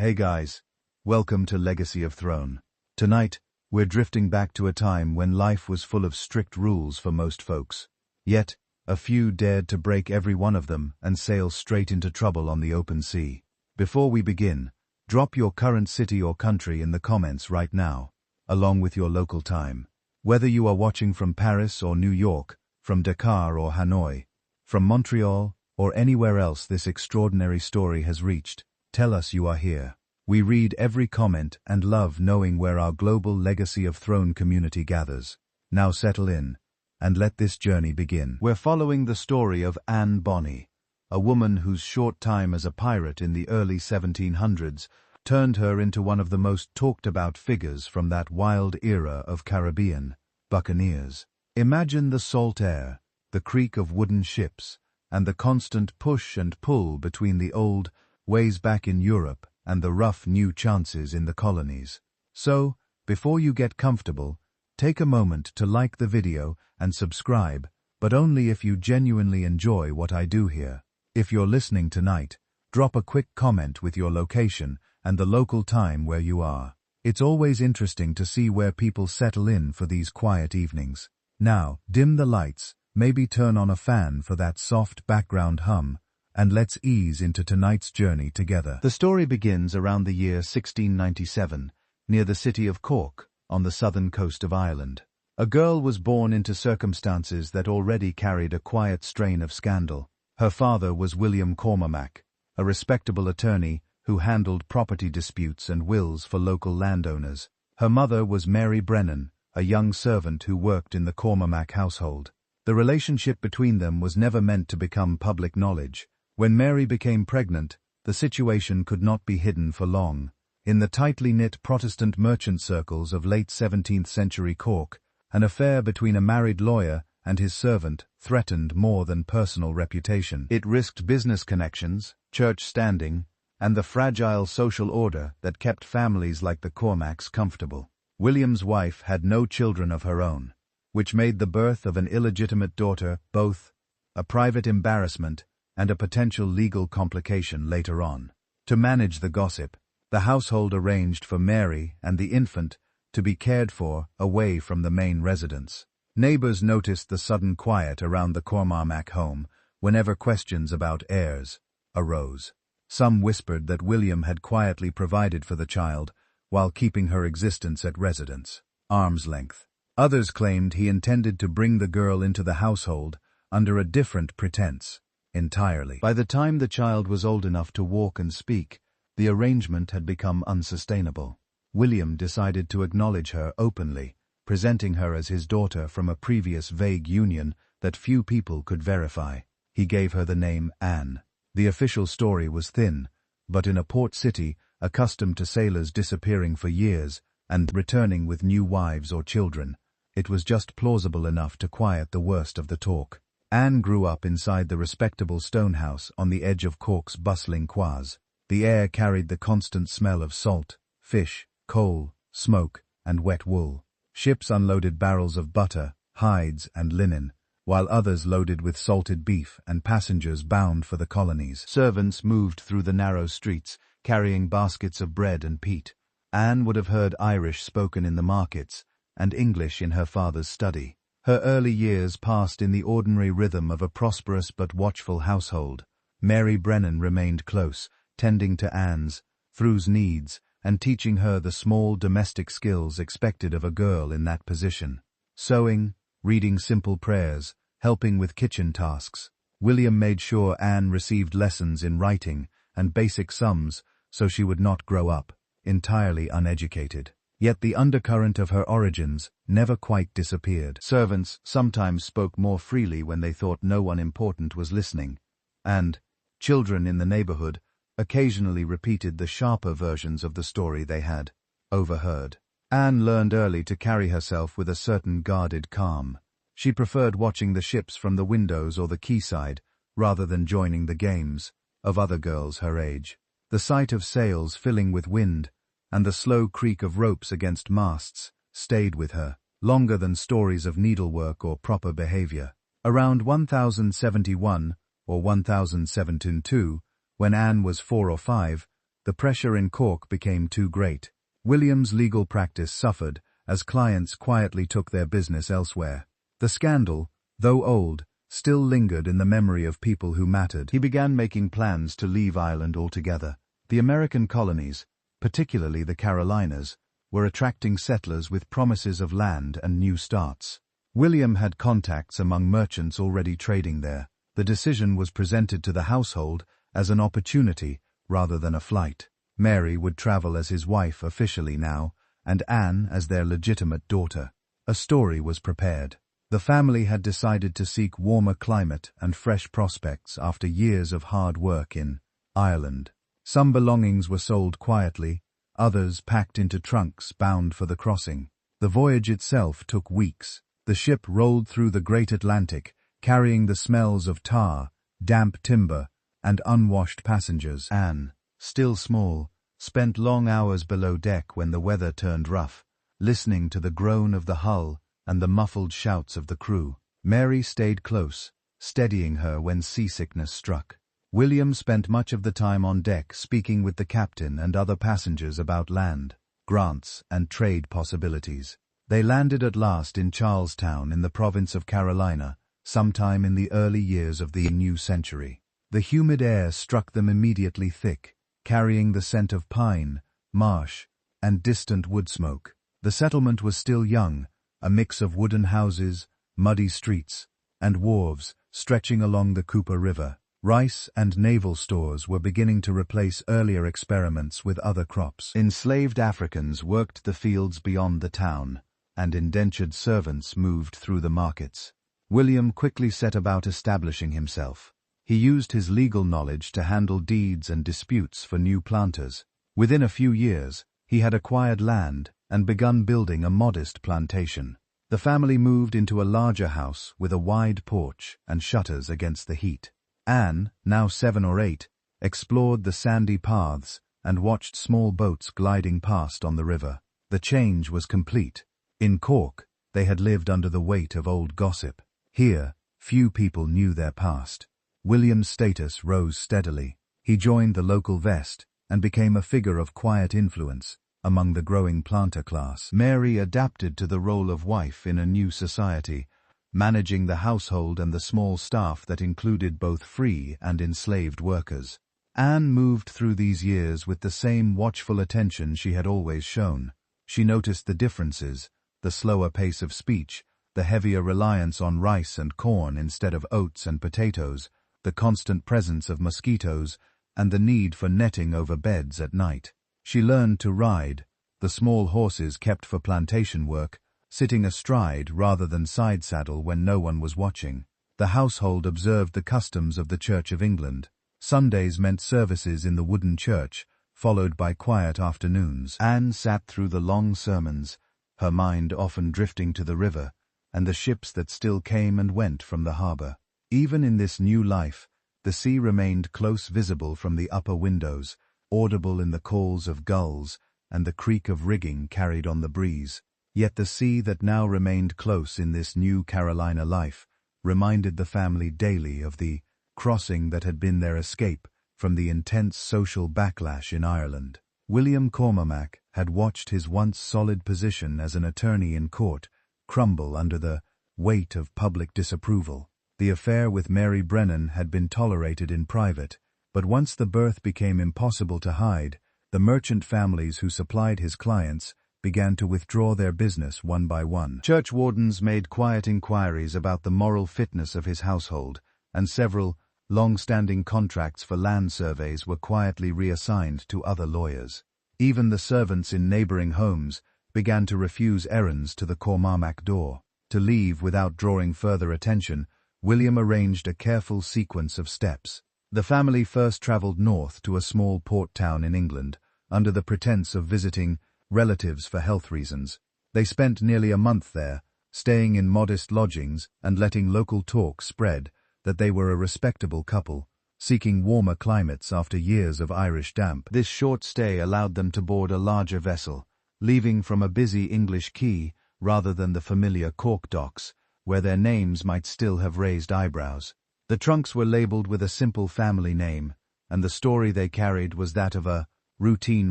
Hey guys, welcome to Legacy of Throne. Tonight, we're drifting back to a time when life was full of strict rules for most folks. Yet, a few dared to break every one of them and sail straight into trouble on the open sea. Before we begin, drop your current city or country in the comments right now, along with your local time. Whether you are watching from Paris or New York, from Dakar or Hanoi, from Montreal or anywhere else this extraordinary story has reached, tell us you are here. We read every comment and love knowing where our global Legacy of Throne community gathers. Now settle in, and let this journey begin. We're following the story of Anne Bonny, a woman whose short time as a pirate in the early 1700s turned her into one of the most talked-about figures from that wild era of Caribbean buccaneers. Imagine the salt air, the creak of wooden ships, and the constant push and pull between the old ways back in Europe and the rough new chances in the colonies. So, before you get comfortable, take a moment to like the video and subscribe, but only if you genuinely enjoy what I do here. If you're listening tonight, drop a quick comment with your location and the local time where you are. It's always interesting to see where people settle in for these quiet evenings. Now, dim the lights, maybe turn on a fan for that soft background hum, and let's ease into tonight's journey together. The story begins around the year 1697, near the city of Cork, on the southern coast of Ireland. A girl was born into circumstances that already carried a quiet strain of scandal. Her father was William Cormac, a respectable attorney who handled property disputes and wills for local landowners. Her mother was Mary Brennan, a young servant who worked in the Cormac household. The relationship between them was never meant to become public knowledge. When Mary became pregnant, the situation could not be hidden for long. In the tightly knit Protestant merchant circles of late 17th century Cork, an affair between a married lawyer and his servant threatened more than personal reputation. It risked business connections, church standing, and the fragile social order that kept families like the Cormacs comfortable. William's wife had no children of her own, which made the birth of an illegitimate daughter both a private embarrassment and a potential legal complication later on. To manage the gossip, the household arranged for Mary and the infant to be cared for away from the main residence. Neighbors noticed the sudden quiet around the Cormac home whenever questions about heirs arose. Some whispered that William had quietly provided for the child while keeping her existence at residence, arm's length. Others claimed he intended to bring the girl into the household under a different pretense entirely. By the time the child was old enough to walk and speak, the arrangement had become unsustainable. William decided to acknowledge her openly, presenting her as his daughter from a previous vague union that few people could verify. He gave her the name Anne. The official story was thin, but in a port city accustomed to sailors disappearing for years and returning with new wives or children, it was just plausible enough to quiet the worst of the talk. Anne grew up inside the respectable stone house on the edge of Cork's bustling quays. The air carried the constant smell of salt, fish, coal, smoke, and wet wool. Ships unloaded barrels of butter, hides, and linen, while others loaded with salted beef and passengers bound for the colonies. Servants moved through the narrow streets, carrying baskets of bread and peat. Anne would have heard Irish spoken in the markets, and English in her father's study. Her early years passed in the ordinary rhythm of a prosperous but watchful household. Mary Brennan remained close, tending to Anne's, Thru's needs, and teaching her the small domestic skills expected of a girl in that position. Sewing, reading simple prayers, helping with kitchen tasks. William made sure Anne received lessons in writing and basic sums so she would not grow up entirely uneducated. Yet the undercurrent of her origins never quite disappeared. Servants sometimes spoke more freely when they thought no one important was listening, and children in the neighborhood occasionally repeated the sharper versions of the story they had overheard. Anne learned early to carry herself with a certain guarded calm. She preferred watching the ships from the windows or the quayside rather than joining the games of other girls her age. The sight of sails filling with wind and the slow creak of ropes against masts stayed with her, longer than stories of needlework or proper behavior. Around 1071 or 1072, when Anne was 4 or 5, the pressure in Cork became too great. William's legal practice suffered as clients quietly took their business elsewhere. The scandal, though old, still lingered in the memory of people who mattered. He began making plans to leave Ireland altogether. The American colonies, particularly the Carolinas, were attracting settlers with promises of land and new starts. William had contacts among merchants already trading there. The decision was presented to the household as an opportunity rather than a flight. Mary would travel as his wife officially now, and Anne as their legitimate daughter. A story was prepared. The family had decided to seek warmer climate and fresh prospects after years of hard work in Ireland. Some belongings were sold quietly, others packed into trunks bound for the crossing. The voyage itself took weeks. The ship rolled through the great Atlantic, carrying the smells of tar, damp timber, and unwashed passengers. Anne, still small, spent long hours below deck when the weather turned rough, listening to the groan of the hull and the muffled shouts of the crew. Mary stayed close, steadying her when seasickness struck. William spent much of the time on deck speaking with the captain and other passengers about land, grants, and trade possibilities. They landed at last in Charlestown in the province of Carolina, sometime in the early years of the new century. The humid air struck them immediately thick, carrying the scent of pine, marsh, and distant wood smoke. The settlement was still young, a mix of wooden houses, muddy streets, and wharves stretching along the Cooper River. Rice and naval stores were beginning to replace earlier experiments with other crops. Enslaved Africans worked the fields beyond the town, and indentured servants moved through the markets. William quickly set about establishing himself. He used his legal knowledge to handle deeds and disputes for new planters. Within a few years, he had acquired land and begun building a modest plantation. The family moved into a larger house with a wide porch and shutters against the heat. Anne, now 7 or 8, explored the sandy paths and watched small boats gliding past on the river. The change was complete. In Cork, they had lived under the weight of old gossip. Here, few people knew their past. William's status rose steadily. He joined the local vest and became a figure of quiet influence among the growing planter class. Mary adapted to the role of wife in a new society, managing the household and the small staff that included both free and enslaved workers. Anne moved through these years with the same watchful attention she had always shown. She noticed the differences, the slower pace of speech, the heavier reliance on rice and corn instead of oats and potatoes, the constant presence of mosquitoes, and the need for netting over beds at night. She learned to ride, the small horses kept for plantation work, sitting astride rather than side saddle when no one was watching. The household observed the customs of the Church of England. Sundays meant services in the wooden church, followed by quiet afternoons. Anne sat through the long sermons, her mind often drifting to the river, and the ships that still came and went from the harbour. Even in this new life, the sea remained close visible from the upper windows, audible in the calls of gulls and the creak of rigging carried on the breeze. Yet the sea that now remained close in this new Carolina life reminded the family daily of the crossing that had been their escape from the intense social backlash in Ireland. William Cormac had watched his once solid position as an attorney in court crumble under the weight of public disapproval. The affair with Mary Brennan had been tolerated in private, but once the birth became impossible to hide, the merchant families who supplied his clients began to withdraw their business one by one. Church wardens made quiet inquiries about the moral fitness of his household, and several long-standing contracts for land surveys were quietly reassigned to other lawyers. Even the servants in neighboring homes began to refuse errands to the Cormac door. To leave without drawing further attention, William arranged a careful sequence of steps. The family first traveled north to a small port town in England, under the pretense of visiting relatives for health reasons. They spent nearly a month there, staying in modest lodgings and letting local talk spread that they were a respectable couple, seeking warmer climates after years of Irish damp. This short stay allowed them to board a larger vessel, leaving from a busy English quay rather than the familiar Cork docks, where their names might still have raised eyebrows. The trunks were labelled with a simple family name, and the story they carried was that of a routine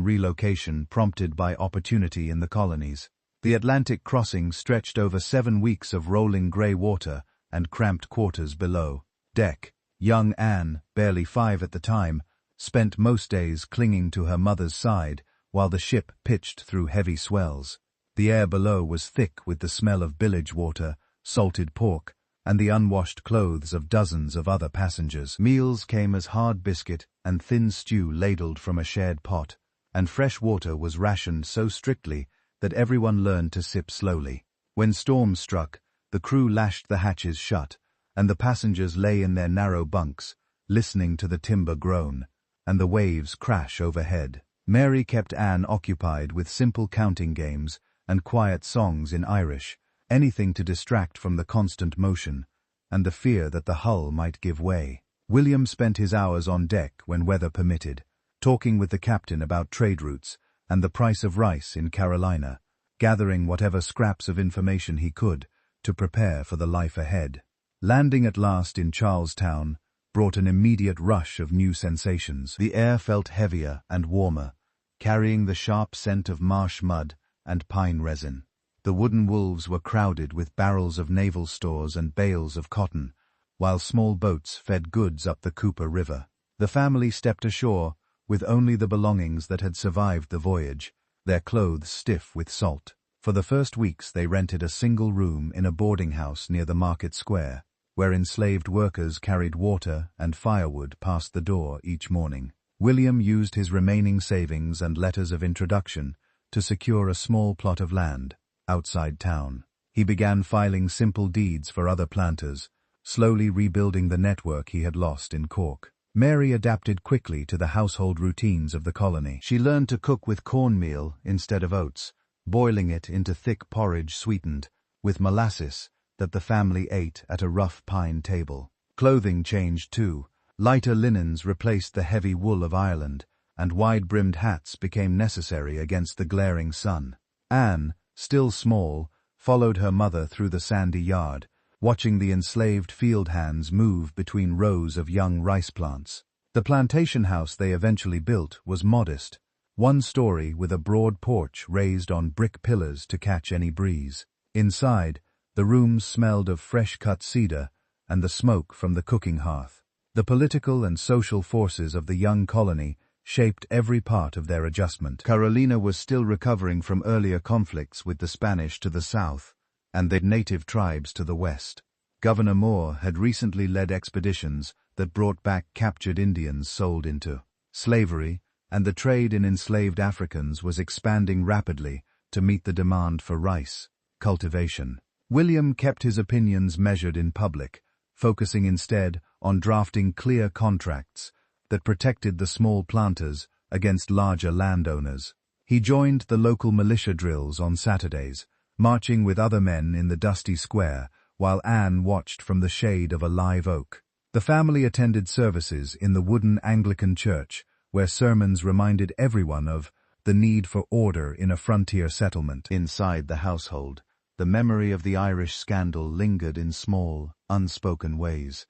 relocation prompted by opportunity in the colonies. The Atlantic crossing stretched over 7 weeks of rolling grey water and cramped quarters below deck. Young Anne, barely 5 at the time, spent most days clinging to her mother's side while the ship pitched through heavy swells. The air below was thick with the smell of bilge water, salted pork, and the unwashed clothes of dozens of other passengers. Meals came as hard biscuit and thin stew ladled from a shared pot, and fresh water was rationed so strictly that everyone learned to sip slowly. When storms struck, the crew lashed the hatches shut, and the passengers lay in their narrow bunks, listening to the timber groan and the waves crash overhead. Mary kept Anne occupied with simple counting games and quiet songs in Irish, anything to distract from the constant motion and the fear that the hull might give way. William spent his hours on deck when weather permitted, talking with the captain about trade routes and the price of rice in Carolina, gathering whatever scraps of information he could to prepare for the life ahead. Landing at last in Charlestown brought an immediate rush of new sensations. The air felt heavier and warmer, carrying the sharp scent of marsh mud and pine resin. The wooden wolves were crowded with barrels of naval stores and bales of cotton, while small boats fed goods up the Cooper River. The family stepped ashore with only the belongings that had survived the voyage, their clothes stiff with salt. For the first weeks they rented a single room in a boarding house near the market square, where enslaved workers carried water and firewood past the door each morning. William used his remaining savings and letters of introduction to secure a small plot of land outside town. He began filing simple deeds for other planters, slowly rebuilding the network he had lost in Cork. Mary adapted quickly to the household routines of the colony. She learned to cook with cornmeal instead of oats, boiling it into thick porridge sweetened with molasses that the family ate at a rough pine table. Clothing changed too. Lighter linens replaced the heavy wool of Ireland, and wide-brimmed hats became necessary against the glaring sun. Anne, still small, followed her mother through the sandy yard, watching the enslaved field hands move between rows of young rice plants. The plantation house they eventually built was modest, one story with a broad porch raised on brick pillars to catch any breeze. Inside, the rooms smelled of fresh-cut cedar and the smoke from the cooking hearth. The political and social forces of the young colony shaped every part of their adjustment. Carolina was still recovering from earlier conflicts with the Spanish to the south and the native tribes to the west. Governor Moore had recently led expeditions that brought back captured Indians sold into slavery, and the trade in enslaved Africans was expanding rapidly to meet the demand for rice cultivation. William kept his opinions measured in public, focusing instead on drafting clear contracts that protected the small planters against larger landowners. He joined the local militia drills on Saturdays, marching with other men in the dusty square, while Anne watched from the shade of a live oak. The family attended services in the wooden Anglican church, where sermons reminded everyone of the need for order in a frontier settlement. Inside the household, the memory of the Irish scandal lingered in small, unspoken ways.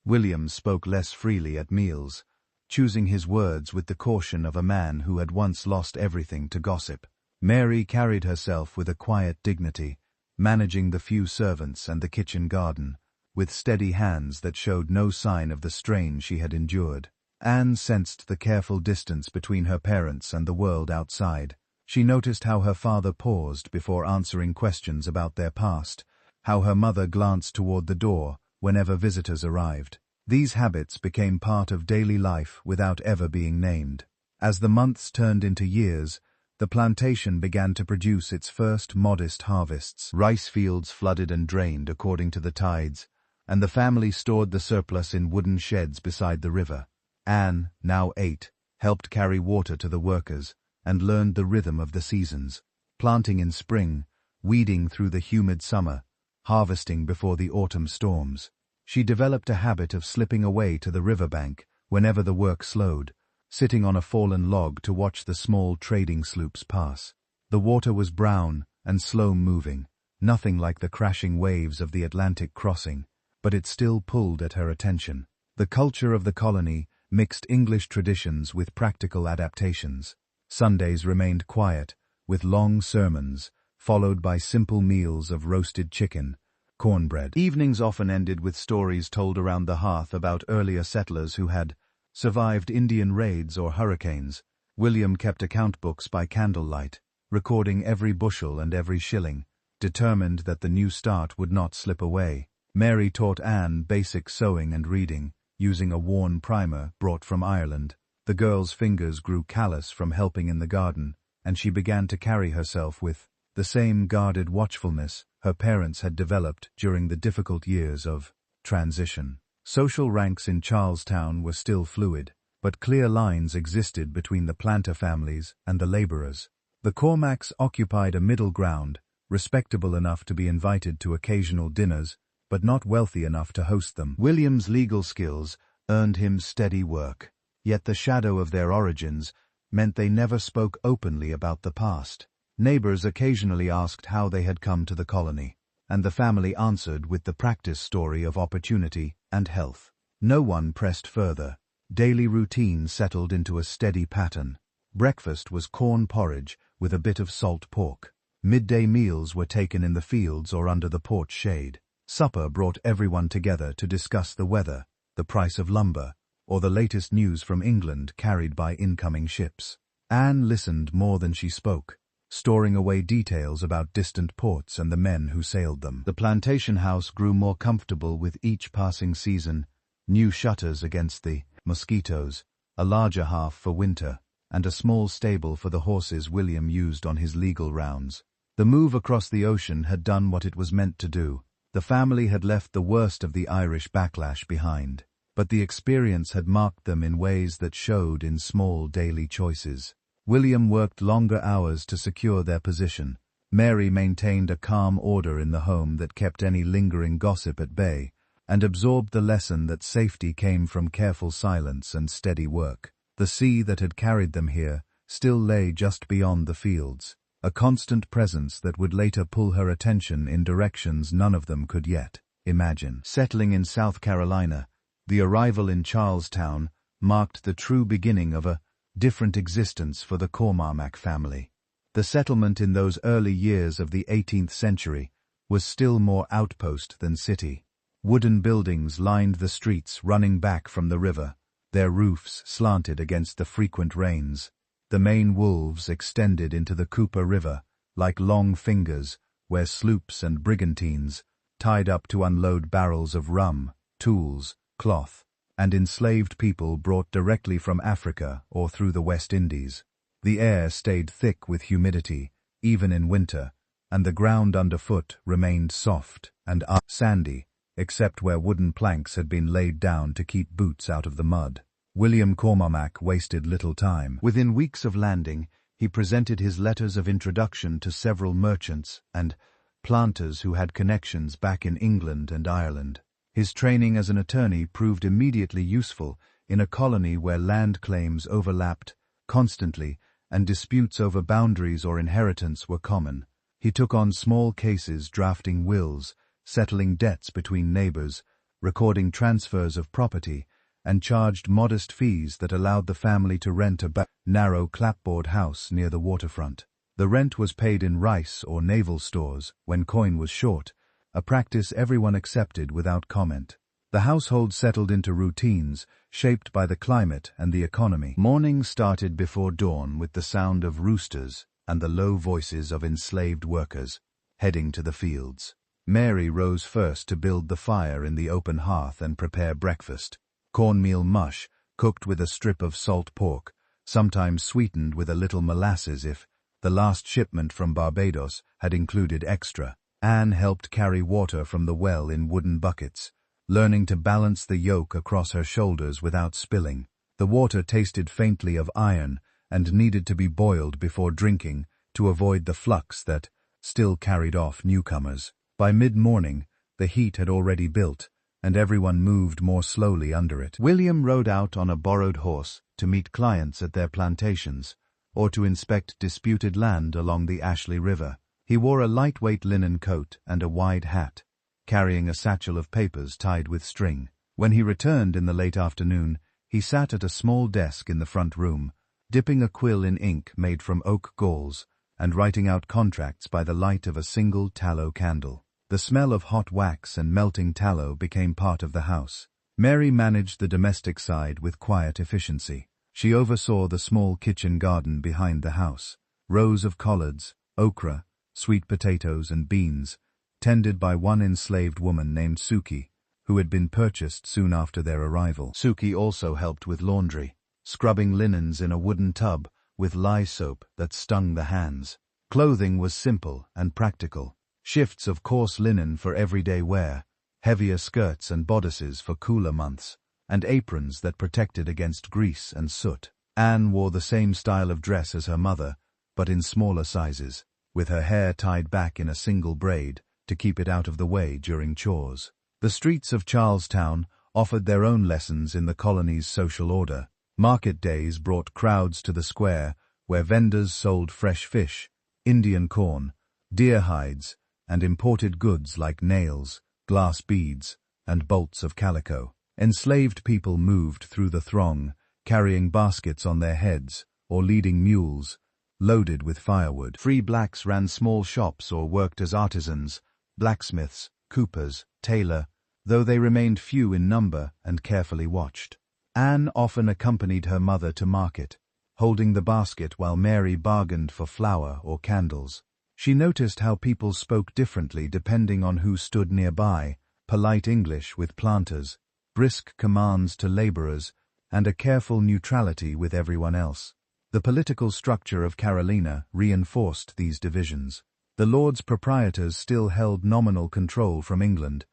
William spoke less freely at meals, choosing his words with the caution of a man who had once lost everything to gossip. Mary carried herself with a quiet dignity, managing the few servants and the kitchen garden, with steady hands that showed no sign of the strain she had endured. Anne sensed the careful distance between her parents and the world outside. She noticed how her father paused before answering questions about their past, how her mother glanced toward the door whenever visitors arrived. These habits became part of daily life without ever being named. As the months turned into years, the plantation began to produce its first modest harvests. Rice fields flooded and drained according to the tides, and the family stored the surplus in wooden sheds beside the river. Anne, now 8, helped carry water to the workers and learned the rhythm of the seasons, planting in spring, weeding through the humid summer, harvesting before the autumn storms. She developed a habit of slipping away to the riverbank whenever the work slowed, sitting on a fallen log to watch the small trading sloops pass. The water was brown and slow-moving, nothing like the crashing waves of the Atlantic crossing, but it still pulled at her attention. The culture of the colony mixed English traditions with practical adaptations. Sundays remained quiet, with long sermons, followed by simple meals of roasted chicken, cornbread. Evenings often ended with stories told around the hearth about earlier settlers who had survived Indian raids or hurricanes. William kept account books by candlelight, recording every bushel and every shilling, determined that the new start would not slip away. Mary taught Anne basic sewing and reading, using a worn primer brought from Ireland. The girl's fingers grew callous from helping in the garden, and she began to carry herself with the same guarded watchfulness her parents had developed during the difficult years of transition. Social ranks in Charlestown were still fluid, but clear lines existed between the planter families and the laborers. The Cormacs occupied a middle ground, respectable enough to be invited to occasional dinners, but not wealthy enough to host them. William's legal skills earned him steady work, yet the shadow of their origins meant they never spoke openly about the past. Neighbors occasionally asked how they had come to the colony, and the family answered with the practice story of opportunity and health. No one pressed further. Daily routine settled into a steady pattern. Breakfast was corn porridge with a bit of salt pork. Midday meals were taken in the fields or under the porch shade. Supper brought everyone together to discuss the weather, the price of lumber, or the latest news from England carried by incoming ships. Anne listened more than she spoke, storing away details about distant ports and the men who sailed them. The plantation house grew more comfortable with each passing season, new shutters against the mosquitoes, a larger half for winter, and a small stable for the horses William used on his legal rounds. The move across the ocean had done what it was meant to do. The family had left the worst of the Irish backlash behind, but the experience had marked them in ways that showed in small daily choices. William worked longer hours to secure their position. Mary maintained a calm order in the home that kept any lingering gossip at bay, and absorbed the lesson that safety came from careful silence and steady work. The sea that had carried them here still lay just beyond the fields, a constant presence that would later pull her attention in directions none of them could yet imagine. Settling in South Carolina, the arrival in Charlestown marked the true beginning of a different existence for the Cormac family. The settlement in those early years of the 18th century was still more outpost than city. Wooden buildings lined the streets running back from the river, their roofs slanted against the frequent rains. The main wolves extended into the Cooper River, like long fingers, where sloops and brigantines tied up to unload barrels of rum, tools, cloth, and enslaved people brought directly from Africa or through the West Indies. The air stayed thick with humidity, even in winter, and the ground underfoot remained soft and sandy, except where wooden planks had been laid down to keep boots out of the mud. William Cormac wasted little time. Within weeks of landing, he presented his letters of introduction to several merchants and planters who had connections back in England and Ireland. His training as an attorney proved immediately useful in a colony where land claims overlapped constantly and disputes over boundaries or inheritance were common. He took on small cases drafting wills, settling debts between neighbors, recording transfers of property, and charged modest fees that allowed the family to rent a narrow clapboard house near the waterfront. The rent was paid in rice or naval stores when coin was short, a practice everyone accepted without comment. The household settled into routines shaped by the climate and the economy. Morning started before dawn with the sound of roosters and the low voices of enslaved workers, heading to the fields. Mary rose first to build the fire in the open hearth and prepare breakfast. Cornmeal mush, cooked with a strip of salt pork, sometimes sweetened with a little molasses if the last shipment from Barbados had included extra. Anne helped carry water from the well in wooden buckets, learning to balance the yoke across her shoulders without spilling. The water tasted faintly of iron and needed to be boiled before drinking to avoid the flux that still carried off newcomers. By mid-morning, the heat had already built, and everyone moved more slowly under it. William rode out on a borrowed horse to meet clients at their plantations, or to inspect disputed land along the Ashley River. He wore a lightweight linen coat and a wide hat, carrying a satchel of papers tied with string. When he returned in the late afternoon, he He sat at a small desk in the front room, dipping a quill in ink made from oak galls, and writing out contracts by the light of a single tallow candle. The smell of hot wax and melting tallow became part of the house. Mary managed the domestic side with quiet efficiency. She oversaw the small kitchen garden behind the house. Rows of collards, okra, sweet potatoes and beans, tended by one enslaved woman named Suki, who had been purchased soon after their arrival. Suki also helped with laundry, scrubbing linens in a wooden tub with lye soap that stung the hands. Clothing was simple and practical. Shifts of coarse linen for everyday wear, heavier skirts and bodices for cooler months, and aprons that protected against grease and soot. Anne wore the same style of dress as her mother, but in smaller sizes, with her hair tied back in a single braid to keep it out of the way during chores. The streets of Charlestown offered their own lessons in the colony's social order. Market days brought crowds to the square, where vendors sold fresh fish, Indian corn, deer hides, and imported goods like nails, glass beads, and bolts of calico. Enslaved people moved through the throng, carrying baskets on their heads or leading mules, loaded with firewood. Free blacks ran small shops or worked as artisans, blacksmiths, coopers, tailor, though they remained few in number and carefully watched. Anne often accompanied her mother to market, holding the basket while Mary bargained for flour or candles. She noticed how people spoke differently depending on who stood nearby, polite English with planters, brisk commands to laborers, and a careful neutrality with everyone else. The political structure of Carolina reinforced these divisions. The Lords Proprietors still held nominal control from England,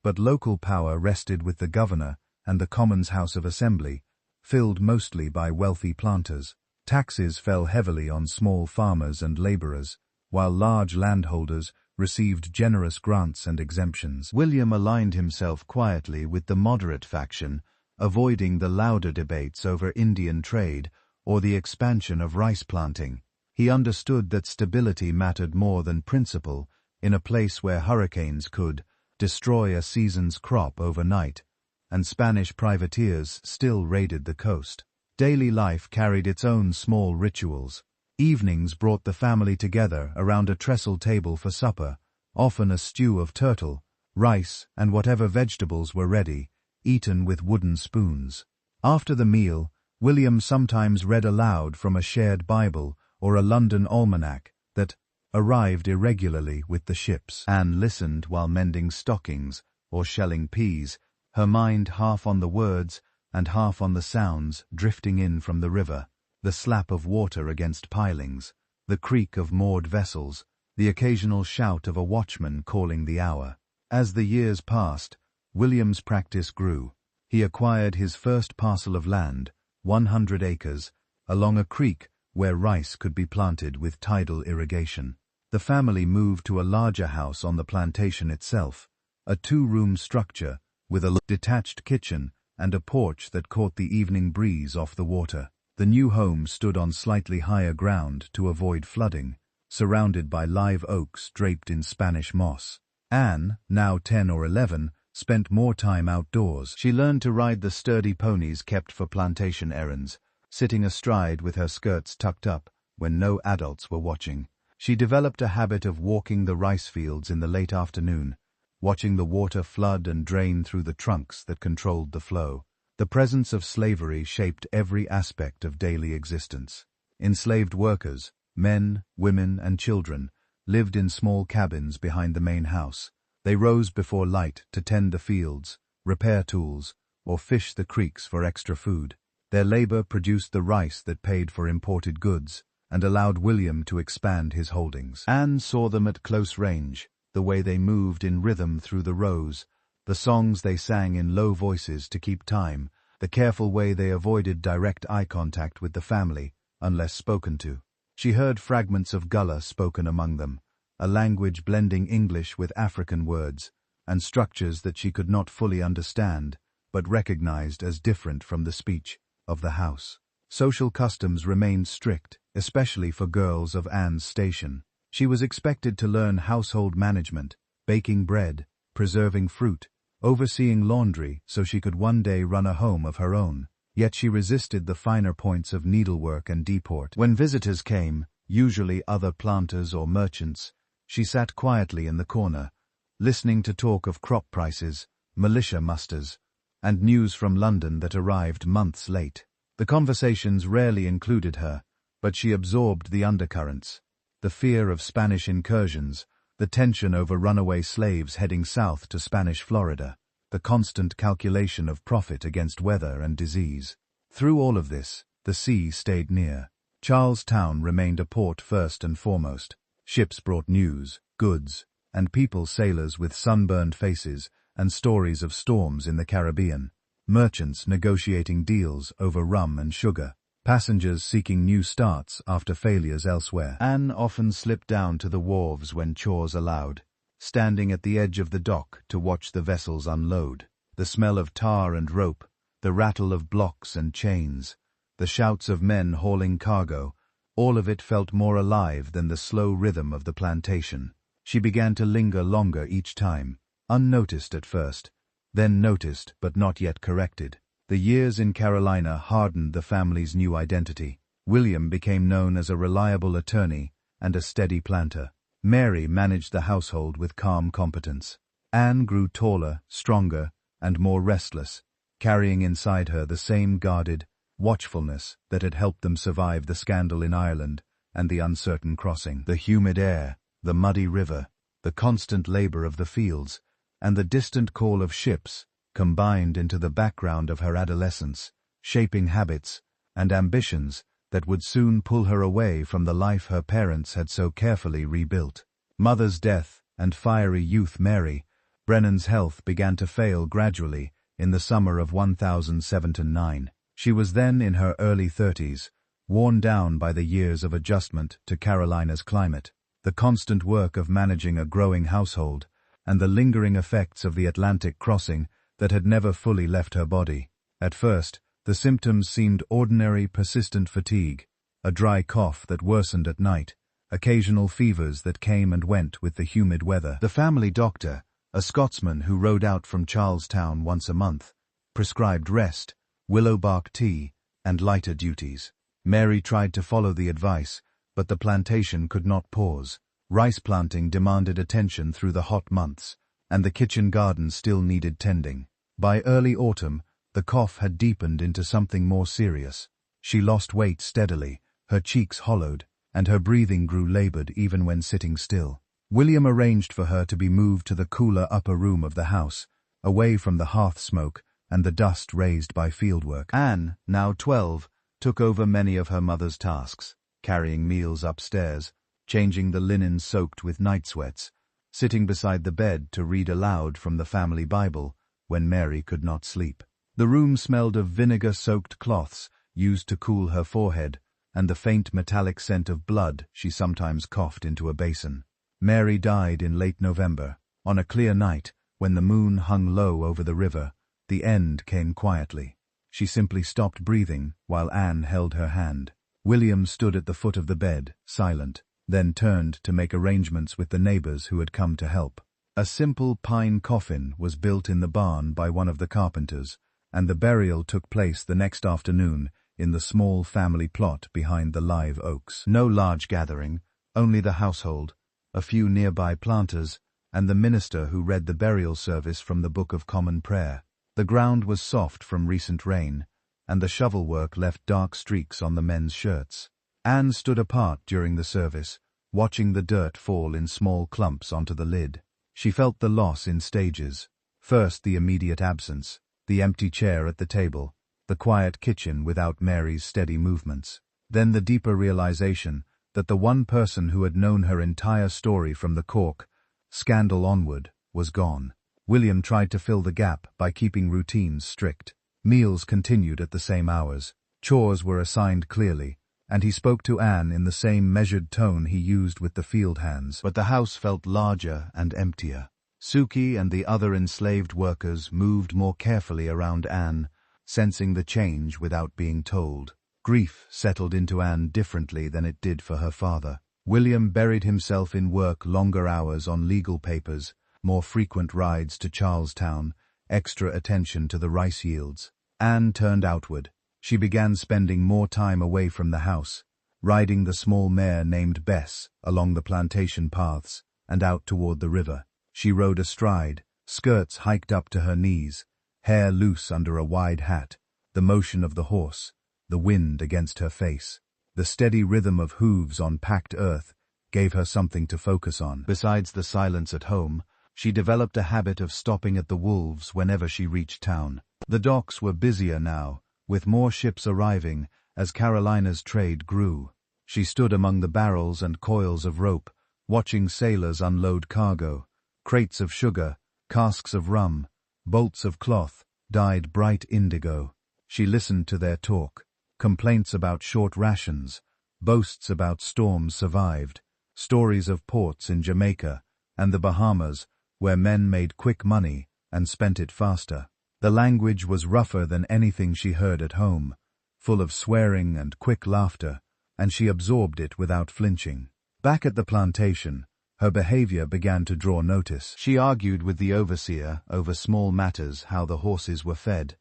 but local power rested with the governor and the Commons House of Assembly, filled mostly by wealthy planters. Taxes fell heavily on small farmers and laborers, while large landholders received generous grants and exemptions. William aligned himself quietly with the moderate faction, avoiding the louder debates over Indian trade or the expansion of rice planting. He understood that stability mattered more than principle in a place where hurricanes could destroy a season's crop overnight, and Spanish privateers still raided the coast. Daily life carried its own small rituals. Evenings brought the family together around a trestle table for supper, often a stew of turtle, rice, and whatever vegetables were ready, eaten with wooden spoons. After the meal, William sometimes read aloud from a shared Bible or a London almanac that arrived irregularly with the ships. Anne listened while mending stockings or shelling peas, her mind half on the words and half on the sounds drifting in from the river. The slap of water against pilings, the creak of moored vessels, the occasional shout of a watchman calling the hour. As the years passed, William's practice grew. He acquired his first parcel of land, 100 acres, along a creek where rice could be planted with tidal irrigation. The family moved to a larger house on the plantation itself, a two-room structure with a detached kitchen and a porch that caught the evening breeze off the water. The new home stood on slightly higher ground to avoid flooding, surrounded by live oaks draped in Spanish moss. Anne, now 10 or 11, spent more time outdoors. She learned to ride the sturdy ponies kept for plantation errands, sitting astride with her skirts tucked up when no adults were watching. She developed a habit of walking the rice fields in the late afternoon, watching the water flood and drain through the trunks that controlled the flow. The presence of slavery shaped every aspect of daily existence. Enslaved workers, men, women, and children, lived in small cabins behind the main house. They rose before light to tend the fields, repair tools, or fish the creeks for extra food. Their labor produced the rice that paid for imported goods and allowed William to expand his holdings. Anne saw them at close range, the way they moved in rhythm through the rows, the songs they sang in low voices to keep time, the careful way they avoided direct eye contact with the family, unless spoken to. She heard fragments of Gullah spoken among them, a language blending English with African words, and structures that she could not fully understand, but recognized as different from the speech of the house. Social customs remained strict, especially for girls of Anne's station. She was expected to learn household management, baking bread, preserving fruit, overseeing laundry so she could one day run a home of her own. yet she resisted the finer points of needlework and deport. When visitors came, usually other planters or merchants, she sat quietly in the corner, listening to talk of crop prices, militia musters, and news from London that arrived months late. The conversations rarely included her, but she absorbed the undercurrents, the fear of Spanish incursions, the tension over runaway slaves heading south to Spanish Florida, the constant calculation of profit against weather and disease. Through all of this, the sea stayed near. Charlestown remained a port first and foremost. Ships brought news, goods, and sailors with sunburned faces and stories of storms in the Caribbean, merchants negotiating deals over rum and sugar, passengers seeking new starts after failures elsewhere. Anne often slipped down to the wharves when chores allowed, standing at the edge of the dock to watch the vessels unload. The smell of tar and rope, the rattle of blocks and chains, the shouts of men hauling cargo, all of it felt more alive than the slow rhythm of the plantation. She began to linger longer each time, unnoticed at first, then noticed but not yet corrected. The years in Carolina hardened the family's new identity. William became known as a reliable attorney and a steady planter. Mary managed the household with calm competence. Anne grew taller, stronger, and more restless, carrying inside her the same guarded watchfulness that had helped them survive the scandal in Ireland and the uncertain crossing. The humid air, the muddy river, the constant labor of the fields, and the distant call of ships combined into the background of her adolescence, shaping habits and ambitions that would soon pull her away from the life her parents had so carefully rebuilt. Mother's death and fiery youth Mary, Brennan's health began to fail gradually in the summer of 1079. She was then in her early 30s, worn down by the years of adjustment to Carolina's climate, the constant work of managing a growing household, and the lingering effects of the Atlantic crossing that had never fully left her body. At first, the symptoms seemed ordinary, persistent fatigue, a dry cough that worsened at night, occasional fevers that came and went with the humid weather. The family doctor, a Scotsman who rode out from Charlestown once a month, prescribed rest, willow bark tea, and lighter duties. Mary tried to follow the advice, but the plantation could not pause. Rice planting demanded attention through the hot months, and the kitchen garden still needed tending. By early autumn, the cough had deepened into something more serious. She lost weight steadily, her cheeks hollowed, and her breathing grew labored even when sitting still. William arranged for her to be moved to the cooler upper room of the house, away from the hearth smoke and the dust raised by fieldwork. Anne, now 12, took over many of her mother's tasks, carrying meals upstairs, changing the linen soaked with night sweats, sitting beside the bed to read aloud from the family Bible when Mary could not sleep. The room smelled of vinegar-soaked cloths used to cool her forehead, and the faint metallic scent of blood she sometimes coughed into a basin. Mary died in late November. On a clear night, when the moon hung low over the river, the end came quietly. She simply stopped breathing while Anne held her hand. William stood at the foot of the bed, silent, then turned to make arrangements with the neighbors who had come to help. A simple pine coffin was built in the barn by one of the carpenters, and the burial took place the next afternoon in the small family plot behind the live oaks. No large gathering, only the household, a few nearby planters, and the minister who read the burial service from the Book of Common Prayer. The ground was soft from recent rain, and the shovel work left dark streaks on the men's shirts. Anne stood apart during the service, watching the dirt fall in small clumps onto the lid. She felt the loss in stages. First the immediate absence, the empty chair at the table, the quiet kitchen without Mary's steady movements. Then the deeper realization that the one person who had known her entire story from the Cork scandal onward was gone. William tried to fill the gap by keeping routines strict. Meals continued at the same hours. Chores were assigned clearly, and he spoke to Anne in the same measured tone he used with the field hands. But the house felt larger and emptier. Suki and the other enslaved workers moved more carefully around Anne, sensing the change without being told. Grief settled into Anne differently than it did for her father. William buried himself in work, longer hours on legal papers, more frequent rides to Charlestown, extra attention to the rice yields. Anne turned outward, She began spending more time away from the house, riding the small mare named Bess along the plantation paths and out toward the river. She rode astride, skirts hiked up to her knees, hair loose under a wide hat, the motion of the horse, the wind against her face. The steady rhythm of hooves on packed earth gave her something to focus on. Besides the silence at home, she developed a habit of stopping at the Wolves whenever she reached town. The docks were busier now, with more ships arriving as Carolina's trade grew. She stood among the barrels and coils of rope, watching sailors unload cargo, crates of sugar, casks of rum, bolts of cloth, dyed bright indigo. She listened to their talk, complaints about short rations, boasts about storms survived, stories of ports in Jamaica and the Bahamas where men made quick money and spent it faster. The language was rougher than anything she heard at home, full of swearing and quick laughter, and she absorbed it without flinching. Back at the plantation, her behavior began to draw notice. She argued with the overseer over small matters, how the horses were fed,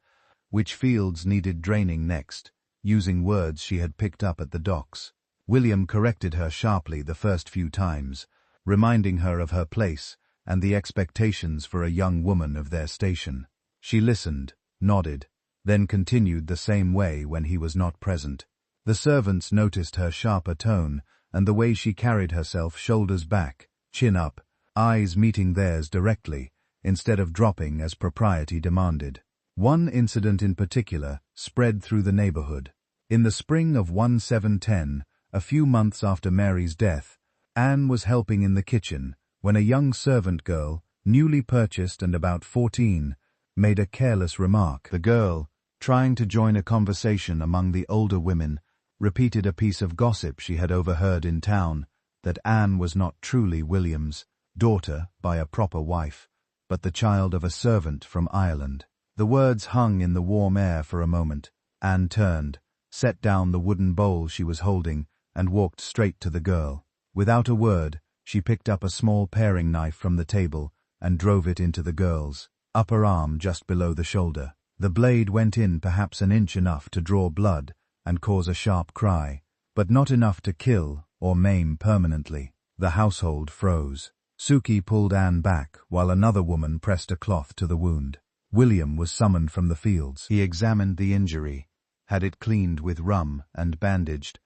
which fields needed draining next, using words she had picked up at the docks. William corrected her sharply the first few times, reminding her of her place and the expectations for a young woman of their station. She listened, nodded, then continued the same way when he was not present. The servants noticed her sharper tone and the way she carried herself, shoulders back, chin up, eyes meeting theirs directly, instead of dropping as propriety demanded. One incident in particular spread through the neighborhood. In the spring of 1710, a few months after Mary's death, Anne was helping in the kitchen when a young servant girl, newly purchased and about 14, made a careless remark. The girl, trying to join a conversation among the older women, repeated a piece of gossip she had overheard in town, that Anne was not truly William's daughter by a proper wife, but the child of a servant from Ireland. The words hung in the warm air for a moment. Anne turned, set down the wooden bowl she was holding, and walked straight to the girl. Without a word, she picked up a small paring knife from the table and drove it into the girl's upper arm just below the shoulder. The blade went in perhaps an inch, enough to draw blood and cause a sharp cry, but not enough to kill or maim permanently. The household froze. Suki pulled Anne back while another woman pressed a cloth to the wound. William was summoned from the fields. He examined the injury, had it cleaned with rum and bandaged,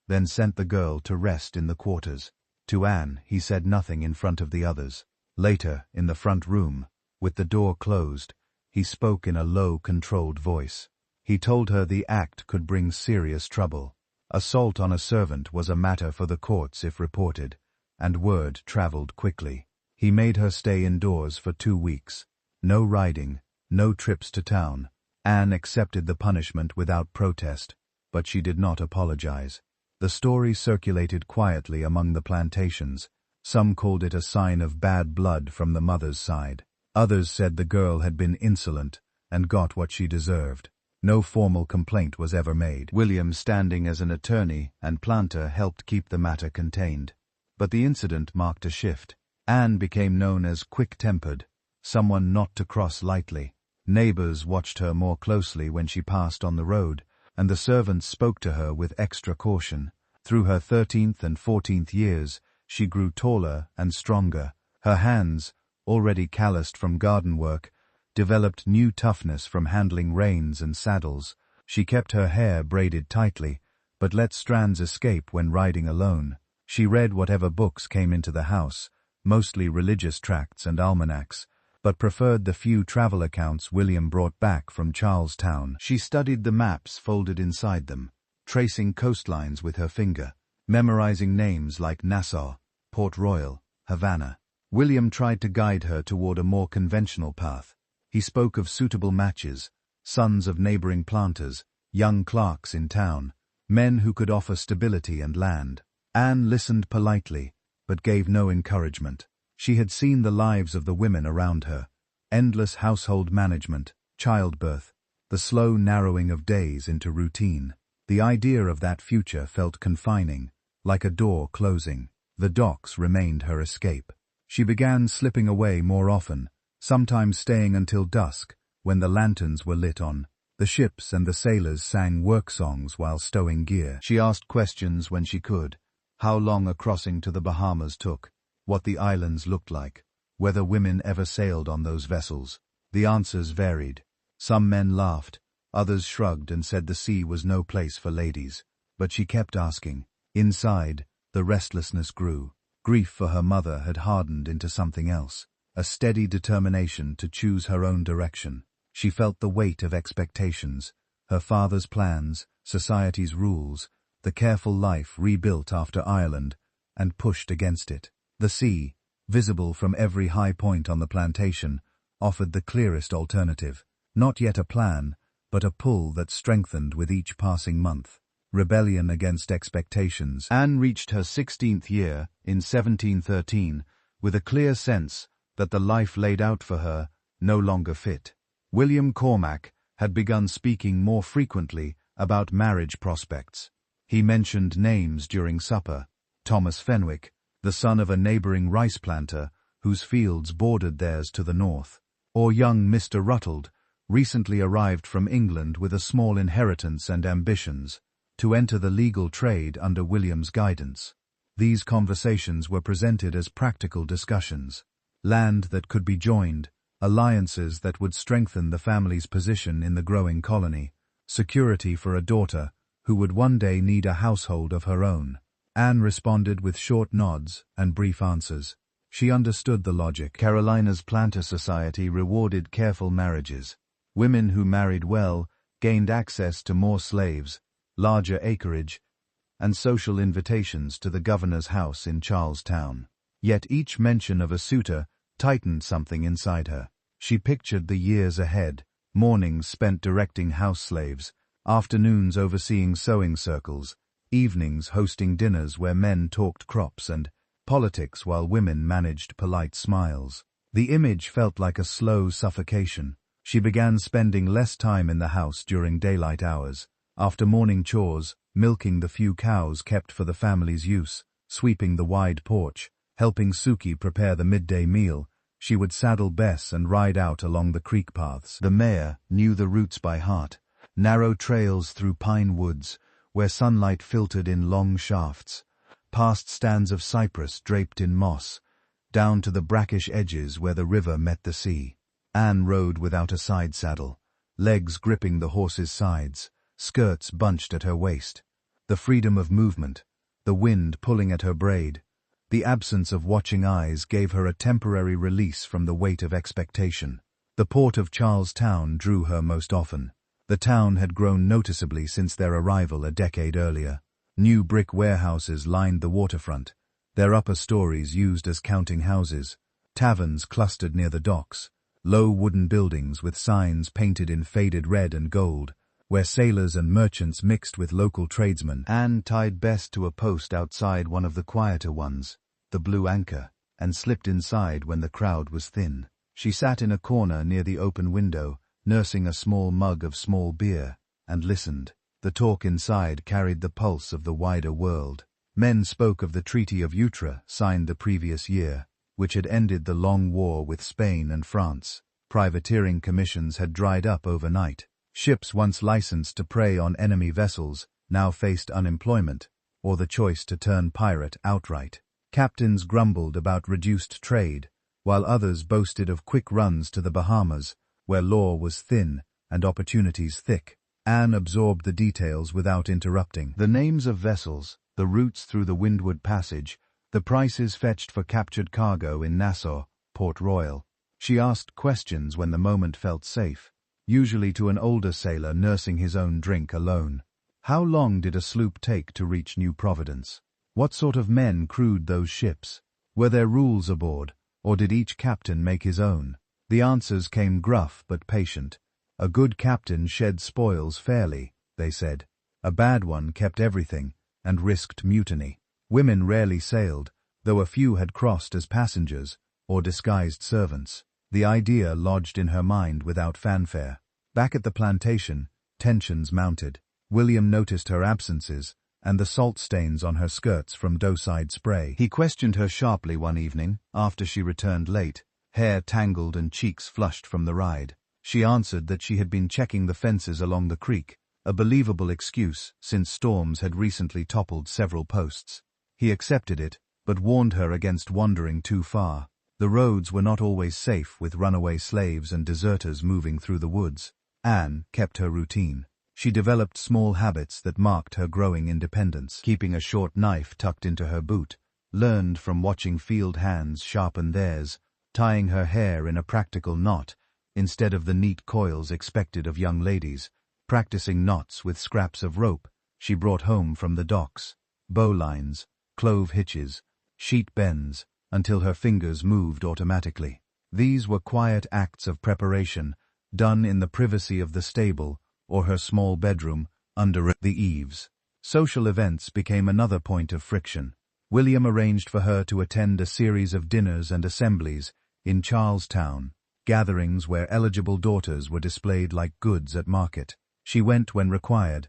then sent the girl to rest in the quarters. To Anne, he said nothing in front of the others. Later, in the front room, with the door closed, he spoke in a low, controlled voice. He told her the act could bring serious trouble. Assault on a servant was a matter for the courts if reported, and word traveled quickly. He made her stay indoors for 2 weeks. No riding, no trips to town. Anne accepted the punishment without protest, but she did not apologize. The story circulated quietly among the plantations. Some called it a sign of bad blood from the mother's side. Others said the girl had been insolent and got what she deserved. No formal complaint was ever made. William, standing as an attorney and planter, helped keep the matter contained. But the incident marked a shift. Anne became known as quick-tempered, someone not to cross lightly. Neighbors watched her more closely when she passed on the road, and the servants spoke to her with extra caution. Through her 13th and 14th years, she grew taller and stronger. Her hands, already calloused from garden work, developed new toughness from handling reins and saddles. She kept her hair braided tightly, but let strands escape when riding alone. She read whatever books came into the house, mostly religious tracts and almanacs, but preferred the few travel accounts William brought back from Charlestown. She studied the maps folded inside them, tracing coastlines with her finger, memorizing names like Nassau, Port Royal, Havana. William tried to guide her toward a more conventional path. He spoke of suitable matches, sons of neighboring planters, young clerks in town, men who could offer stability and land. Anne listened politely, but gave no encouragement. She had seen the lives of the women around her, endless household management, childbirth, the slow narrowing of days into routine. The idea of that future felt confining, like a door closing. The docks remained her escape. She began slipping away more often, sometimes staying until dusk, when the lanterns were lit on The ships and the sailors sang work songs while stowing gear. She asked questions when she could: how long a crossing to the Bahamas took, what the islands looked like, whether women ever sailed on those vessels. The answers varied. Some men laughed, others shrugged and said the sea was no place for ladies. But she kept asking. Inside, the restlessness grew. Grief for her mother had hardened into something else, a steady determination to choose her own direction. She felt the weight of expectations, her father's plans, society's rules, the careful life rebuilt after Ireland, and pushed against it. The sea, visible from every high point on the plantation, offered the clearest alternative. Not yet a plan, but a pull that strengthened with each passing month. Rebellion against expectations. Anne reached her 16th year, in 1713, with a clear sense that the life laid out for her no longer fit. William Cormac had begun speaking more frequently about marriage prospects. He mentioned names during supper: Thomas Fenwick, the son of a neighboring rice planter whose fields bordered theirs to the north, or young Mr. Rutteld, recently arrived from England with a small inheritance and ambitions, to enter the legal trade under William's guidance. These conversations were presented as practical discussions: land that could be joined, alliances that would strengthen the family's position in the growing colony, security for a daughter who would one day need a household of her own. Anne responded with short nods and brief answers. She understood the logic. Carolina's planter society rewarded careful marriages. Women who married well gained access to more slaves, larger acreage, and social invitations to the governor's house in Charlestown. Yet each mention of a suitor tightened something inside her. She pictured the years ahead, mornings spent directing house slaves, afternoons overseeing sewing circles, evenings hosting dinners where men talked crops and politics while women managed polite smiles. The image felt like a slow suffocation. She began spending less time in the house during daylight hours. After morning chores, milking the few cows kept for the family's use, sweeping the wide porch, helping Suki prepare the midday meal, she would saddle Bess and ride out along the creek paths. The mare knew the routes by heart: narrow trails through pine woods, where sunlight filtered in long shafts, past stands of cypress draped in moss, down to the brackish edges where the river met the sea. Anne rode without a side saddle, legs gripping the horse's sides, skirts bunched at her waist. The freedom of movement, the wind pulling at her braid, the absence of watching eyes gave her a temporary release from the weight of expectation. The port of Charlestown drew her most often. The town had grown noticeably since their arrival a decade earlier. New brick warehouses lined the waterfront, their upper stories used as counting houses. Taverns clustered near the docks, low wooden buildings with signs painted in faded red and gold, where sailors and merchants mixed with local tradesmen. Anne tied Bess to a post outside one of the quieter ones, the Blue Anchor, and slipped inside when the crowd was thin. She sat in a corner near the open window, nursing a small mug of small beer, and listened. The talk inside carried the pulse of the wider world. Men spoke of the Treaty of Utrecht signed the previous year, which had ended the long war with Spain and France. Privateering commissions had dried up overnight. Ships once licensed to prey on enemy vessels now faced unemployment, or the choice to turn pirate outright. Captains grumbled about reduced trade, while others boasted of quick runs to the Bahamas, where law was thin and opportunities thick. Anne absorbed the details without interrupting. The names of vessels, the routes through the Windward Passage, the prices fetched for captured cargo in Nassau, Port Royal. She asked questions when the moment felt safe, usually to an older sailor nursing his own drink alone. How long did a sloop take to reach New Providence? What sort of men crewed those ships? Were there rules aboard, or did each captain make his own? The answers came gruff but patient. A good captain shed spoils fairly, they said. A bad one kept everything, and risked mutiny. Women rarely sailed, though a few had crossed as passengers, or disguised servants. The idea lodged in her mind without fanfare. Back at the plantation, tensions mounted. William noticed her absences, and the salt stains on her skirts from doe-side spray. He questioned her sharply one evening, after she returned late, hair tangled and cheeks flushed from the ride. She answered that she had been checking the fences along the creek, a believable excuse since storms had recently toppled several posts. He accepted it, but warned her against wandering too far. The roads were not always safe with runaway slaves and deserters moving through the woods. Anne kept her routine. She developed small habits that marked her growing independence, keeping a short knife tucked into her boot, learned from watching field hands sharpen theirs, tying her hair in a practical knot, instead of the neat coils expected of young ladies, practicing knots with scraps of rope she brought home from the docks, bowlines, clove hitches, sheet bends, until her fingers moved automatically. These were quiet acts of preparation, done in the privacy of the stable or her small bedroom under the eaves. Social events became another point of friction. William arranged for her to attend a series of dinners and assemblies in Charlestown, gatherings where eligible daughters were displayed like goods at market. She went when required,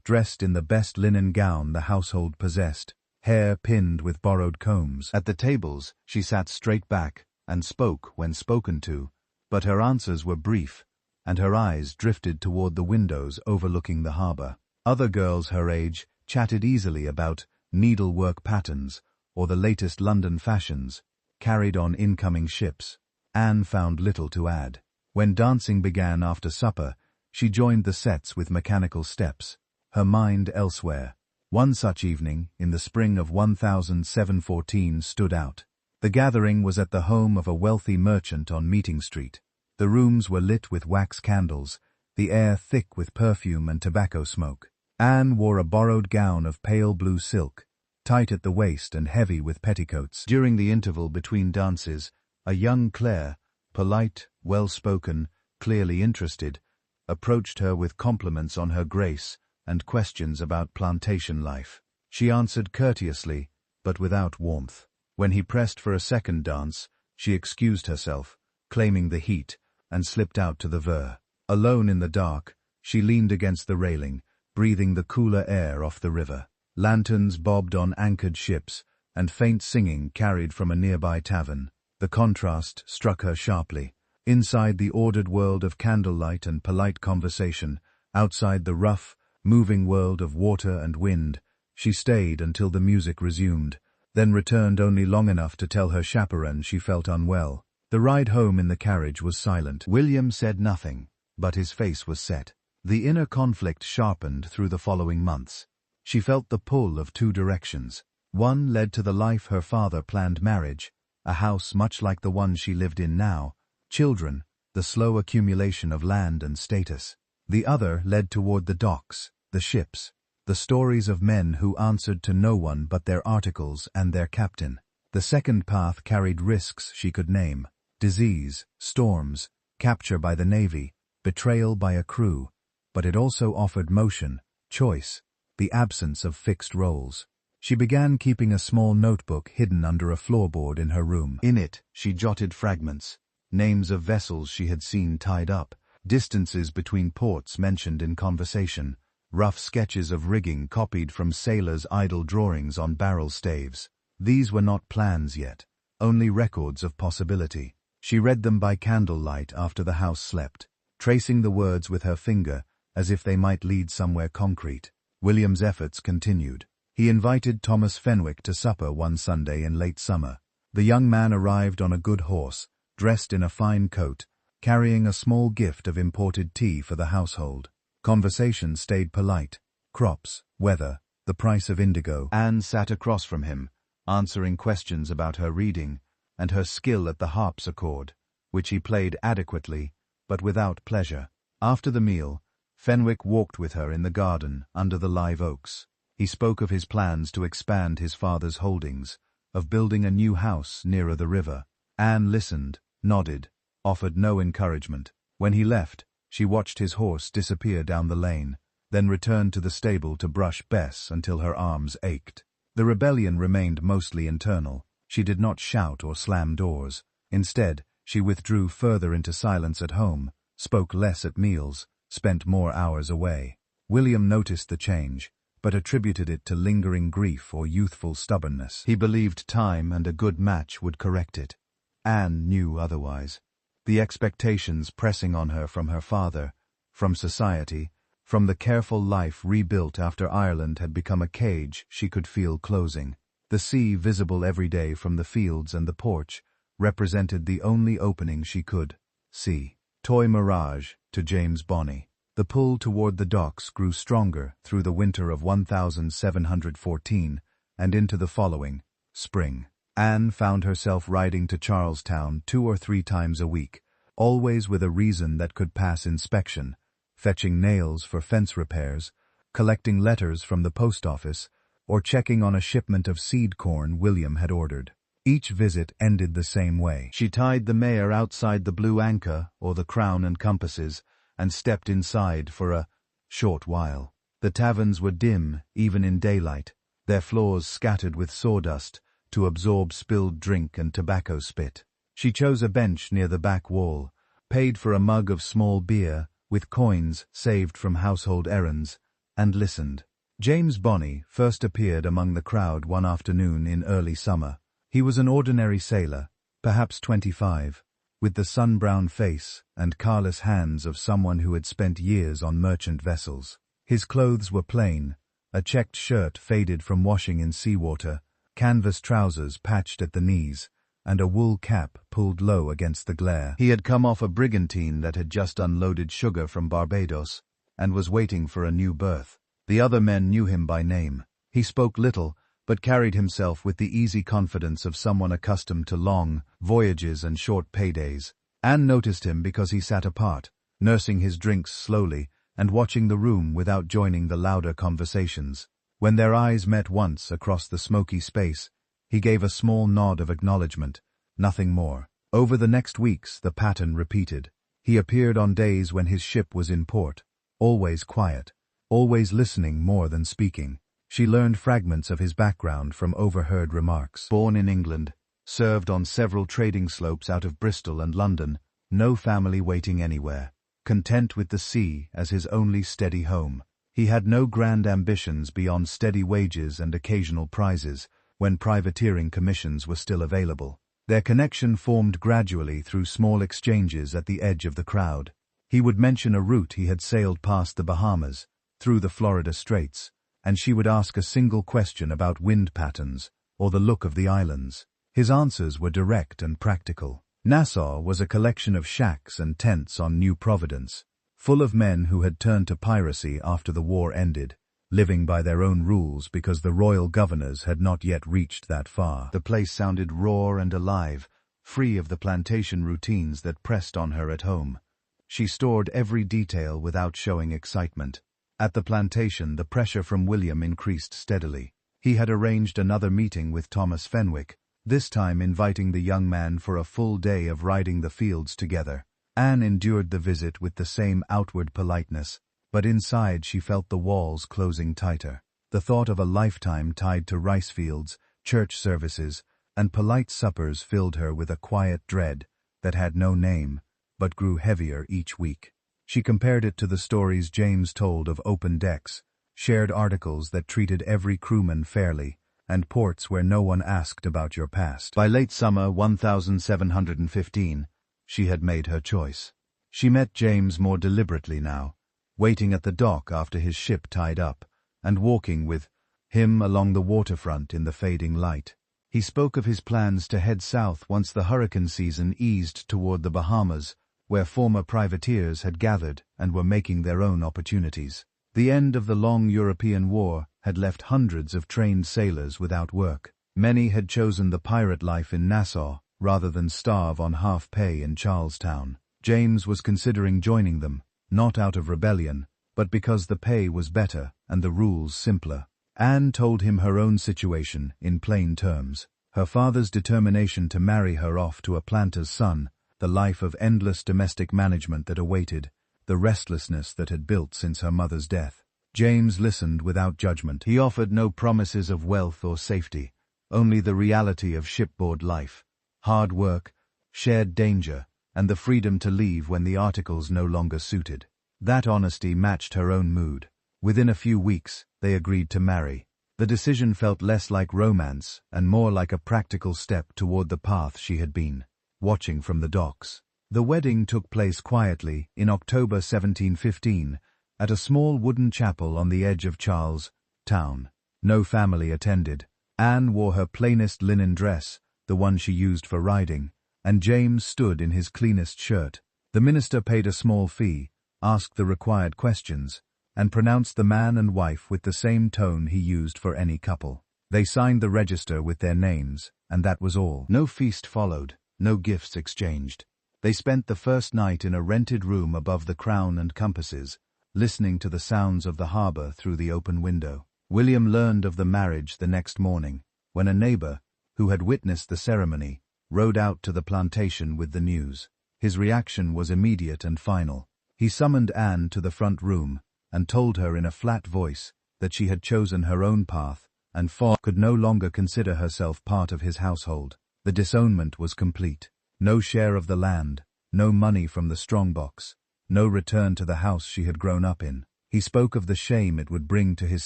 dressed in the best linen gown the household possessed, hair pinned with borrowed combs. At the tables, she sat straight back and spoke when spoken to, but her answers were brief, and her eyes drifted toward the windows overlooking the harbor. Other girls her age chatted easily about needlework patterns or the latest London fashions, carried on incoming ships. Anne found little to add. When dancing began after supper, she joined the sets with mechanical steps, her mind elsewhere. One such evening, in the spring of 1714, stood out. The gathering was at the home of a wealthy merchant on Meeting Street. The rooms were lit with wax candles, the air thick with perfume and tobacco smoke. Anne wore a borrowed gown of pale blue silk, tight at the waist and heavy with petticoats. During the interval between dances, a young Clare, polite, well-spoken, clearly interested, approached her with compliments on her grace and questions about plantation life. She answered courteously, but without warmth. When he pressed for a second dance, she excused herself, claiming the heat, and slipped out to the Ver. Alone in the dark, she leaned against the railing, breathing the cooler air off the river. Lanterns bobbed on anchored ships, and faint singing carried from a nearby tavern. The contrast struck her sharply. Inside the ordered world of candlelight and polite conversation, outside the rough, moving world of water and wind, she stayed until the music resumed, then returned only long enough to tell her chaperone she felt unwell. The ride home in the carriage was silent. William said nothing, but his face was set. The inner conflict sharpened through the following months. She felt the pull of two directions. One led to the life her father planned: marriage, a house much like the one she lived in now, children, the slow accumulation of land and status. The other led toward the docks, the ships, the stories of men who answered to no one but their articles and their captain. The second path carried risks she could name: disease, storms, capture by the Navy, betrayal by a crew, but it also offered motion, choice, the absence of fixed roles. She began keeping a small notebook hidden under a floorboard in her room. In it, she jotted fragments, names of vessels she had seen tied up, distances between ports mentioned in conversation, rough sketches of rigging copied from sailors' idle drawings on barrel staves. These were not plans yet, only records of possibility. She read them by candlelight after the house slept, tracing the words with her finger as if they might lead somewhere concrete. William's efforts continued. He invited Thomas Fenwick to supper one Sunday in late summer. The young man arrived on a good horse, dressed in a fine coat, carrying a small gift of imported tea for the household. Conversation stayed polite. Crops, weather, the price of indigo. Anne sat across from him, answering questions about her reading and her skill at the harpsichord, which he played adequately, but without pleasure. After the meal, Fenwick walked with her in the garden under the live oaks. He spoke of his plans to expand his father's holdings, of building a new house nearer the river. Anne listened, nodded, offered no encouragement. When he left, she watched his horse disappear down the lane, then returned to the stable to brush Bess until her arms ached. The rebellion remained mostly internal. She did not shout or slam doors. Instead, she withdrew further into silence at home, spoke less at meals, spent more hours away. William noticed the change, but attributed it to lingering grief or youthful stubbornness. He believed time and a good match would correct it. Anne knew otherwise. the expectations pressing on her from her father, from society, from the careful life rebuilt after Ireland had become a cage she could feel closing. The sea, visible every day from the fields and the porch, represented the only opening she could see. Toy mirage, to James Bonny. The pull toward the docks grew stronger through the winter of 1714 and into the following spring. Anne found herself riding to Charlestown 2 or 3 times a week, always with a reason that could pass inspection, fetching nails for fence repairs, collecting letters from the post office, or checking on a shipment of seed corn William had ordered. Each visit ended the same way. She tied the mare outside the Blue Anchor, or the Crown and Compasses, and stepped inside for a short while. The taverns were dim, even in daylight, their floors scattered with sawdust to absorb spilled drink and tobacco spit. She chose a bench near the back wall, paid for a mug of small beer with coins saved from household errands, and listened. James Bonny first appeared among the crowd one afternoon in early summer. He was an ordinary sailor, perhaps 25, with the sun-brown face and careless hands of someone who had spent years on merchant vessels. His clothes were plain, a checked shirt faded from washing in seawater, canvas trousers patched at the knees, and a wool cap pulled low against the glare. He had come off a brigantine that had just unloaded sugar from Barbados and was waiting for a new berth. The other men knew him by name. He spoke little, but carried himself with the easy confidence of someone accustomed to long voyages and short paydays. Anne noticed him because he sat apart, nursing his drinks slowly and watching the room without joining the louder conversations. When their eyes met once across the smoky space, he gave a small nod of acknowledgement, nothing more. Over the next weeks the pattern repeated. He appeared on days when his ship was in port, always quiet, always listening more than speaking. She learned fragments of his background from overheard remarks. Born in England, served on several trading slopes out of Bristol and London, no family waiting anywhere, content with the sea as his only steady home. He had no grand ambitions beyond steady wages and occasional prizes, when privateering commissions were still available. Their connection formed gradually through small exchanges at the edge of the crowd. He would mention a route he had sailed past the Bahamas, through the Florida Straits, and she would ask a single question about wind patterns or the look of the islands. His answers were direct and practical. Nassau was a collection of shacks and tents on New Providence, full of men who had turned to piracy after the war ended, living by their own rules because the royal governors had not yet reached that far. The place sounded raw and alive, free of the plantation routines that pressed on her at home. She stored every detail without showing excitement. At the plantation, the pressure from William increased steadily. He had arranged another meeting with Thomas Fenwick, this time inviting the young man for a full day of riding the fields together. Anne endured the visit with the same outward politeness, but inside she felt the walls closing tighter. The thought of a lifetime tied to rice fields, church services, and polite suppers filled her with a quiet dread that had no name, but grew heavier each week. She compared it to the stories James told of open decks, shared articles that treated every crewman fairly, and ports where no one asked about your past. By late summer 1715, she had made her choice. She met James more deliberately now, waiting at the dock after his ship tied up, and walking with him along the waterfront in the fading light. He spoke of his plans to head south once the hurricane season eased toward the Bahamas, where former privateers had gathered and were making their own opportunities. The end of the long European war had left hundreds of trained sailors without work. Many had chosen the pirate life in Nassau rather than starve on half pay in Charlestown. James was considering joining them, not out of rebellion, but because the pay was better and the rules simpler. Anne told him her own situation in plain terms. Her father's determination to marry her off to a planter's son, the life of endless domestic management that awaited, the restlessness that had built since her mother's death. James listened without judgment. He offered no promises of wealth or safety, only the reality of shipboard life, hard work, shared danger, and the freedom to leave when the articles no longer suited. That honesty matched her own mood. Within a few weeks, they agreed to marry. The decision felt less like romance and more like a practical step toward the path she had been watching from the docks. The wedding took place quietly in October 1715 at a small wooden chapel on the edge of Charles Town. No family attended. Anne wore her plainest linen dress, the one she used for riding, and James stood in his cleanest shirt. The minister paid a small fee, asked the required questions, and pronounced the man and wife with the same tone he used for any couple. They signed the register with their names, and that was all. No feast followed, no gifts exchanged. They spent the first night in a rented room above the Crown and Compasses, listening to the sounds of the harbour through the open window. William learned of the marriage the next morning, when a neighbour, who had witnessed the ceremony, rode out to the plantation with the news. His reaction was immediate and final. He summoned Anne to the front room, and told her in a flat voice that she had chosen her own path, and could no longer consider herself part of his household. The disownment was complete. No share of the land, no money from the strongbox, no return to the house she had grown up in. He spoke of the shame it would bring to his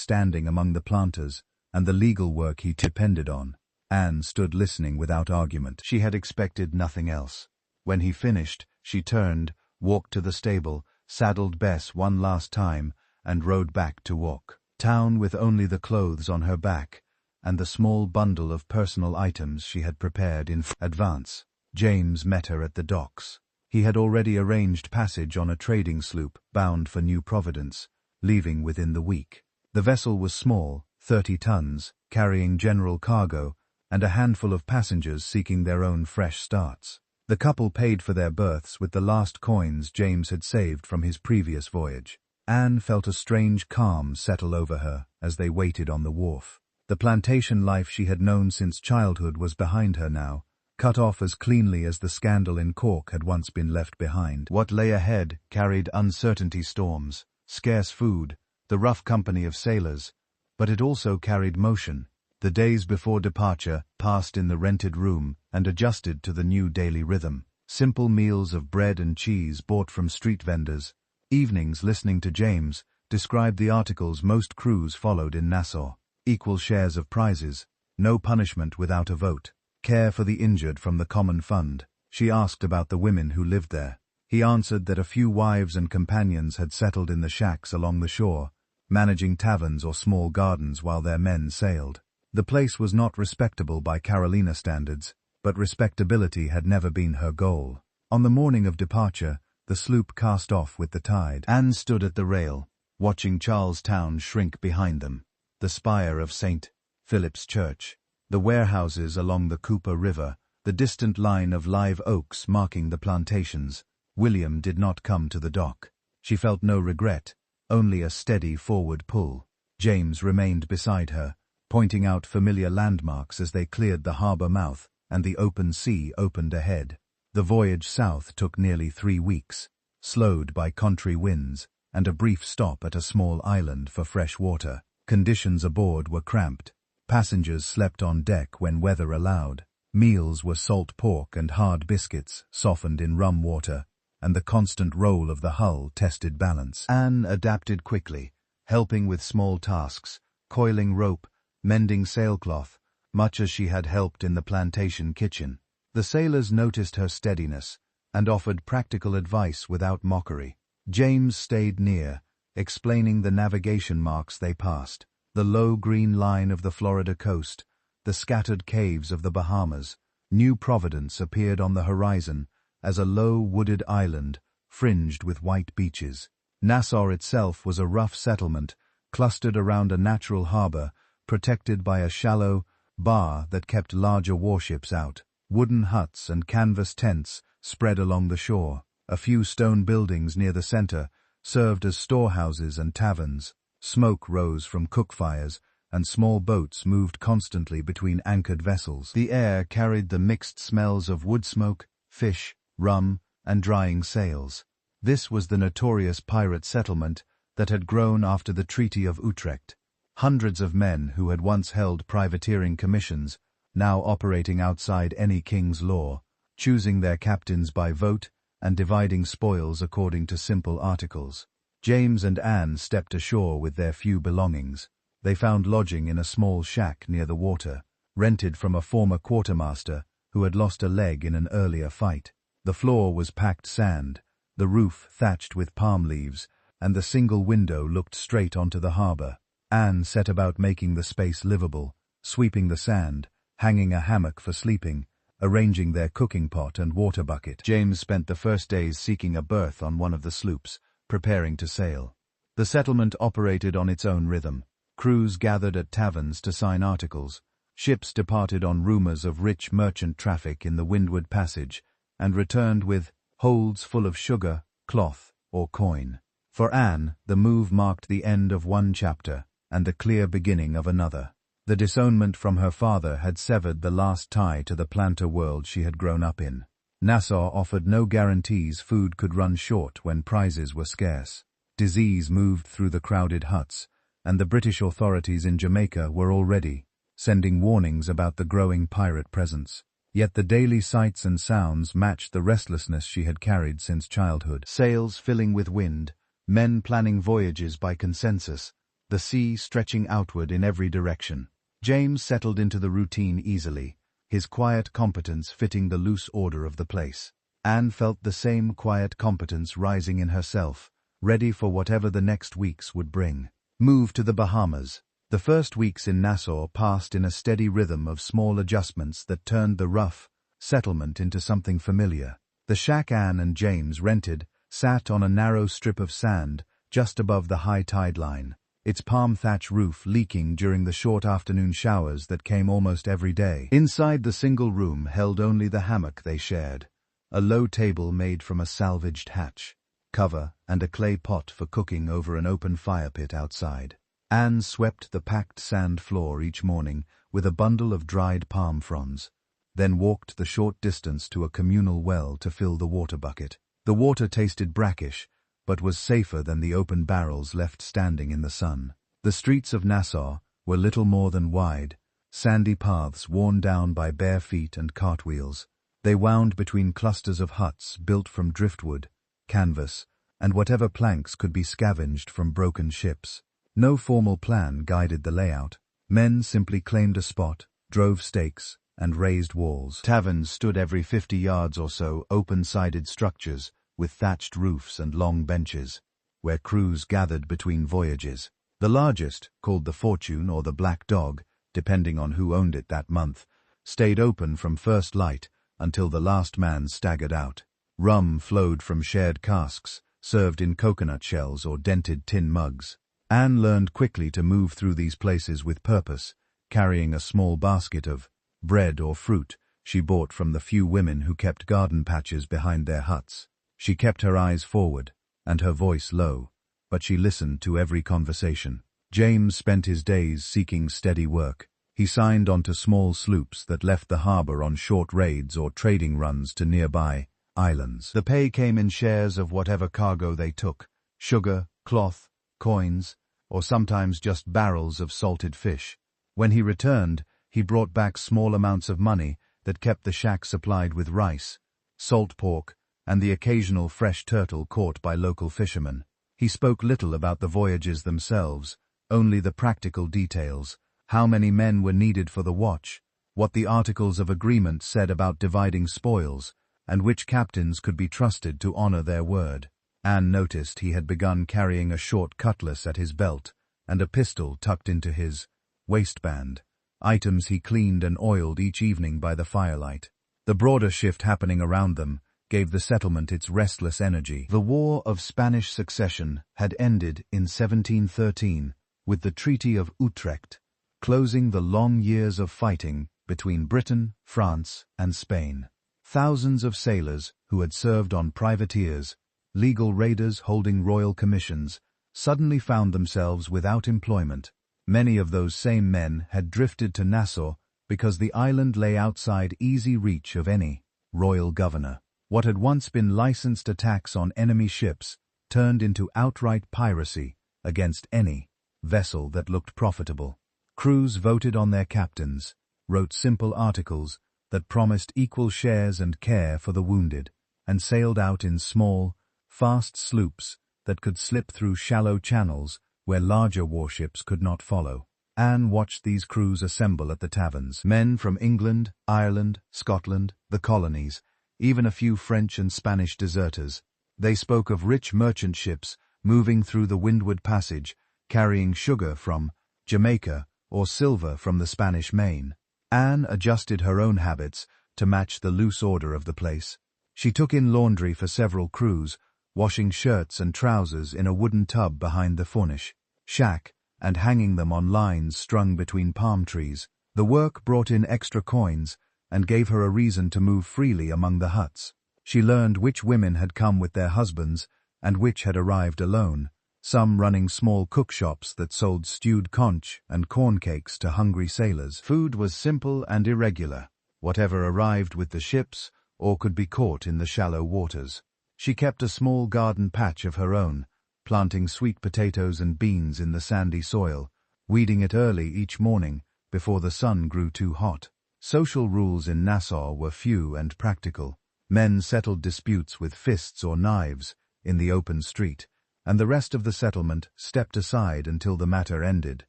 standing among the planters, and the legal work he depended on. Anne stood listening without argument. She had expected nothing else. When he finished, she turned, walked to the stable, saddled Bess one last time, and rode back to walk town with only the clothes on her back, and the small bundle of personal items she had prepared in advance. James met her at the docks. He had already arranged passage on a trading sloop bound for New Providence, leaving within the week. The vessel was small, 30 tons, carrying general cargo, and a handful of passengers seeking their own fresh starts. The couple paid for their berths with the last coins James had saved from his previous voyage. Anne felt a strange calm settle over her as they waited on the wharf. The plantation life she had known since childhood was behind her now, cut off as cleanly as the scandal in Cork had once been left behind. What lay ahead carried uncertainty storms, scarce food, the rough company of sailors, but it also carried motion. The days before departure passed in the rented room and adjusted to the new daily rhythm. Simple meals of bread and cheese bought from street vendors. Evenings listening to James described the articles most crews followed in Nassau. Equal shares of prizes, no punishment without a vote, care for the injured from the common fund. She asked about the women who lived there. He answered that a few wives and companions had settled in the shacks along the shore, managing taverns or small gardens while their men sailed. The place was not respectable by Carolina standards, but respectability had never been her goal. On the morning of departure, the sloop cast off with the tide. Anne stood at the rail, watching Charlestown shrink behind them. The spire of St. Philip's Church, the warehouses along the Cooper River, the distant line of live oaks marking the plantations. William did not come to the dock. She felt no regret, only a steady forward pull. James remained beside her, pointing out familiar landmarks as they cleared the harbour mouth and the open sea opened ahead. The voyage south took nearly 3 weeks, slowed by contrary winds and a brief stop at a small island for fresh water. Conditions aboard were cramped. Passengers slept on deck when weather allowed. Meals were salt pork and hard biscuits softened in rum water, and the constant roll of the hull tested balance. Anne adapted quickly, helping with small tasks, coiling rope, mending sailcloth, much as she had helped in the plantation kitchen. The sailors noticed her steadiness and offered practical advice without mockery. James stayed near, explaining the navigation marks they passed, the low green line of the Florida coast, the scattered caves of the Bahamas. New Providence appeared on the horizon as a low wooded island fringed with white beaches. Nassau itself was a rough settlement, clustered around a natural harbour, protected by a shallow bar that kept larger warships out. Wooden huts and canvas tents spread along the shore. A few stone buildings near the center served as storehouses and taverns. Smoke rose from cook fires, and small boats moved constantly between anchored vessels. The air carried the mixed smells of wood smoke, fish, rum, and drying sails. This was the notorious pirate settlement that had grown after the Treaty of Utrecht. Hundreds of men who had once held privateering commissions, now operating outside any king's law, choosing their captains by vote and dividing spoils according to simple articles. James and Anne stepped ashore with their few belongings. They found lodging in a small shack near the water, rented from a former quartermaster who had lost a leg in an earlier fight. The floor was packed sand, the roof thatched with palm leaves, and the single window looked straight onto the harbor. Anne set about making the space livable, sweeping the sand, hanging a hammock for sleeping, arranging their cooking pot and water bucket. James spent the first days seeking a berth on one of the sloops, preparing to sail. The settlement operated on its own rhythm. Crews gathered at taverns to sign articles. Ships departed on rumors of rich merchant traffic in the Windward Passage, and returned with holds full of sugar, cloth, or coin. For Anne, the move marked the end of one chapter, and the clear beginning of another. The disownment from her father had severed the last tie to the planter world she had grown up in. Nassau offered no guarantees food could run short when prizes were scarce. Disease moved through the crowded huts, and the British authorities in Jamaica were already sending warnings about the growing pirate presence. Yet the daily sights and sounds matched the restlessness she had carried since childhood. Sails filling with wind, men planning voyages by consensus, the sea stretching outward in every direction. James settled into the routine easily, his quiet competence fitting the loose order of the place. Anne felt the same quiet competence rising in herself, ready for whatever the next weeks would bring. Move to the Bahamas. The first weeks in Nassau passed in a steady rhythm of small adjustments that turned the rough settlement into something familiar. The shack Anne and James rented sat on a narrow strip of sand just above the high tide line, its palm thatch roof leaking during the short afternoon showers that came almost every day. Inside the single room held only the hammock they shared, a low table made from a salvaged hatch, cover, and a clay pot for cooking over an open fire pit outside. Anne swept the packed sand floor each morning with a bundle of dried palm fronds, then walked the short distance to a communal well to fill the water bucket. The water tasted brackish, but was safer than the open barrels left standing in the sun. The streets of Nassau were little more than wide, sandy paths worn down by bare feet and cartwheels. They wound between clusters of huts built from driftwood, canvas, and whatever planks could be scavenged from broken ships. No formal plan guided the layout. Men simply claimed a spot, drove stakes, and raised walls. Taverns stood every 50 yards or so, open-sided structures with thatched roofs and long benches, where crews gathered between voyages. The largest, called the Fortune or the Black Dog, depending on who owned it that month, stayed open from first light until the last man staggered out. Rum flowed from shared casks, served in coconut shells or dented tin mugs. Anne learned quickly to move through these places with purpose, carrying a small basket of bread or fruit she bought from the few women who kept garden patches behind their huts. She kept her eyes forward, and her voice low, but she listened to every conversation. James spent his days seeking steady work. He signed onto small sloops that left the harbor on short raids or trading runs to nearby islands. The pay came in shares of whatever cargo they took: sugar, cloth, coins, or sometimes just barrels of salted fish. When he returned, he brought back small amounts of money that kept the shack supplied with rice, salt pork, and the occasional fresh turtle caught by local fishermen. He spoke little about the voyages themselves, only the practical details: how many men were needed for the watch, what the articles of agreement said about dividing spoils, and which captains could be trusted to honor their word. Anne noticed he had begun carrying a short cutlass at his belt and a pistol tucked into his waistband, items he cleaned and oiled each evening by the firelight. The broader shift happening around them gave the settlement its restless energy. The War of Spanish Succession had ended in 1713 with the Treaty of Utrecht, closing the long years of fighting between Britain, France, and Spain. Thousands of sailors who had served on privateers, legal raiders holding royal commissions, suddenly found themselves without employment. Many of those same men had drifted to Nassau because the island lay outside easy reach of any royal governor. What had once been licensed attacks on enemy ships turned into outright piracy against any vessel that looked profitable. Crews voted on their captains, wrote simple articles that promised equal shares and care for the wounded, and sailed out in small, fast sloops that could slip through shallow channels where larger warships could not follow. Anne watched these crews assemble at the taverns. Men from England, Ireland, Scotland, the colonies, even a few French and Spanish deserters. They spoke of rich merchant ships moving through the Windward Passage, carrying sugar from Jamaica or silver from the Spanish Main. Anne adjusted her own habits to match the loose order of the place. She took in laundry for several crews, washing shirts and trousers in a wooden tub behind the furnish shack and hanging them on lines strung between palm trees. The work brought in extra coins and gave her a reason to move freely among the huts. She learned which women had come with their husbands and which had arrived alone, some running small cookshops that sold stewed conch and corn cakes to hungry sailors. Food was simple and irregular, whatever arrived with the ships or could be caught in the shallow waters. She kept a small garden patch of her own, planting sweet potatoes and beans in the sandy soil, weeding it early each morning before the sun grew too hot. Social rules in Nassau were few and practical. Men settled disputes with fists or knives in the open street, and the rest of the settlement stepped aside until the matter ended.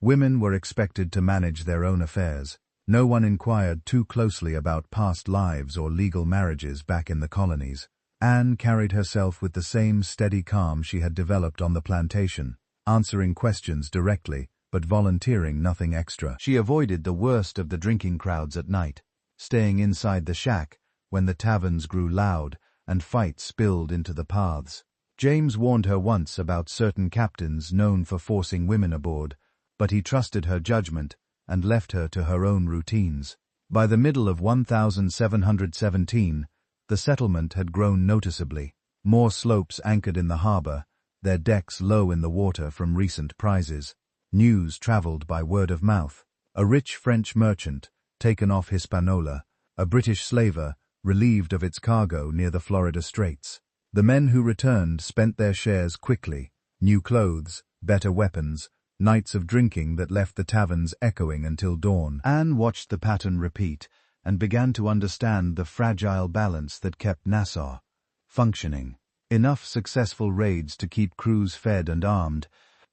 Women were expected to manage their own affairs. No one inquired too closely about past lives or legal marriages back in the colonies. Anne carried herself with the same steady calm she had developed on the plantation, answering questions directly, but volunteering nothing extra. She avoided the worst of the drinking crowds at night, staying inside the shack when the taverns grew loud and fights spilled into the paths. James warned her once about certain captains known for forcing women aboard, but he trusted her judgment and left her to her own routines. By the middle of 1717, the settlement had grown noticeably. More slopes anchored in the harbor, their decks low in the water from recent prizes. News traveled by word of mouth. A rich French merchant, taken off Hispaniola, a British slaver, relieved of its cargo near the Florida Straits. The men who returned spent their shares quickly: new clothes, better weapons, nights of drinking that left the taverns echoing until dawn. Anne watched the pattern repeat and began to understand the fragile balance that kept Nassau functioning. Enough successful raids to keep crews fed and armed,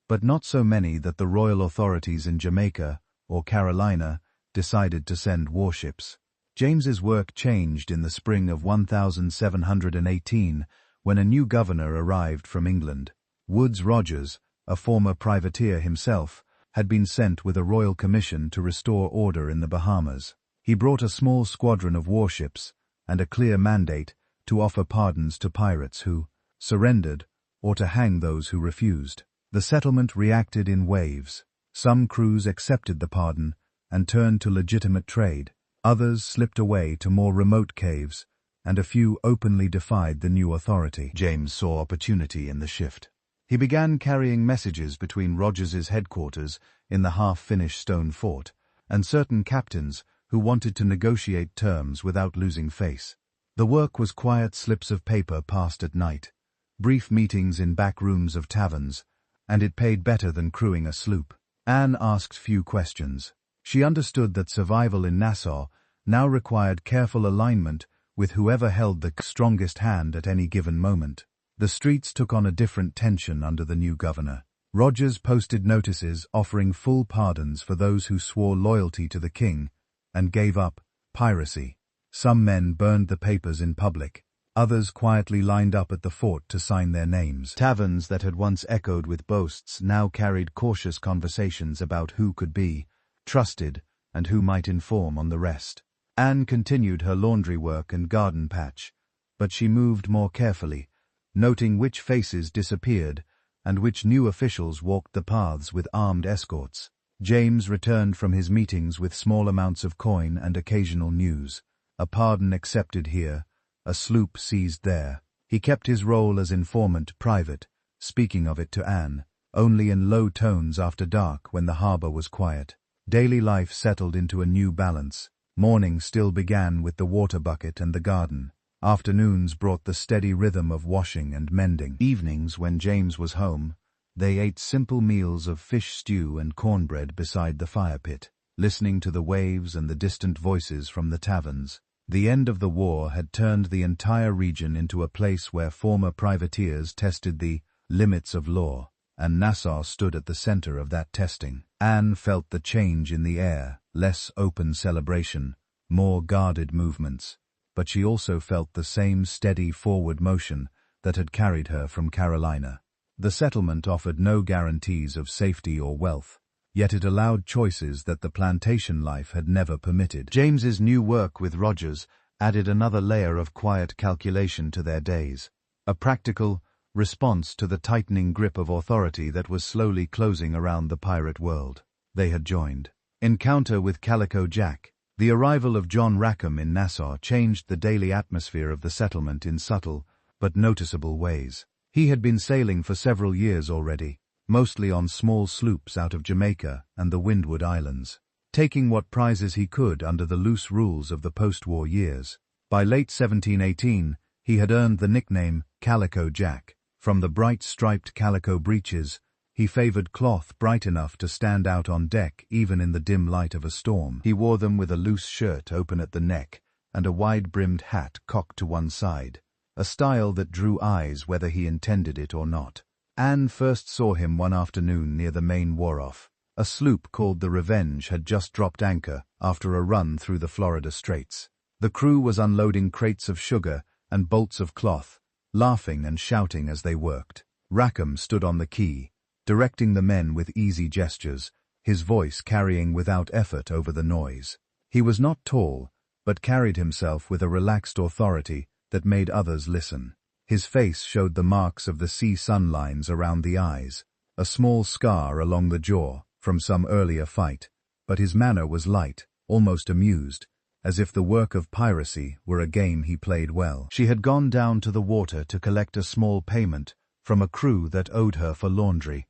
but not so many that the royal authorities in Jamaica or Carolina decided to send warships. James's work changed in the spring of 1718 when a new governor arrived from England. Woodes Rogers, a former privateer himself, had been sent with a royal commission to restore order in the Bahamas. He brought a small squadron of warships and a clear mandate to offer pardons to pirates who surrendered or to hang those who refused. The settlement reacted in waves. Some crews accepted the pardon and turned to legitimate trade. Others slipped away to more remote caves, and a few openly defied the new authority. James saw opportunity in the shift. He began carrying messages between Rogers's headquarters in the half-finished stone fort and certain captains who wanted to negotiate terms without losing face. The work was quiet slips of paper passed at night, brief meetings in back rooms of taverns, and it paid better than crewing a sloop. Anne asked few questions. She understood that survival in Nassau now required careful alignment with whoever held the strongest hand at any given moment. The streets took on a different tension under the new governor. Rogers posted notices offering full pardons for those who swore loyalty to the king and gave up piracy. Some men burned the papers in public. Others quietly lined up at the fort to sign their names. Taverns that had once echoed with boasts now carried cautious conversations about who could be trusted and who might inform on the rest. Anne continued her laundry work and garden patch, but she moved more carefully, noting which faces disappeared and which new officials walked the paths with armed escorts. James returned from his meetings with small amounts of coin and occasional news. A pardon accepted here, a sloop seized there. He kept his role as informant private, speaking of it to Anne, only in low tones after dark when the harbor was quiet. Daily life settled into a new balance. Morning still began with the water bucket and the garden. Afternoons brought the steady rhythm of washing and mending. Evenings, when James was home, they ate simple meals of fish stew and cornbread beside the fire pit, listening to the waves and the distant voices from the taverns. The end of the war had turned the entire region into a place where former privateers tested the limits of law, and Nassau stood at the center of that testing. Anne felt the change in the air, less open celebration, more guarded movements. but she also felt the same steady forward motion that had carried her from Carolina. The settlement offered no guarantees of safety or wealth, yet it allowed choices that the plantation life had never permitted. James's new work with Rogers added another layer of quiet calculation to their days, a practical response to the tightening grip of authority that was slowly closing around the pirate world. They had joined. Encounter with Calico Jack. The arrival of John Rackham in Nassau changed the daily atmosphere of the settlement in subtle but noticeable ways. He had been sailing for several years already, mostly on small sloops out of Jamaica and the Windward Islands, taking what prizes he could under the loose rules of the post-war years. By late 1718, he had earned the nickname Calico Jack. From the bright striped calico breeches, he favored cloth bright enough to stand out on deck even in the dim light of a storm. He wore them with a loose shirt open at the neck and a wide-brimmed hat cocked to one side, a style that drew eyes whether he intended it or not. Anne first saw him one afternoon near the main wharf. A sloop called the Revenge had just dropped anchor after a run through the Florida Straits. The crew was unloading crates of sugar and bolts of cloth, laughing and shouting as they worked. Rackham stood on the quay, directing the men with easy gestures, his voice carrying without effort over the noise. He was not tall, but carried himself with a relaxed authority that made others listen. His face showed the marks of the sea sun lines around the eyes, a small scar along the jaw from some earlier fight, but his manner was light, almost amused, as if the work of piracy were a game he played well. She had gone down to the water to collect a small payment from a crew that owed her for laundry.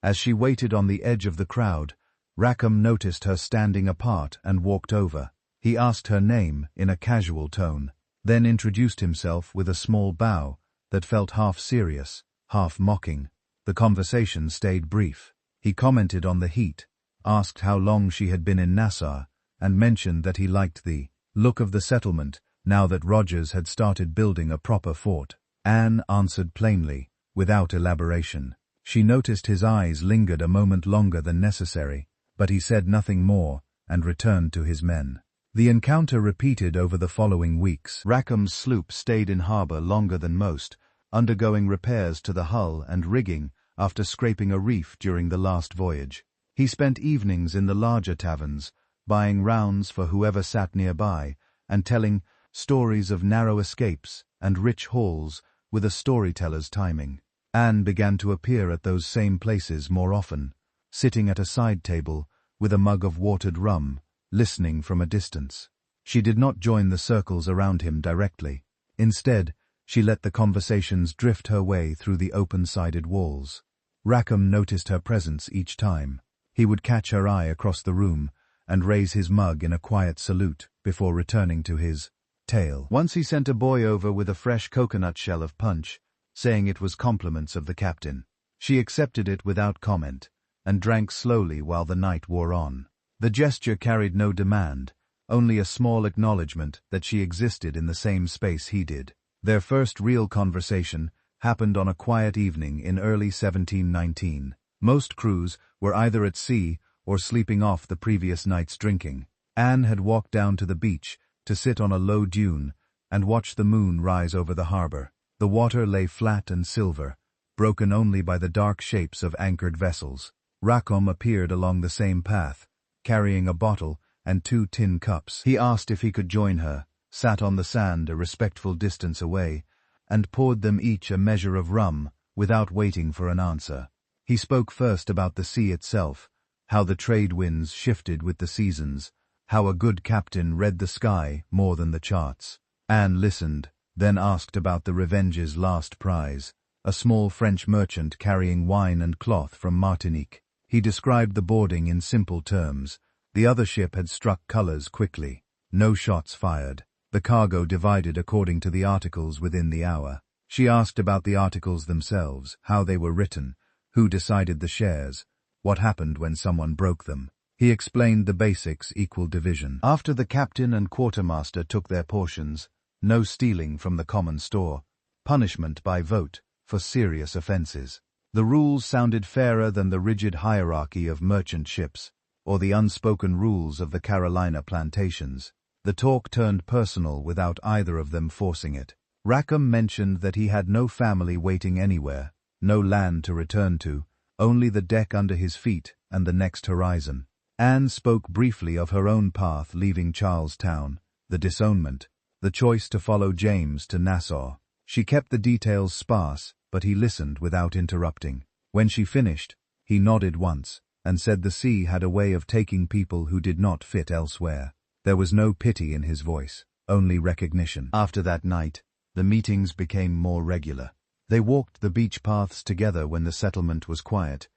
As she waited on the edge of the crowd, Rackham noticed her standing apart and walked over. He asked her name in a casual tone, then introduced himself with a small bow that felt half serious, half mocking. The conversation stayed brief. He commented on the heat, asked how long she had been in Nassau, and mentioned that he liked the look of the settlement now that Rogers had started building a proper fort. Anne answered plainly, without elaboration. She noticed his eyes lingered a moment longer than necessary, but he said nothing more and returned to his men. The encounter repeated over the following weeks. Rackham's sloop stayed in harbor longer than most, undergoing repairs to the hull and rigging after scraping a reef during the last voyage. He spent evenings in the larger taverns, buying rounds for whoever sat nearby, and telling stories of narrow escapes and rich hauls with a storyteller's timing. Anne began to appear at those same places more often, sitting at a side table with a mug of watered rum, listening from a distance. She did not join the circles around him directly. Instead, she let the conversations drift her way through the open-sided walls. Rackham noticed her presence each time. He would catch her eye across the room and raise his mug in a quiet salute before returning to his tale. Once he sent a boy over with a fresh coconut shell of punch, saying it was compliments of the captain. She accepted it without comment, and drank slowly while the night wore on. The gesture carried no demand, only a small acknowledgement that she existed in the same space he did. Their first real conversation happened on a quiet evening in early 1719. Most crews were either at sea or sleeping off the previous night's drinking. Anne had walked down to the beach to sit on a low dune and watch the moon rise over the harbor. The water lay flat and silver, broken only by the dark shapes of anchored vessels. Rackham appeared along the same path, carrying a bottle and 2 tin cups. He asked if he could join her, sat on the sand a respectful distance away, and poured them each a measure of rum without waiting for an answer. He spoke first about the sea itself, how the trade winds shifted with the seasons, how a good captain read the sky more than the charts. Anne listened, then asked about the Revenge's last prize, a small French merchant carrying wine and cloth from Martinique. He described the boarding in simple terms. The other ship had struck colors quickly. No shots fired. The cargo divided according to the articles within the hour. She asked about the articles themselves, how they were written, who decided the shares, what happened when someone broke them. He explained the basics: equal division. After the captain and quartermaster took their portions, no stealing from the common store, punishment by vote for serious offenses. The rules sounded fairer than the rigid hierarchy of merchant ships, or the unspoken rules of the Carolina plantations. The talk turned personal without either of them forcing it. Rackham mentioned that he had no family waiting anywhere, no land to return to, only the deck under his feet and the next horizon. Anne spoke briefly of her own path leaving Charlestown, the disownment, the choice to follow James to Nassau. She kept the details sparse, but he listened without interrupting. When she finished, he nodded once, and said the sea had a way of taking people who did not fit elsewhere. There was no pity in his voice, only recognition. After that night, the meetings became more regular. They walked the beach paths together when the settlement was quiet,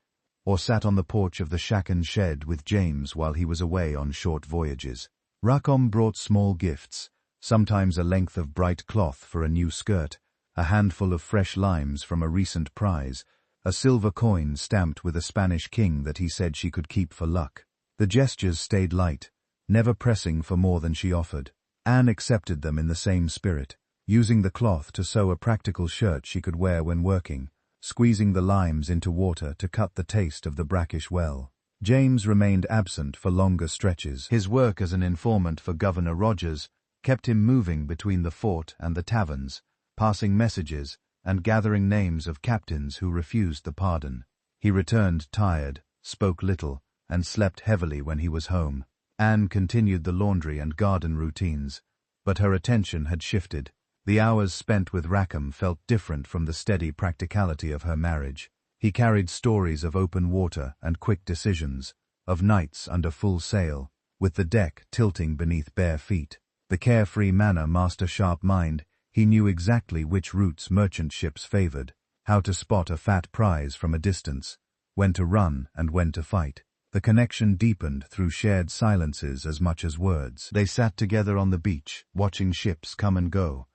or sat on the porch of the shack and shed with James while he was away on short voyages. Rackham brought small gifts, sometimes a length of bright cloth for a new skirt, a handful of fresh limes from a recent prize, a silver coin stamped with a Spanish king that he said she could keep for luck. The gestures stayed light, never pressing for more than she offered. Anne accepted them in the same spirit, using the cloth to sew a practical shirt she could wear when working, squeezing the limes into water to cut the taste of the brackish well. James remained absent for longer stretches. His work as an informant for Governor Rogers kept him moving between the fort and the taverns, passing messages and gathering names of captains who refused the pardon. He returned tired, spoke little, and slept heavily when he was home. Anne continued the laundry and garden routines, but her attention had shifted. The hours spent with Rackham felt different from the steady practicality of her marriage. He carried stories of open water and quick decisions, of nights under full sail, with the deck tilting beneath bare feet. The carefree manner master sharp mind, he knew exactly which routes merchant ships favored, how to spot a fat prize from a distance, when to run and when to fight. The connection deepened through shared silences as much as words. They sat together on the beach, watching ships come and go,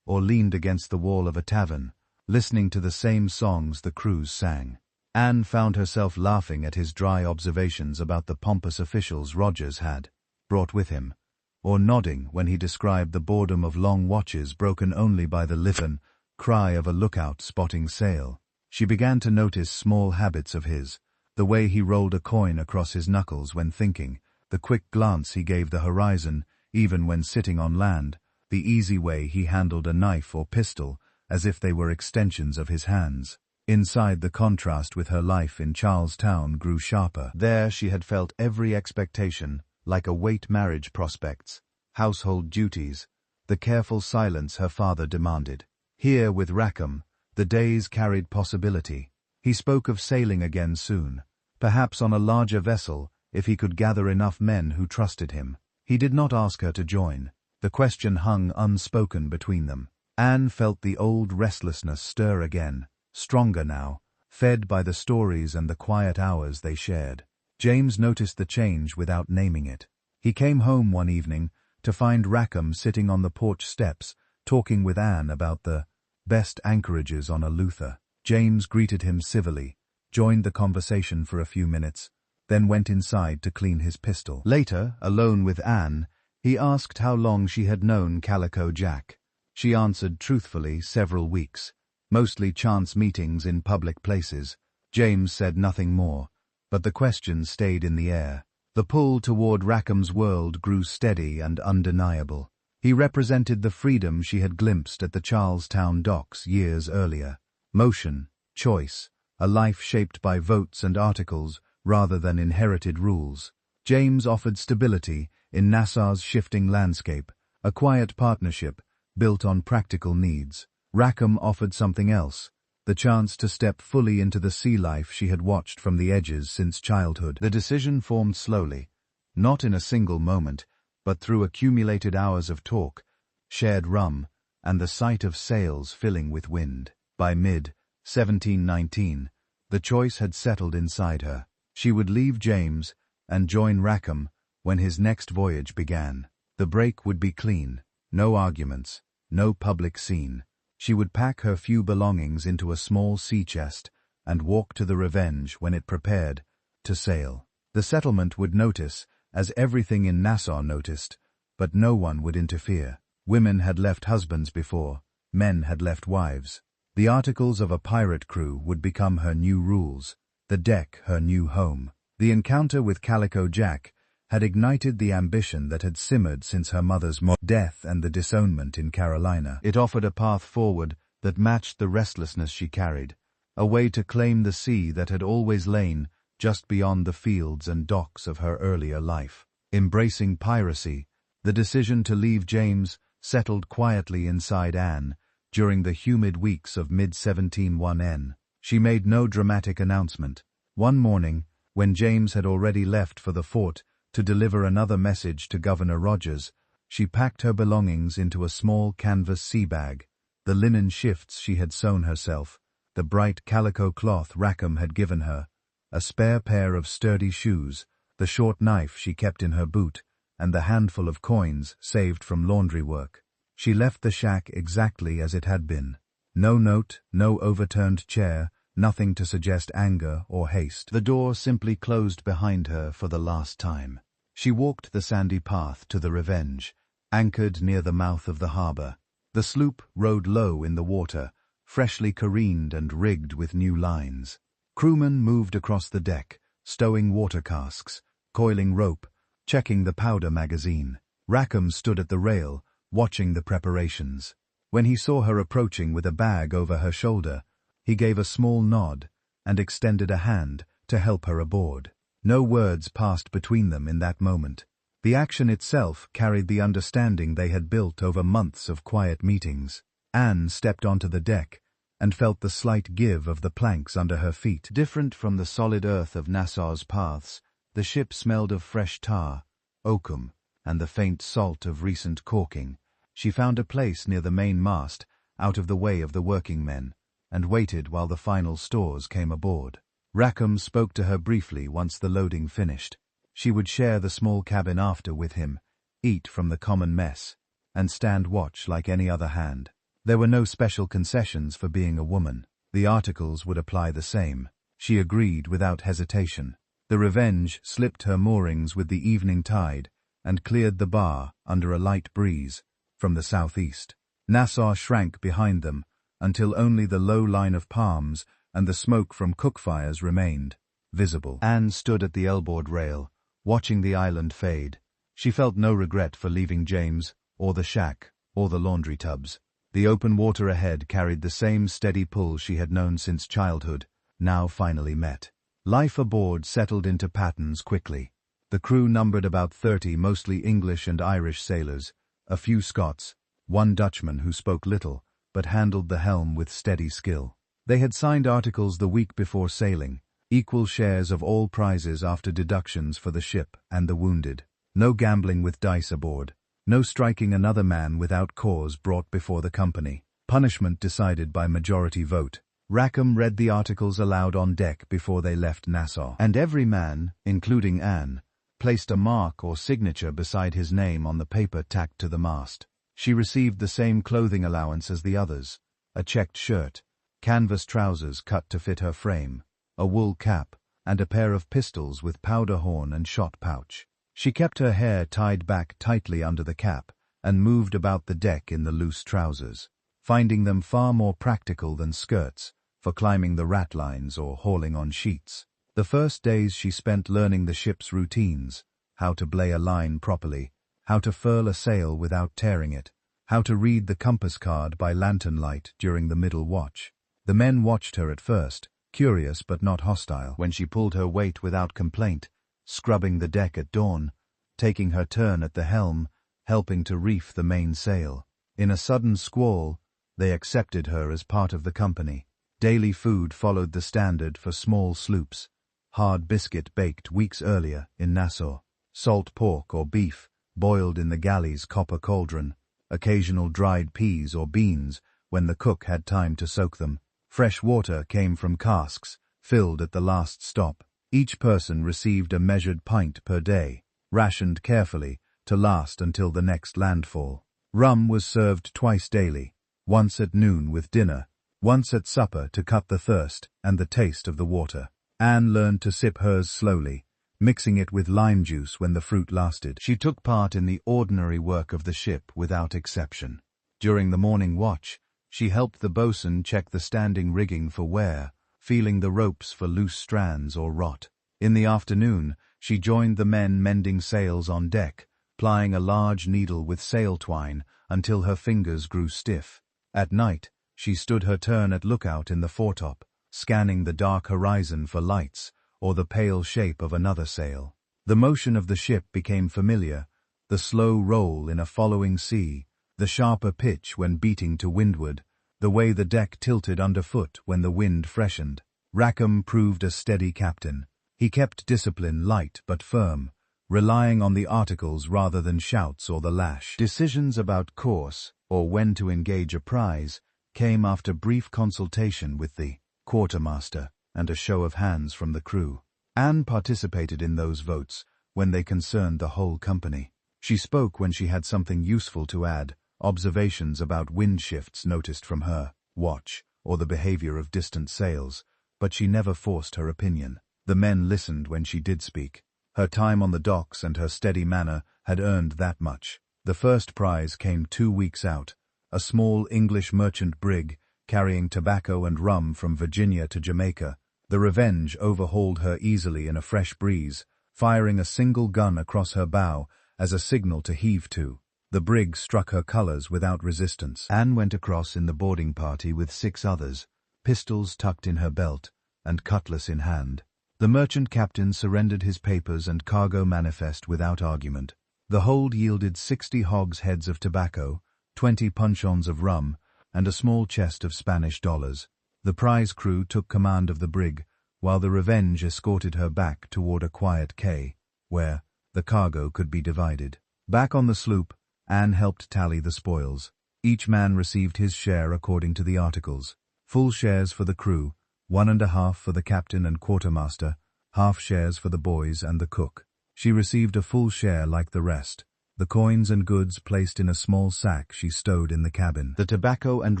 or leaned against the wall of a tavern, listening to the same songs the crews sang. Anne found herself laughing at his dry observations about the pompous officials Rogers had brought with him, or nodding when he described the boredom of long watches broken only by the litten cry of a lookout spotting sail. She began to notice small habits of his, the way he rolled a coin across his knuckles when thinking, the quick glance he gave the horizon, even when sitting on land, the easy way he handled a knife or pistol, as if they were extensions of his hands. Inside, the contrast with her life in Charlestown grew sharper. There she had felt every expectation, like await marriage prospects, household duties, the careful silence her father demanded. Here, with Rackham, the days carried possibility. He spoke of sailing again soon, perhaps on a larger vessel, if he could gather enough men who trusted him. He did not ask her to join. The question hung unspoken between them. Anne felt the old restlessness stir again, stronger now, fed by the stories and the quiet hours they shared. James noticed the change without naming it. He came home one evening to find Rackham sitting on the porch steps, talking with Anne about the best anchorages on a Luther. James greeted him civilly, joined the conversation for a few minutes, then went inside to clean his pistol. Later, alone with Anne, he asked how long she had known Calico Jack. She answered truthfully, several weeks, mostly chance meetings in public places. James said nothing more, but the question stayed in the air. The pull toward Rackham's world grew steady and undeniable. He represented the freedom she had glimpsed at the Charlestown docks years earlier. Motion, choice, a life shaped by votes and articles rather than inherited rules. James offered stability in Nassau's shifting landscape, a quiet partnership built on practical needs. Rackham offered something else, the chance to step fully into the sea life she had watched from the edges since childhood. The decision formed slowly, not in a single moment, but through accumulated hours of talk, shared rum, and the sight of sails filling with wind. By mid-1719, the choice had settled inside her. She would leave James and join Rackham when his next voyage began. The break would be clean, no arguments, no public scene. She would pack her few belongings into a small sea chest and walk to the Revenge when it prepared to sail. The settlement would notice, as everything in Nassau noticed, but no one would interfere. Women had left husbands before, men had left wives. The articles of a pirate crew would become her new rules, the deck her new home. The encounter with Calico Jack had ignited the ambition that had simmered since her mother's death and the disownment in Carolina. It offered a path forward that matched the restlessness she carried, a way to claim the sea that had always lain just beyond the fields and docks of her earlier life. Embracing piracy, the decision to leave James settled quietly inside Anne during the humid weeks of mid-1701. She made no dramatic announcement. One morning, when James had already left for the fort to deliver another message to Governor Rogers, she packed her belongings into a small canvas sea bag, the linen shifts she had sewn herself, the bright calico cloth Rackham had given her, a spare pair of sturdy shoes, the short knife she kept in her boot, and the handful of coins saved from laundry work. She left the shack exactly as it had been. No note, no overturned chair, nothing to suggest anger or haste. The door simply closed behind her for the last time. She walked the sandy path to the Revenge, anchored near the mouth of the harbor. The sloop rode low in the water, freshly careened and rigged with new lines. Crewmen moved across the deck, stowing water casks, coiling rope, checking the powder magazine. Rackham stood at the rail, watching the preparations. When he saw her approaching with a bag over her shoulder, he gave a small nod and extended a hand to help her aboard. No words passed between them in that moment. The action itself carried the understanding they had built over months of quiet meetings. Anne stepped onto the deck and felt the slight give of the planks under her feet. Different from the solid earth of Nassau's paths, the ship smelled of fresh tar, oakum, and the faint salt of recent caulking. She found a place near the main mast, out of the way of the working men, and waited while the final stores came aboard. Rackham spoke to her briefly once the loading finished. She would share the small cabin after with him, eat from the common mess, and stand watch like any other hand. There were no special concessions for being a woman. The articles would apply the same. She agreed without hesitation. The Revenge slipped her moorings with the evening tide and cleared the bar under a light breeze from the southeast. Nassau shrank behind them until only the low line of palms and the smoke from cook fires remained visible. Anne stood at the elboard rail, watching the island fade. She felt no regret for leaving James, or the shack, or the laundry tubs. The open water ahead carried the same steady pull she had known since childhood, now finally met. Life aboard settled into patterns quickly. The crew numbered about 30 mostly English and Irish sailors, a few Scots, one Dutchman who spoke little, but handled the helm with steady skill. They had signed articles the week before sailing, equal shares of all prizes after deductions for the ship and the wounded. No gambling with dice aboard. No striking another man without cause brought before the company. Punishment decided by majority vote. Rackham read the articles aloud on deck before they left Nassau. And every man, including Anne, placed a mark or signature beside his name on the paper tacked to the mast. She received the same clothing allowance as the others, a checked shirt, canvas trousers cut to fit her frame, a wool cap, and a pair of pistols with powder horn and shot pouch. She kept her hair tied back tightly under the cap and moved about the deck in the loose trousers, finding them far more practical than skirts for climbing the ratlines or hauling on sheets. The first days she spent learning the ship's routines, how to belay a line properly, how to furl a sail without tearing it, how to read the compass card by lantern light during the middle watch. The men watched her at first, curious but not hostile, when she pulled her weight without complaint, scrubbing the deck at dawn, taking her turn at the helm, helping to reef the mainsail. In a sudden squall, they accepted her as part of the company. Daily food followed the standard for small sloops, hard biscuit baked weeks earlier in Nassau, salt pork or beef boiled in the galley's copper cauldron, occasional dried peas or beans when the cook had time to soak them. Fresh water came from casks, filled at the last stop. Each person received a measured pint per day, rationed carefully to last until the next landfall. Rum was served twice daily, once at noon with dinner, once at supper to cut the thirst and the taste of the water. Anne learned to sip hers slowly, mixing it with lime juice when the fruit lasted. She took part in the ordinary work of the ship without exception. During the morning watch, she helped the boatswain check the standing rigging for wear, feeling the ropes for loose strands or rot. In the afternoon, She joined the men mending sails on deck, plying a large needle with sail twine until her fingers grew stiff. At night, she stood her turn at lookout in the foretop, scanning the dark horizon for lights or the pale shape of another sail. The motion of the ship became familiar, the slow roll in a following sea, the sharper pitch when beating to windward, the way the deck tilted underfoot when the wind freshened. Rackham proved a steady captain. He kept discipline light but firm, relying on the articles rather than shouts or the lash. Decisions about course, or when to engage a prize, came after brief consultation with the quartermaster and a show of hands from the crew. Anne participated in those votes when they concerned the whole company. She spoke when she had something useful to add, observations about wind shifts noticed from her watch, or the behavior of distant sails, but she never forced her opinion. The men listened when she did speak. Her time on the docks and her steady manner had earned that much. The first prize came 2 weeks out, a small English merchant brig carrying tobacco and rum from Virginia to Jamaica. The Revenge overhauled her easily in a fresh breeze, firing a single gun across her bow as a signal to heave to. The brig struck her colors without resistance. Anne went across in the boarding party with 6 others, pistols tucked in her belt and cutlass in hand. The merchant captain surrendered his papers and cargo manifest without argument. The hold yielded 60 hogsheads of tobacco, 20 puncheons of rum, and a small chest of Spanish dollars. The prize crew took command of the brig, while the Revenge escorted her back toward a quiet quay, where the cargo could be divided. Back on the sloop, Anne helped tally the spoils. Each man received his share according to the articles. Full shares for the crew, 1½ for the captain and quartermaster, half shares for the boys and the cook. She received a full share like the rest, the coins and goods placed in a small sack she stowed in the cabin. The tobacco and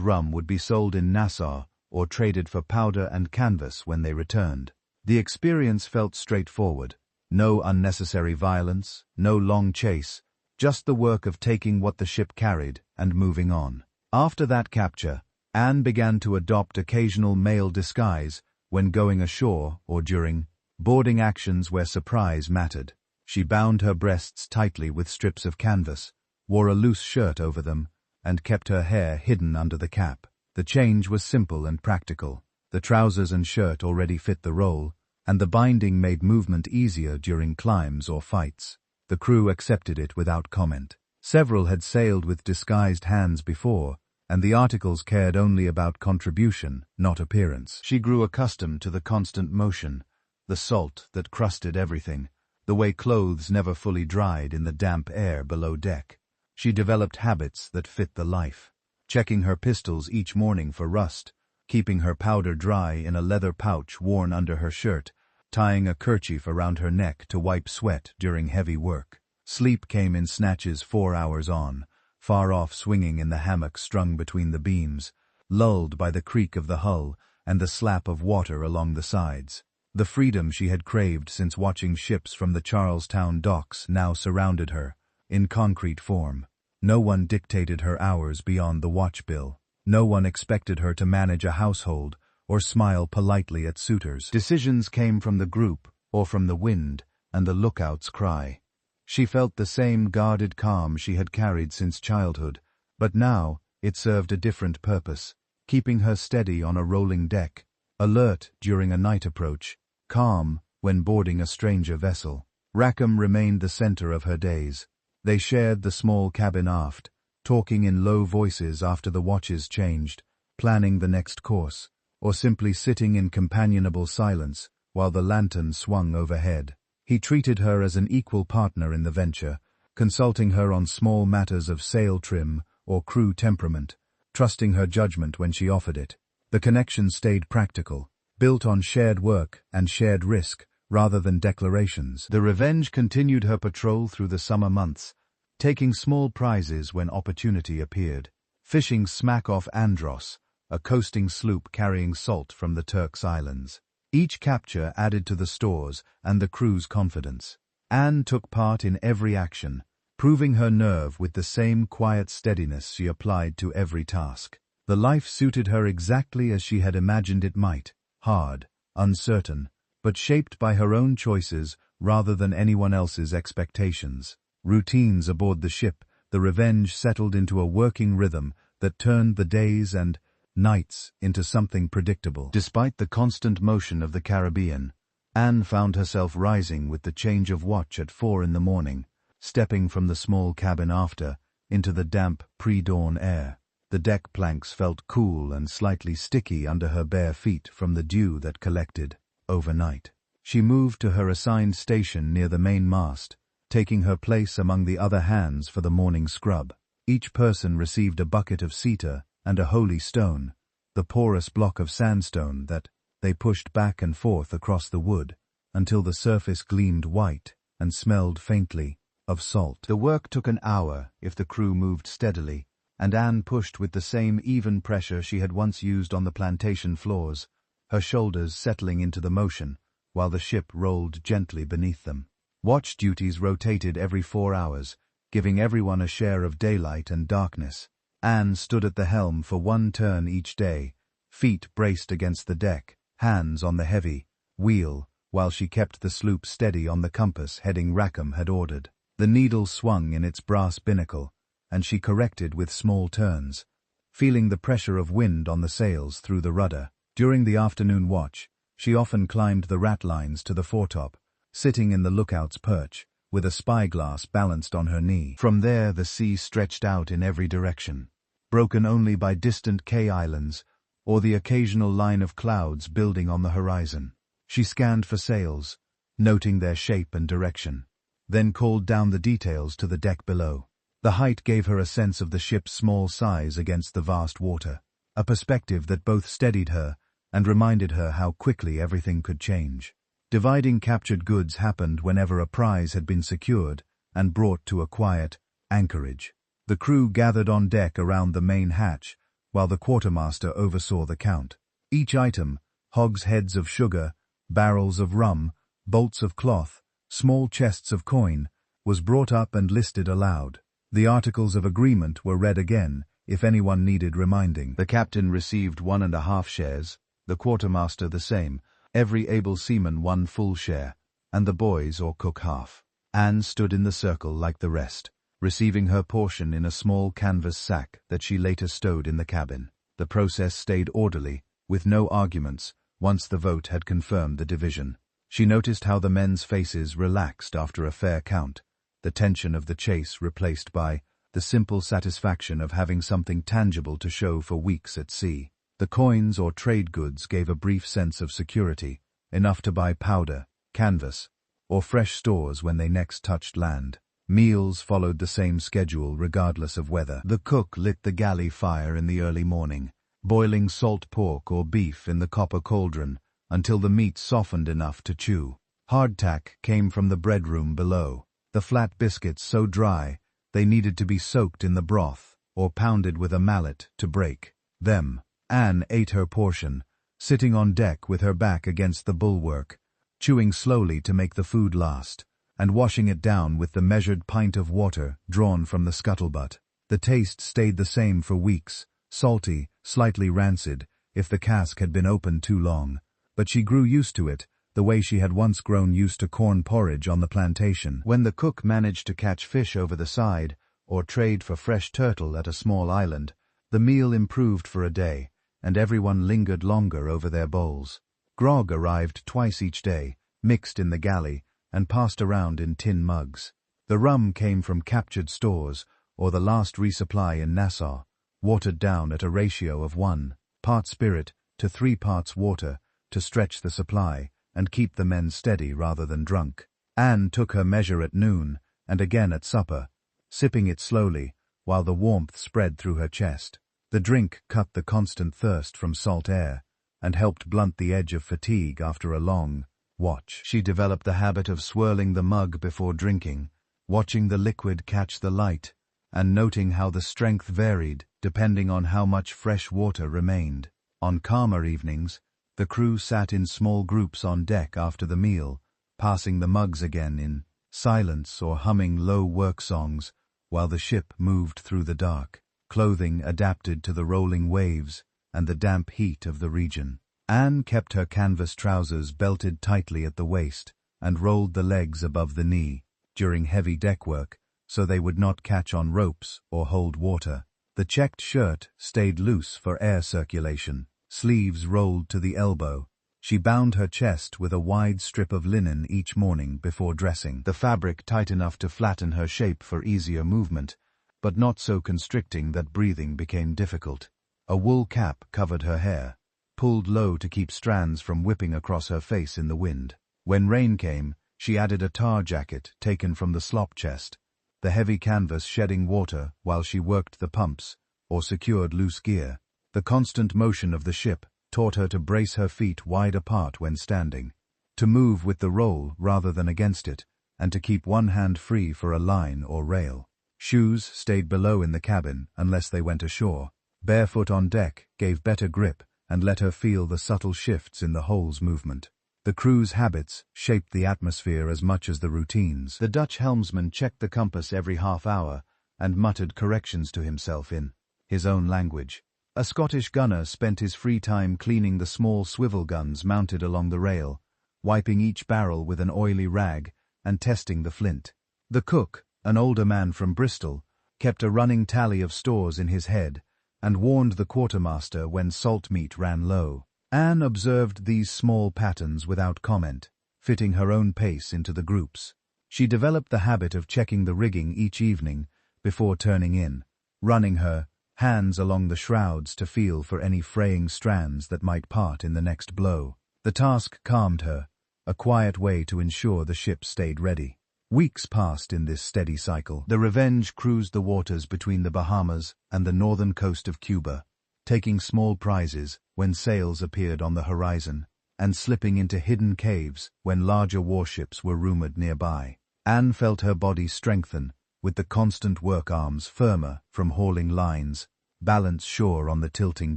rum would be sold in Nassau or traded for powder and canvas when they returned. The experience felt straightforward. No unnecessary violence, no long chase, just the work of taking what the ship carried and moving on. After that capture, Anne began to adopt occasional male disguise when going ashore or during boarding actions where surprise mattered. She bound her breasts tightly with strips of canvas, wore a loose shirt over them, and kept her hair hidden under the cap. The change was simple and practical. The trousers and shirt already fit the role, and the binding made movement easier during climbs or fights. The crew accepted it without comment. Several had sailed with disguised hands before, and the articles cared only about contribution, not appearance. She grew accustomed to the constant motion, the salt that crusted everything, the way clothes never fully dried in the damp air below deck. She developed habits that fit the life, checking her pistols each morning for rust, keeping her powder dry in a leather pouch worn under her shirt, tying a kerchief around her neck to wipe sweat during heavy work. Sleep came in snatches 4 hours on, far off swinging in the hammock strung between the beams, lulled by the creak of the hull and the slap of water along the sides. The freedom she had craved since watching ships from the Charlestown docks now surrounded her, in concrete form. No one dictated her hours beyond the watch bill. No one expected her to manage a household or smile politely at suitors. Decisions came from the group or from the wind and the lookout's cry. She felt the same guarded calm she had carried since childhood, but now it served a different purpose, keeping her steady on a rolling deck, alert during a night approach, calm when boarding a stranger vessel. Rackham remained the center of her days. They shared the small cabin aft, talking in low voices after the watches changed, planning the next course, or simply sitting in companionable silence while the lantern swung overhead. He treated her as an equal partner in the venture, consulting her on small matters of sail trim or crew temperament, trusting her judgment when she offered it. The connection stayed practical, built on shared work and shared risk rather than declarations. The Revenge continued her patrol through the summer months, taking small prizes when opportunity appeared, fishing smack off Andros, a coasting sloop carrying salt from the Turks Islands. Each capture added to the stores and the crew's confidence. Anne took part in every action, proving her nerve with the same quiet steadiness she applied to every task. The life suited her exactly as she had imagined it might, hard, uncertain, but shaped by her own choices rather than anyone else's expectations. Routines aboard the ship, the Revenge settled into a working rhythm that turned the days and nights into something predictable. Despite the constant motion of the Caribbean, Anne found herself rising with the change of watch at 4 in the morning, stepping from the small cabin after into the damp pre-dawn air. The deck planks felt cool and slightly sticky under her bare feet from the dew that collected overnight. She moved to her assigned station near the main mast, taking her place among the other hands for the morning scrub. Each person received a bucket of cedar and a holy stone, the porous block of sandstone that they pushed back and forth across the wood until the surface gleamed white and smelled faintly of salt. The work took an hour if the crew moved steadily, and Anne pushed with the same even pressure she had once used on the plantation floors, her shoulders settling into the motion while the ship rolled gently beneath them. Watch duties rotated every 4 hours, giving everyone a share of daylight and darkness. Anne stood at the helm for 1 turn each day, feet braced against the deck, hands on the heavy wheel, while she kept the sloop steady on the compass heading Rackham had ordered. The needle swung in its brass binnacle, and she corrected with small turns, feeling the pressure of wind on the sails through the rudder. During the afternoon watch, she often climbed the ratlines to the foretop, sitting in the lookout's perch, with a spyglass balanced on her knee. From there the sea stretched out in every direction, broken only by distant Cay Islands or the occasional line of clouds building on the horizon. She scanned for sails, noting their shape and direction, then called down the details to the deck below. The height gave her a sense of the ship's small size against the vast water, a perspective that both steadied her and reminded her how quickly everything could change. Dividing captured goods happened whenever a prize had been secured and brought to a quiet anchorage. The crew gathered on deck around the main hatch, while the quartermaster oversaw the count. Each item, hogsheads of sugar, barrels of rum, bolts of cloth, small chests of coin, was brought up and listed aloud. The articles of agreement were read again, if anyone needed reminding. The captain received 1.5 shares, the quartermaster the same, every able seaman 1 full share, and the boys or cook half. Anne stood in the circle like the rest, receiving her portion in a small canvas sack that she later stowed in the cabin. The process stayed orderly, with no arguments, once the vote had confirmed the division. She noticed how the men's faces relaxed after a fair count, the tension of the chase replaced by the simple satisfaction of having something tangible to show for weeks at sea. The coins or trade goods gave a brief sense of security, enough to buy powder, canvas, or fresh stores when they next touched land. Meals followed the same schedule regardless of weather. The cook lit the galley fire in the early morning, boiling salt pork or beef in the copper cauldron until the meat softened enough to chew. Hardtack came from the bread room below, the flat biscuits so dry they needed to be soaked in the broth or pounded with a mallet to break them. Anne ate her portion, sitting on deck with her back against the bulwark, chewing slowly to make the food last, and washing it down with the measured pint of water drawn from the scuttlebutt. The taste stayed the same for weeks, salty, slightly rancid, if the cask had been open too long, but she grew used to it, the way she had once grown used to corn porridge on the plantation. When the cook managed to catch fish over the side, or trade for fresh turtle at a small island, the meal improved for a day, and everyone lingered longer over their bowls. Grog arrived twice each day, mixed in the galley, and passed around in tin mugs. The rum came from captured stores, or the last resupply in Nassau, watered down at a ratio of 1 part spirit to 3 parts water to stretch the supply and keep the men steady rather than drunk. Anne took her measure at noon, and again at supper, sipping it slowly, while the warmth spread through her chest. The drink cut the constant thirst from salt air, and helped blunt the edge of fatigue after a long watch. She developed the habit of swirling the mug before drinking, watching the liquid catch the light, and noting how the strength varied depending on how much fresh water remained. On calmer evenings, the crew sat in small groups on deck after the meal, passing the mugs again in silence or humming low work songs while the ship moved through the dark. Clothing adapted to the rolling waves and the damp heat of the region. Anne kept her canvas trousers belted tightly at the waist and rolled the legs above the knee during heavy deck work so they would not catch on ropes or hold water. The checked shirt stayed loose for air circulation, sleeves rolled to the elbow. She bound her chest with a wide strip of linen each morning before dressing, the fabric tight enough to flatten her shape for easier movement, but not so constricting that breathing became difficult. A wool cap covered her hair, pulled low to keep strands from whipping across her face in the wind. When rain came, she added a tar jacket taken from the slop chest, the heavy canvas shedding water while she worked the pumps or secured loose gear. The constant motion of the ship taught her to brace her feet wide apart when standing, to move with the roll rather than against it, and to keep one hand free for a line or rail. Shoes stayed below in the cabin unless they went ashore. Barefoot on deck gave better grip and let her feel the subtle shifts in the hull's movement. The crew's habits shaped the atmosphere as much as the routines. The Dutch helmsman checked the compass every half hour and muttered corrections to himself in his own language. A Scottish gunner spent his free time cleaning the small swivel guns mounted along the rail, wiping each barrel with an oily rag and testing the flint. The cook, an older man from Bristol, kept a running tally of stores in his head and warned the quartermaster when salt meat ran low. Anne observed these small patterns without comment, fitting her own pace into the groups. She developed the habit of checking the rigging each evening before turning in, running her hands along the shrouds to feel for any fraying strands that might part in the next blow. The task calmed her, a quiet way to ensure the ship stayed ready. Weeks passed in this steady cycle. The Revenge cruised the waters between the Bahamas and the northern coast of Cuba, taking small prizes when sails appeared on the horizon, and slipping into hidden caves when larger warships were rumored nearby. Anne felt her body strengthen, with the constant work arms firmer from hauling lines, balance sure on the tilting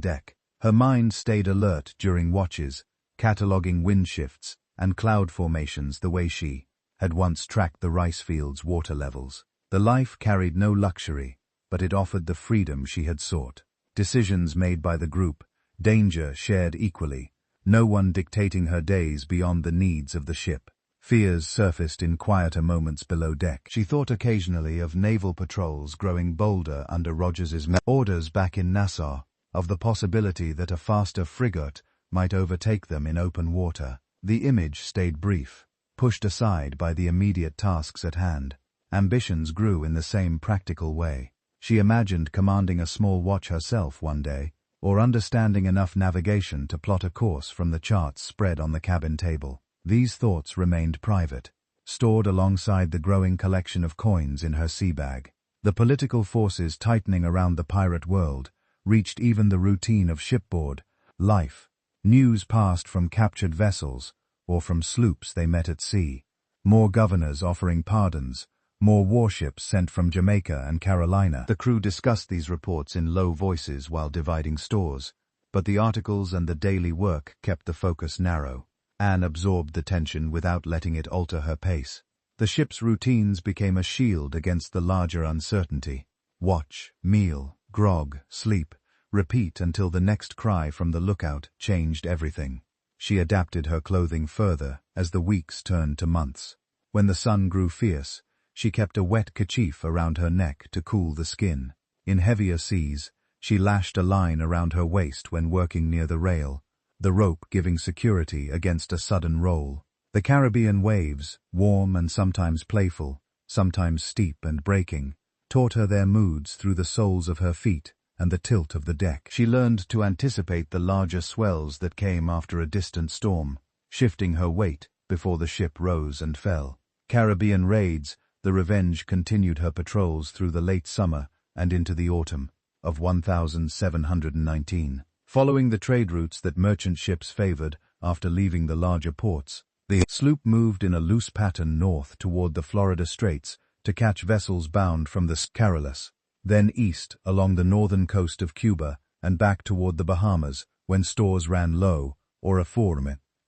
deck. Her mind stayed alert during watches, cataloguing wind shifts and cloud formations the way she had once tracked the rice fields' water levels. The life carried no luxury, but it offered the freedom she had sought. Decisions made by the group, danger shared equally, no one dictating her days beyond the needs of the ship. Fears surfaced in quieter moments below deck. She thought occasionally of naval patrols growing bolder under Rogers's orders back in Nassau, of the possibility that a faster frigate might overtake them in open water. The image stayed brief, pushed aside by the immediate tasks at hand. Ambitions grew in the same practical way. She imagined commanding a small watch herself one day, or understanding enough navigation to plot a course from the charts spread on the cabin table. These thoughts remained private, stored alongside the growing collection of coins in her sea bag. The political forces tightening around the pirate world reached even the routine of shipboard life. News passed from captured vessels or from sloops they met at sea. More governors offering pardons, more warships sent from Jamaica and Carolina. The crew discussed these reports in low voices while dividing stores, but the articles and the daily work kept the focus narrow. Anne absorbed the tension without letting it alter her pace. The ship's routines became a shield against the larger uncertainty. Watch, meal, grog, sleep, repeat until the next cry from the lookout changed everything. She adapted her clothing further as the weeks turned to months. When the sun grew fierce, she kept a wet kerchief around her neck to cool the skin. In heavier seas, she lashed a line around her waist when working near the rail, the rope giving security against a sudden roll. The Caribbean waves, warm and sometimes playful, sometimes steep and breaking, taught her their moods through the soles of her feet and the tilt of the deck. She learned to anticipate the larger swells that came after a distant storm, shifting her weight before the ship rose and fell. Caribbean raids, the Revenge continued her patrols through the late summer and into the autumn of 1719. Following the trade routes that merchant ships favored after leaving the larger ports, the sloop moved in a loose pattern north toward the Florida Straits to catch vessels bound from the Carolus, then east along the northern coast of Cuba and back toward the Bahamas when stores ran low or a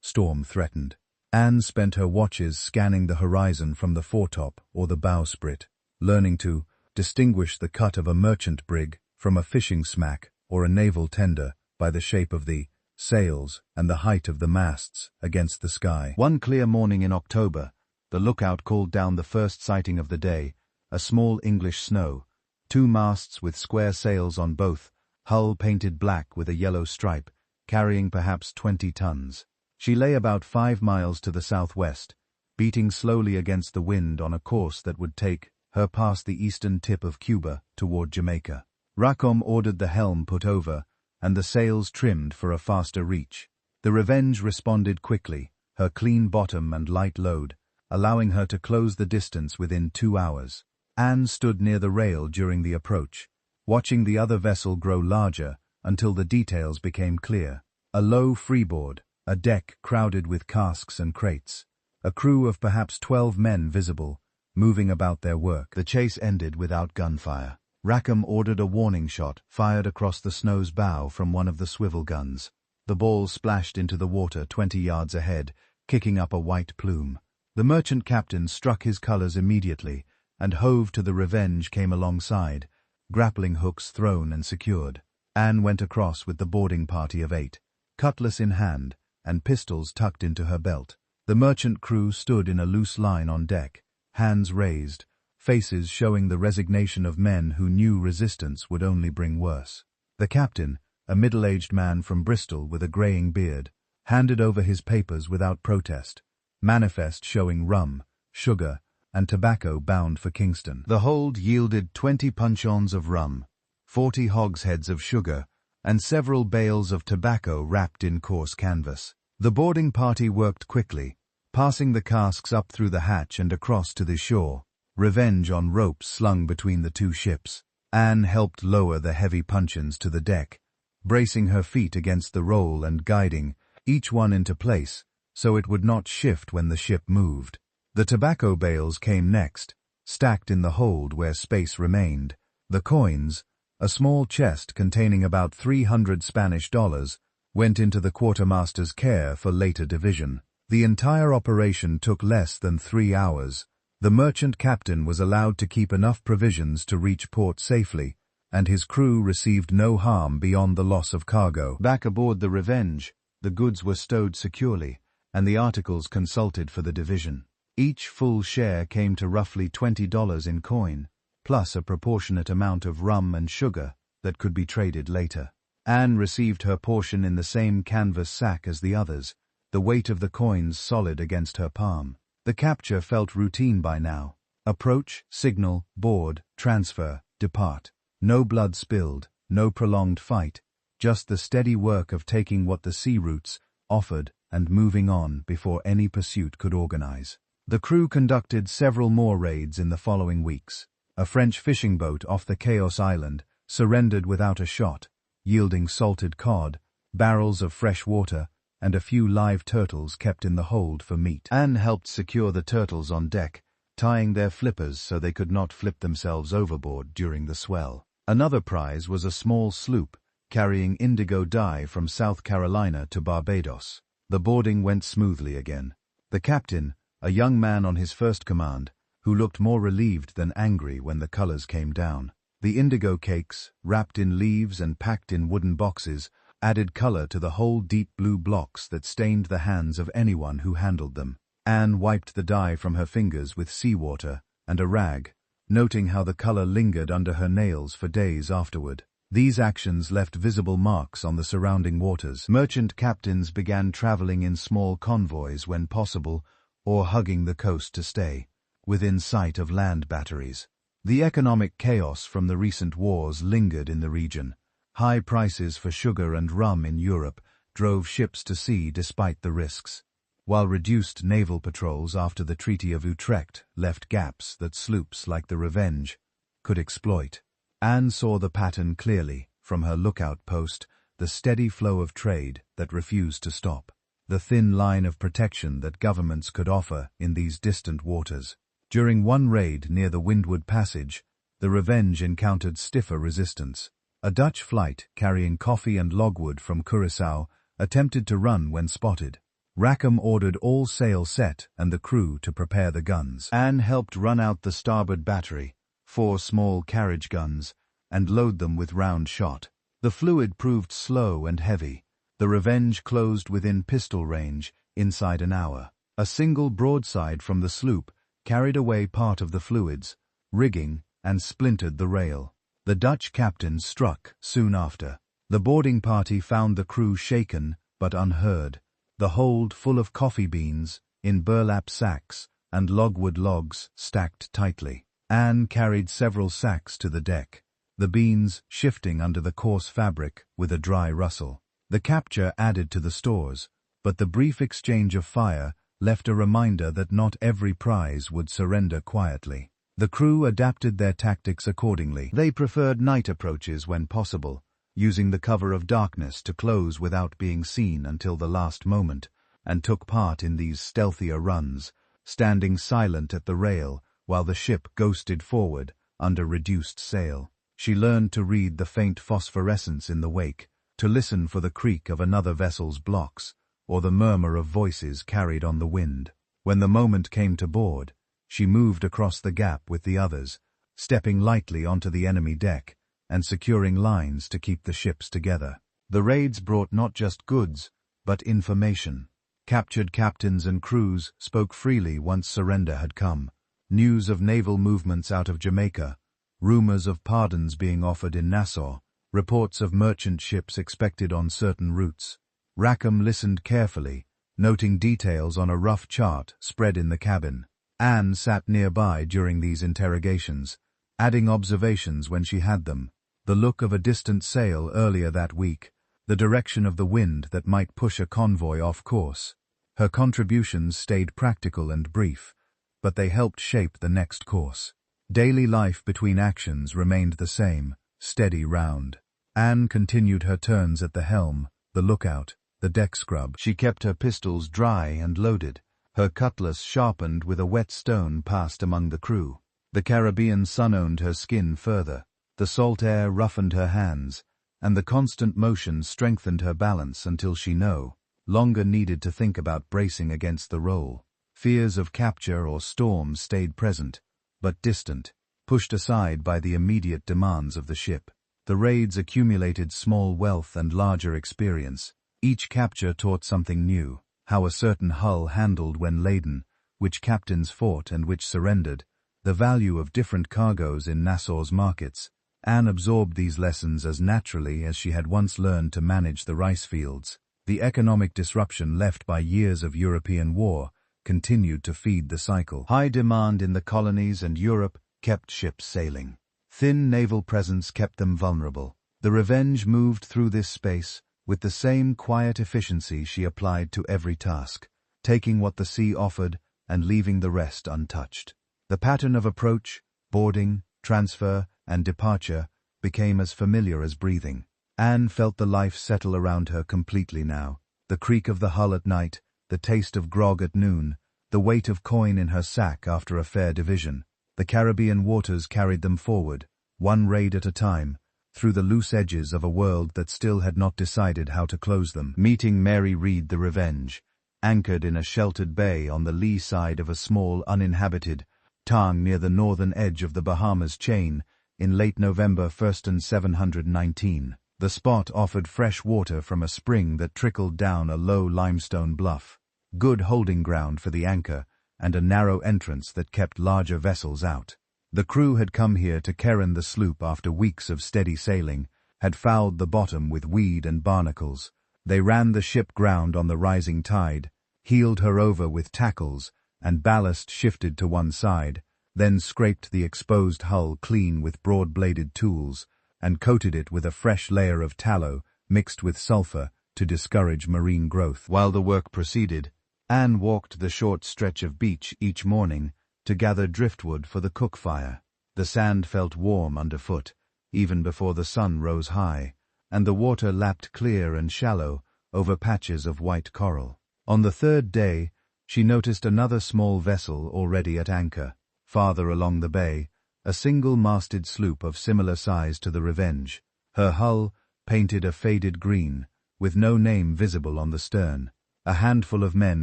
storm threatened. Anne spent her watches scanning the horizon from the foretop or the bowsprit, learning to distinguish the cut of a merchant brig from a fishing smack or a naval tender by the shape of the sails, and the height of the masts against the sky. One clear morning in October, the lookout called down the first sighting of the day, a small English snow, 2 masts with square sails on both, hull painted black with a yellow stripe, carrying perhaps 20 tons. She lay about 5 miles to the southwest, beating slowly against the wind on a course that would take her past the eastern tip of Cuba toward Jamaica. Rackham ordered the helm put over, and the sails trimmed for a faster reach. The Revenge responded quickly, her clean bottom and light load, allowing her to close the distance within 2 hours. Anne stood near the rail during the approach, watching the other vessel grow larger until the details became clear. A low freeboard, a deck crowded with casks and crates, a crew of perhaps 12 men visible, moving about their work. The chase ended without gunfire. Rackham ordered a warning shot fired across the Snow's bow from one of the swivel guns. The ball splashed into the water 20 yards ahead, kicking up a white plume. The merchant captain struck his colors immediately, and hove to the Revenge came alongside, grappling hooks thrown and secured. Anne went across with the boarding party of 8, cutlass in hand, and pistols tucked into her belt. The merchant crew stood in a loose line on deck, hands raised, faces showing the resignation of men who knew resistance would only bring worse. The captain, a middle-aged man from Bristol with a graying beard, handed over his papers without protest, manifest showing rum, sugar, and tobacco bound for Kingston. The hold yielded 20 puncheons of rum, 40 hogsheads of sugar, and several bales of tobacco wrapped in coarse canvas. The boarding party worked quickly, passing the casks up through the hatch and across to the shore, Revenge on ropes slung between the 2 ships. Anne helped lower the heavy puncheons to the deck, bracing her feet against the roll and guiding each one into place so it would not shift when the ship moved. The tobacco bales came next, stacked in the hold where space remained. The coins, a small chest containing about 300 Spanish dollars, went into the quartermaster's care for later division. The entire operation took less than 3 hours. The merchant captain was allowed to keep enough provisions to reach port safely, and his crew received no harm beyond the loss of cargo. Back aboard the Revenge, the goods were stowed securely, and the articles consulted for the division. Each full share came to roughly $20 in coin, plus a proportionate amount of rum and sugar that could be traded later. Anne received her portion in the same canvas sack as the others, the weight of the coins solid against her palm. The capture felt routine by now. Approach, signal, board, transfer, depart. No blood spilled, no prolonged fight, just the steady work of taking what the sea routes offered and moving on before any pursuit could organize. The crew conducted several more raids in the following weeks. A French fishing boat off the Chaos Island surrendered without a shot, yielding salted cod, barrels of fresh water, and a few live turtles kept in the hold for meat. Anne helped secure the turtles on deck, tying their flippers so they could not flip themselves overboard during the swell. Another prize was a small sloop carrying indigo dye from South Carolina to Barbados. The boarding went smoothly again. The captain, a young man on his first command, who looked more relieved than angry when the colors came down. The indigo cakes, wrapped in leaves and packed in wooden boxes, added color to the whole deep blue blocks that stained the hands of anyone who handled them. Anne wiped the dye from her fingers with seawater and a rag, noting how the color lingered under her nails for days afterward. These actions left visible marks on the surrounding waters. Merchant captains began traveling in small convoys when possible, or hugging the coast to stay within sight of land batteries. The economic chaos from the recent wars lingered in the region. High prices for sugar and rum in Europe drove ships to sea despite the risks, while reduced naval patrols after the Treaty of Utrecht left gaps that sloops like the Revenge could exploit. Anne saw the pattern clearly from her lookout post, the steady flow of trade that refused to stop, the thin line of protection that governments could offer in these distant waters. During one raid near the Windward Passage, the Revenge encountered stiffer resistance. A Dutch flight carrying coffee and logwood from Curaçao attempted to run when spotted. Rackham ordered all sail set and the crew to prepare the guns. Anne helped run out the starboard battery, 4 small carriage guns, and load them with round shot. The fluid proved slow and heavy, The Revenge closed within pistol range inside an hour. A single broadside from the sloop carried away part of the fluids, rigging, and splintered the rail. The Dutch captain struck soon after. The boarding party found the crew shaken but unhurt, the hold full of coffee beans, in burlap sacks, and logwood logs stacked tightly. Anne carried several sacks to the deck, the beans shifting under the coarse fabric with a dry rustle. The capture added to the stores, but the brief exchange of fire left a reminder that not every prize would surrender quietly. The crew adapted their tactics accordingly. They preferred night approaches when possible, using the cover of darkness to close without being seen until the last moment, and took part in these stealthier runs, standing silent at the rail while the ship ghosted forward under reduced sail. She learned to read the faint phosphorescence in the wake, to listen for the creak of another vessel's blocks, or the murmur of voices carried on the wind. When the moment came to board, she moved across the gap with the others, stepping lightly onto the enemy deck and securing lines to keep the ships together. The raids brought not just goods, but information. Captured captains and crews spoke freely once surrender had come. News of naval movements out of Jamaica, rumors of pardons being offered in Nassau, reports of merchant ships expected on certain routes. Rackham listened carefully, noting details on a rough chart spread in the cabin. Anne sat nearby during these interrogations, adding observations when she had them. The look of a distant sail earlier that week, the direction of the wind that might push a convoy off course. Her contributions stayed practical and brief, but they helped shape the next course. Daily life between actions remained the same, steady round. Anne continued her turns at the helm, the lookout, the deck scrub. She kept her pistols dry and loaded, her cutlass sharpened with a wet stone passed among the crew. The Caribbean sun owned her skin further, the salt air roughened her hands, and the constant motion strengthened her balance until she no longer needed to think about bracing against the roll. Fears of capture or storm stayed present, but distant, pushed aside by the immediate demands of the ship. The raids accumulated small wealth and larger experience. Each capture taught something new, how a certain hull handled when laden, which captains fought and which surrendered, the value of different cargoes in Nassau's markets. Anne absorbed these lessons as naturally as she had once learned to manage the rice fields. The economic disruption left by years of European war continued to feed the cycle. High demand in the colonies and Europe kept ships sailing. Thin naval presence kept them vulnerable. The Revenge moved through this space with the same quiet efficiency she applied to every task, taking what the sea offered and leaving the rest untouched. The pattern of approach, boarding, transfer, and departure became as familiar as breathing. Anne felt the life settle around her completely now. The creak of the hull at night, the taste of grog at noon, the weight of coin in her sack after a fair division. The Caribbean waters carried them forward, one raid at a time, through the loose edges of a world that still had not decided how to close them. Meeting Mary Read the Revenge, anchored in a sheltered bay on the lee side of a small uninhabited town near the northern edge of the Bahamas chain, in late November 1719. The spot offered fresh water from a spring that trickled down a low limestone bluff, good holding ground for the anchor, and a narrow entrance that kept larger vessels out. The crew had come here to kerrin the sloop after weeks of steady sailing, had fouled the bottom with weed and barnacles. They ran the ship ground on the rising tide, heeled her over with tackles, and ballast shifted to one side, then scraped the exposed hull clean with broad-bladed tools, and coated it with a fresh layer of tallow mixed with sulfur to discourage marine growth. While the work proceeded, Anne walked the short stretch of beach each morning to gather driftwood for the cook fire. The sand felt warm underfoot, even before the sun rose high, and the water lapped clear and shallow over patches of white coral. On the third day, she noticed another small vessel already at anchor. Farther along the bay, a single-masted sloop of similar size to the Revenge, her hull painted a faded green, with no name visible on the stern. A handful of men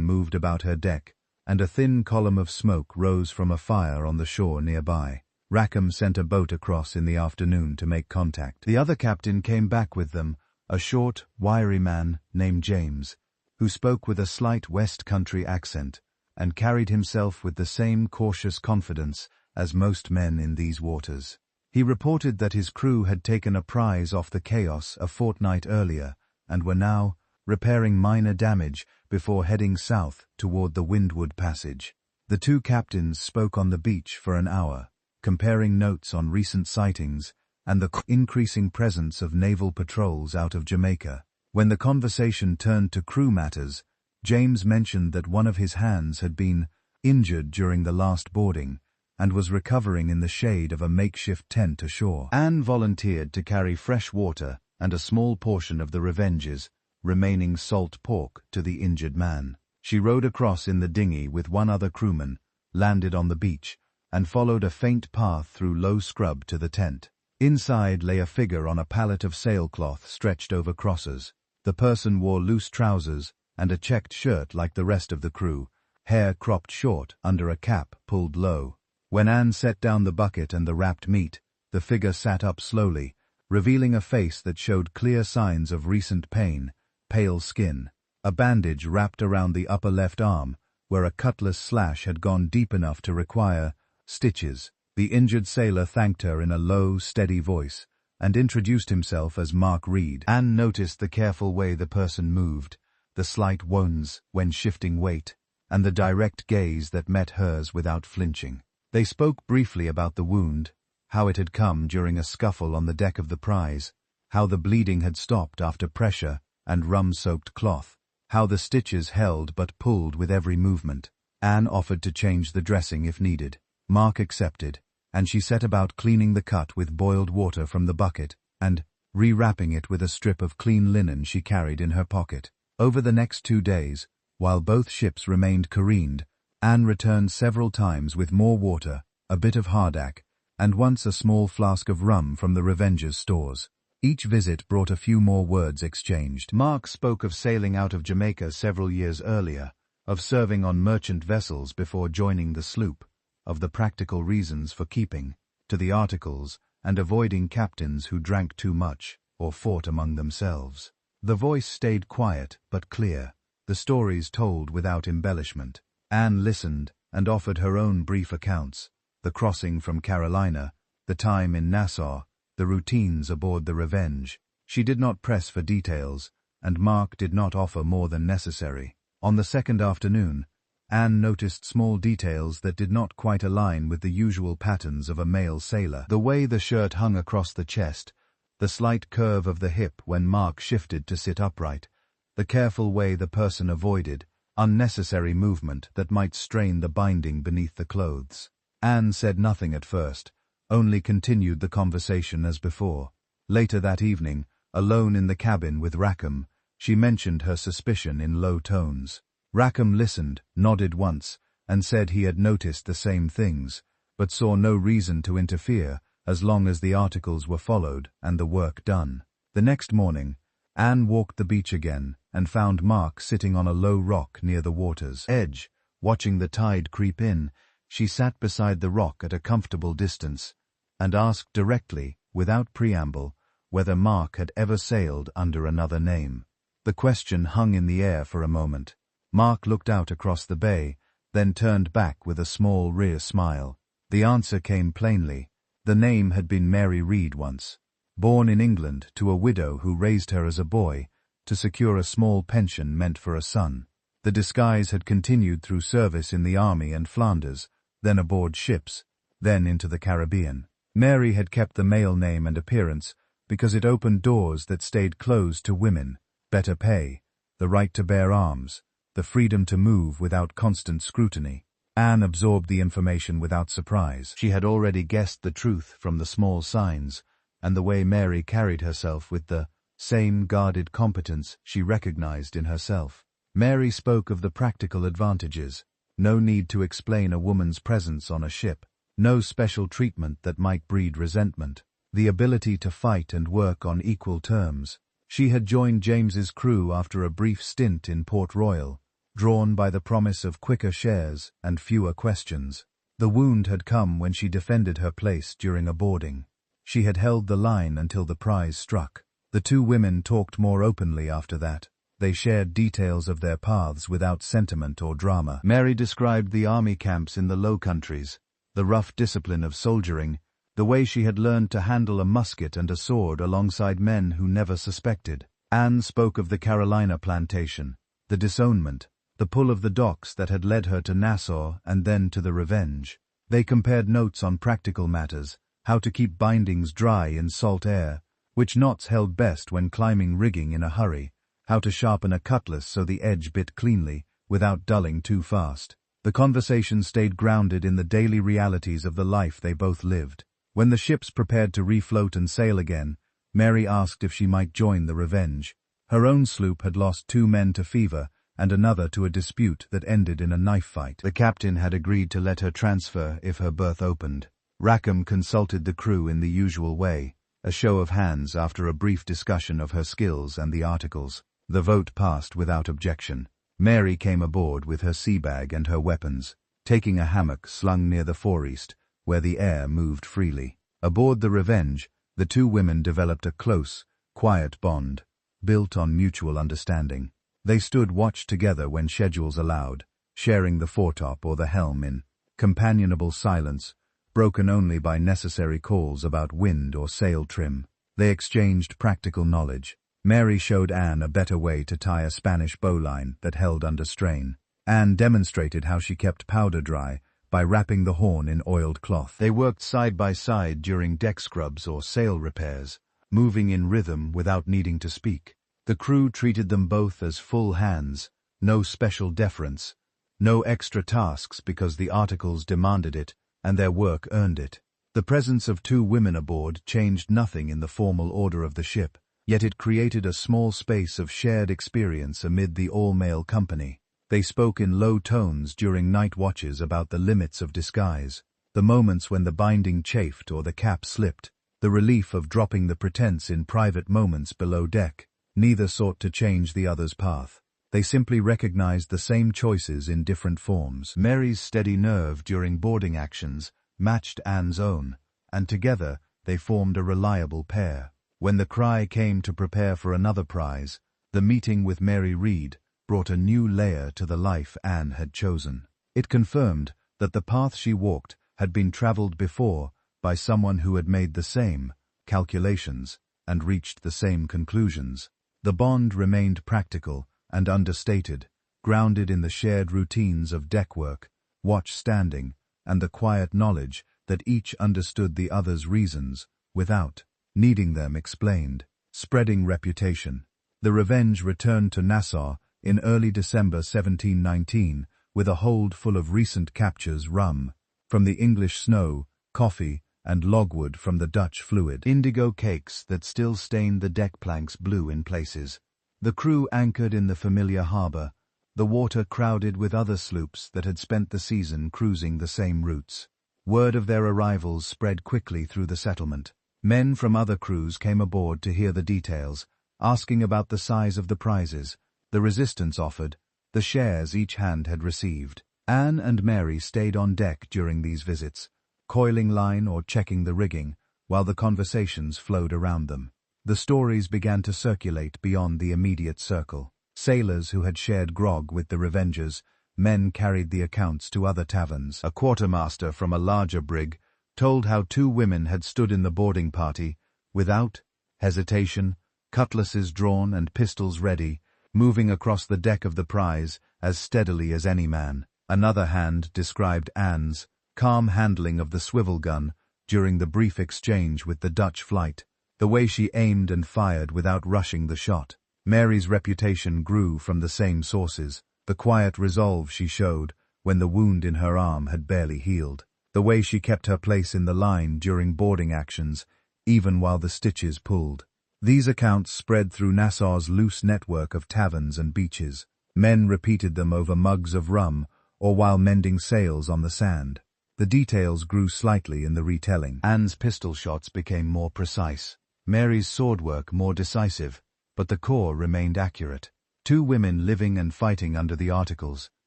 moved about her deck, and a thin column of smoke rose from a fire on the shore nearby. Rackham sent a boat across in the afternoon to make contact. The other captain came back with them, a short, wiry man named James, who spoke with a slight West Country accent and carried himself with the same cautious confidence as most men in these waters. He reported that his crew had taken a prize off the Chaos a fortnight earlier and were now repairing minor damage before heading south toward the Windward Passage. The two captains spoke on the beach for an hour, comparing notes on recent sightings and the increasing presence of naval patrols out of Jamaica. When the conversation turned to crew matters, James mentioned that one of his hands had been injured during the last boarding and was recovering in the shade of a makeshift tent ashore. Anne volunteered to carry fresh water and a small portion of the Revenge's remaining salt pork to the injured man. She rowed across in the dinghy with one other crewman, landed on the beach, and followed a faint path through low scrub to the tent. Inside lay a figure on a pallet of sailcloth stretched over crosses. The person wore loose trousers and a checked shirt like the rest of the crew, hair cropped short under a cap pulled low. When Anne set down the bucket and the wrapped meat, the figure sat up slowly, revealing a face that showed clear signs of recent pain, pale skin, a bandage wrapped around the upper left arm, where a cutlass slash had gone deep enough to require stitches. The injured sailor thanked her in a low, steady voice, and introduced himself as Mark Reed. Anne noticed the careful way the person moved, the slight wounds when shifting weight, and the direct gaze that met hers without flinching. They spoke briefly about the wound, how it had come during a scuffle on the deck of the prize, how the bleeding had stopped after pressure and rum-soaked cloth, how the stitches held but pulled with every movement. Anne offered to change the dressing if needed. Mark accepted, and she set about cleaning the cut with boiled water from the bucket and rewrapping it with a strip of clean linen she carried in her pocket. Over the next 2 days, while both ships remained careened, Anne returned several times with more water, a bit of hardack, and once a small flask of rum from the Revenge's stores. Each visit brought a few more words exchanged. Mark spoke of sailing out of Jamaica several years earlier, of serving on merchant vessels before joining the sloop, of the practical reasons for keeping to the articles and avoiding captains who drank too much or fought among themselves. The voice stayed quiet but clear, the stories told without embellishment. Anne listened and offered her own brief accounts, the crossing from Carolina, the time in Nassau, the routines aboard the Revenge. She did not press for details, and Mark did not offer more than necessary. On the second afternoon, Anne noticed small details that did not quite align with the usual patterns of a male sailor. The way the shirt hung across the chest, the slight curve of the hip when Mark shifted to sit upright, the careful way the person avoided unnecessary movement that might strain the binding beneath the clothes. Anne said nothing at first, only continued the conversation as before. Later that evening, alone in the cabin with Rackham, she mentioned her suspicion in low tones. Rackham listened, nodded once, and said he had noticed the same things, but saw no reason to interfere as long as the articles were followed and the work done. The next morning, Anne walked the beach again and found Mark sitting on a low rock near the water's edge. Watching the tide creep in, she sat beside the rock at a comfortable distance and asked directly, without preamble, whether Mark had ever sailed under another name. The question hung in the air for a moment. Mark looked out across the bay, then turned back with a small rear smile. The answer came plainly. The name had been Mary Reed once. Born in England to a widow who raised her as a boy, to secure a small pension meant for a son. The disguise had continued through service in the army and Flanders, then aboard ships, then into the Caribbean. Mary had kept the male name and appearance because it opened doors that stayed closed to women, better pay, the right to bear arms, the freedom to move without constant scrutiny. Anne absorbed the information without surprise. She had already guessed the truth from the small signs, and the way Mary carried herself with the same guarded competence she recognized in herself. Mary spoke of the practical advantages. No need to explain a woman's presence on a ship. No special treatment that might breed resentment. The ability to fight and work on equal terms. She had joined James's crew after a brief stint in Port Royal, drawn by the promise of quicker shares and fewer questions. The wound had come when she defended her place during a boarding. She had held the line until the prize struck. The two women talked more openly after that. They shared details of their paths without sentiment or drama. Mary described the army camps in the Low Countries, the rough discipline of soldiering, the way she had learned to handle a musket and a sword alongside men who never suspected. Anne spoke of the Carolina plantation, the Disownment, the pull of the docks that had led her to Nassau and then to the Revenge. They compared notes on practical matters, how to keep bindings dry in salt air, which knots held best when climbing rigging in a hurry, how to sharpen a cutlass so the edge bit cleanly, without dulling too fast. The conversation stayed grounded in the daily realities of the life they both lived. When the ships prepared to refloat and sail again, Mary asked if she might join the Revenge. Her own sloop had lost 2 men to fever, and another to a dispute that ended in a knife fight. The captain had agreed to let her transfer if her berth opened. Rackham consulted the crew in the usual way, a show of hands after a brief discussion of her skills and the articles. The vote passed without objection. Mary came aboard with her sea bag and her weapons, taking a hammock slung near the foreast, where the air moved freely. Aboard the Revenge, the two women developed a close, quiet bond, built on mutual understanding. They stood watch together when schedules allowed, sharing the foretop or the helm in companionable silence, broken only by necessary calls about wind or sail trim. They exchanged practical knowledge. Mary showed Anne a better way to tie a Spanish bowline that held under strain. Anne demonstrated how she kept powder dry by wrapping the horn in oiled cloth. They worked side by side during deck scrubs or sail repairs, moving in rhythm without needing to speak. The crew treated them both as full hands, no special deference, no extra tasks because the articles demanded it and their work earned it. The presence of two women aboard changed nothing in the formal order of the ship, yet it created a small space of shared experience amid the all-male company. They spoke in low tones during night watches about the limits of disguise, the moments when the binding chafed or the cap slipped, the relief of dropping the pretense in private moments below deck. Neither sought to change the other's path. They simply recognized the same choices in different forms. Mary's steady nerve during boarding actions matched Anne's own, and together they formed a reliable pair. When the cry came to prepare for another prize, the meeting with Mary Reed brought a new layer to the life Anne had chosen. It confirmed that the path she walked had been traveled before by someone who had made the same calculations and reached the same conclusions. The bond remained practical and understated, grounded in the shared routines of deck work, watch standing, and the quiet knowledge that each understood the other's reasons without needing them explained. Spreading reputation. The Revenge returned to Nassau in early December 1719 with a hold full of recent captures: rum from the English snow, coffee, and logwood from the Dutch fluid, indigo cakes that still stained the deck planks blue in places. The crew anchored in the familiar harbor, the water crowded with other sloops that had spent the season cruising the same routes. Word of their arrivals spread quickly through the settlement. Men from other crews came aboard to hear the details, asking about the size of the prizes, the resistance offered, the shares each hand had received. Anne and Mary stayed on deck during these visits, coiling line or checking the rigging, while the conversations flowed around them. The stories began to circulate beyond the immediate circle. Sailors who had shared grog with the Revengers, men carried the accounts to other taverns. A quartermaster from a larger brig told how two women had stood in the boarding party, without hesitation, cutlasses drawn and pistols ready, moving across the deck of the prize as steadily as any man. Another hand described Anne's calm handling of the swivel gun during the brief exchange with the Dutch flight, the way she aimed and fired without rushing the shot. Mary's reputation grew from the same sources, the quiet resolve she showed when the wound in her arm had barely healed, the way she kept her place in the line during boarding actions, even while the stitches pulled. These accounts spread through Nassau's loose network of taverns and beaches. Men repeated them over mugs of rum or while mending sails on the sand. The details grew slightly in the retelling. Anne's pistol shots became more precise, Mary's swordwork more decisive, but the core remained accurate. Two women living and fighting under the articles,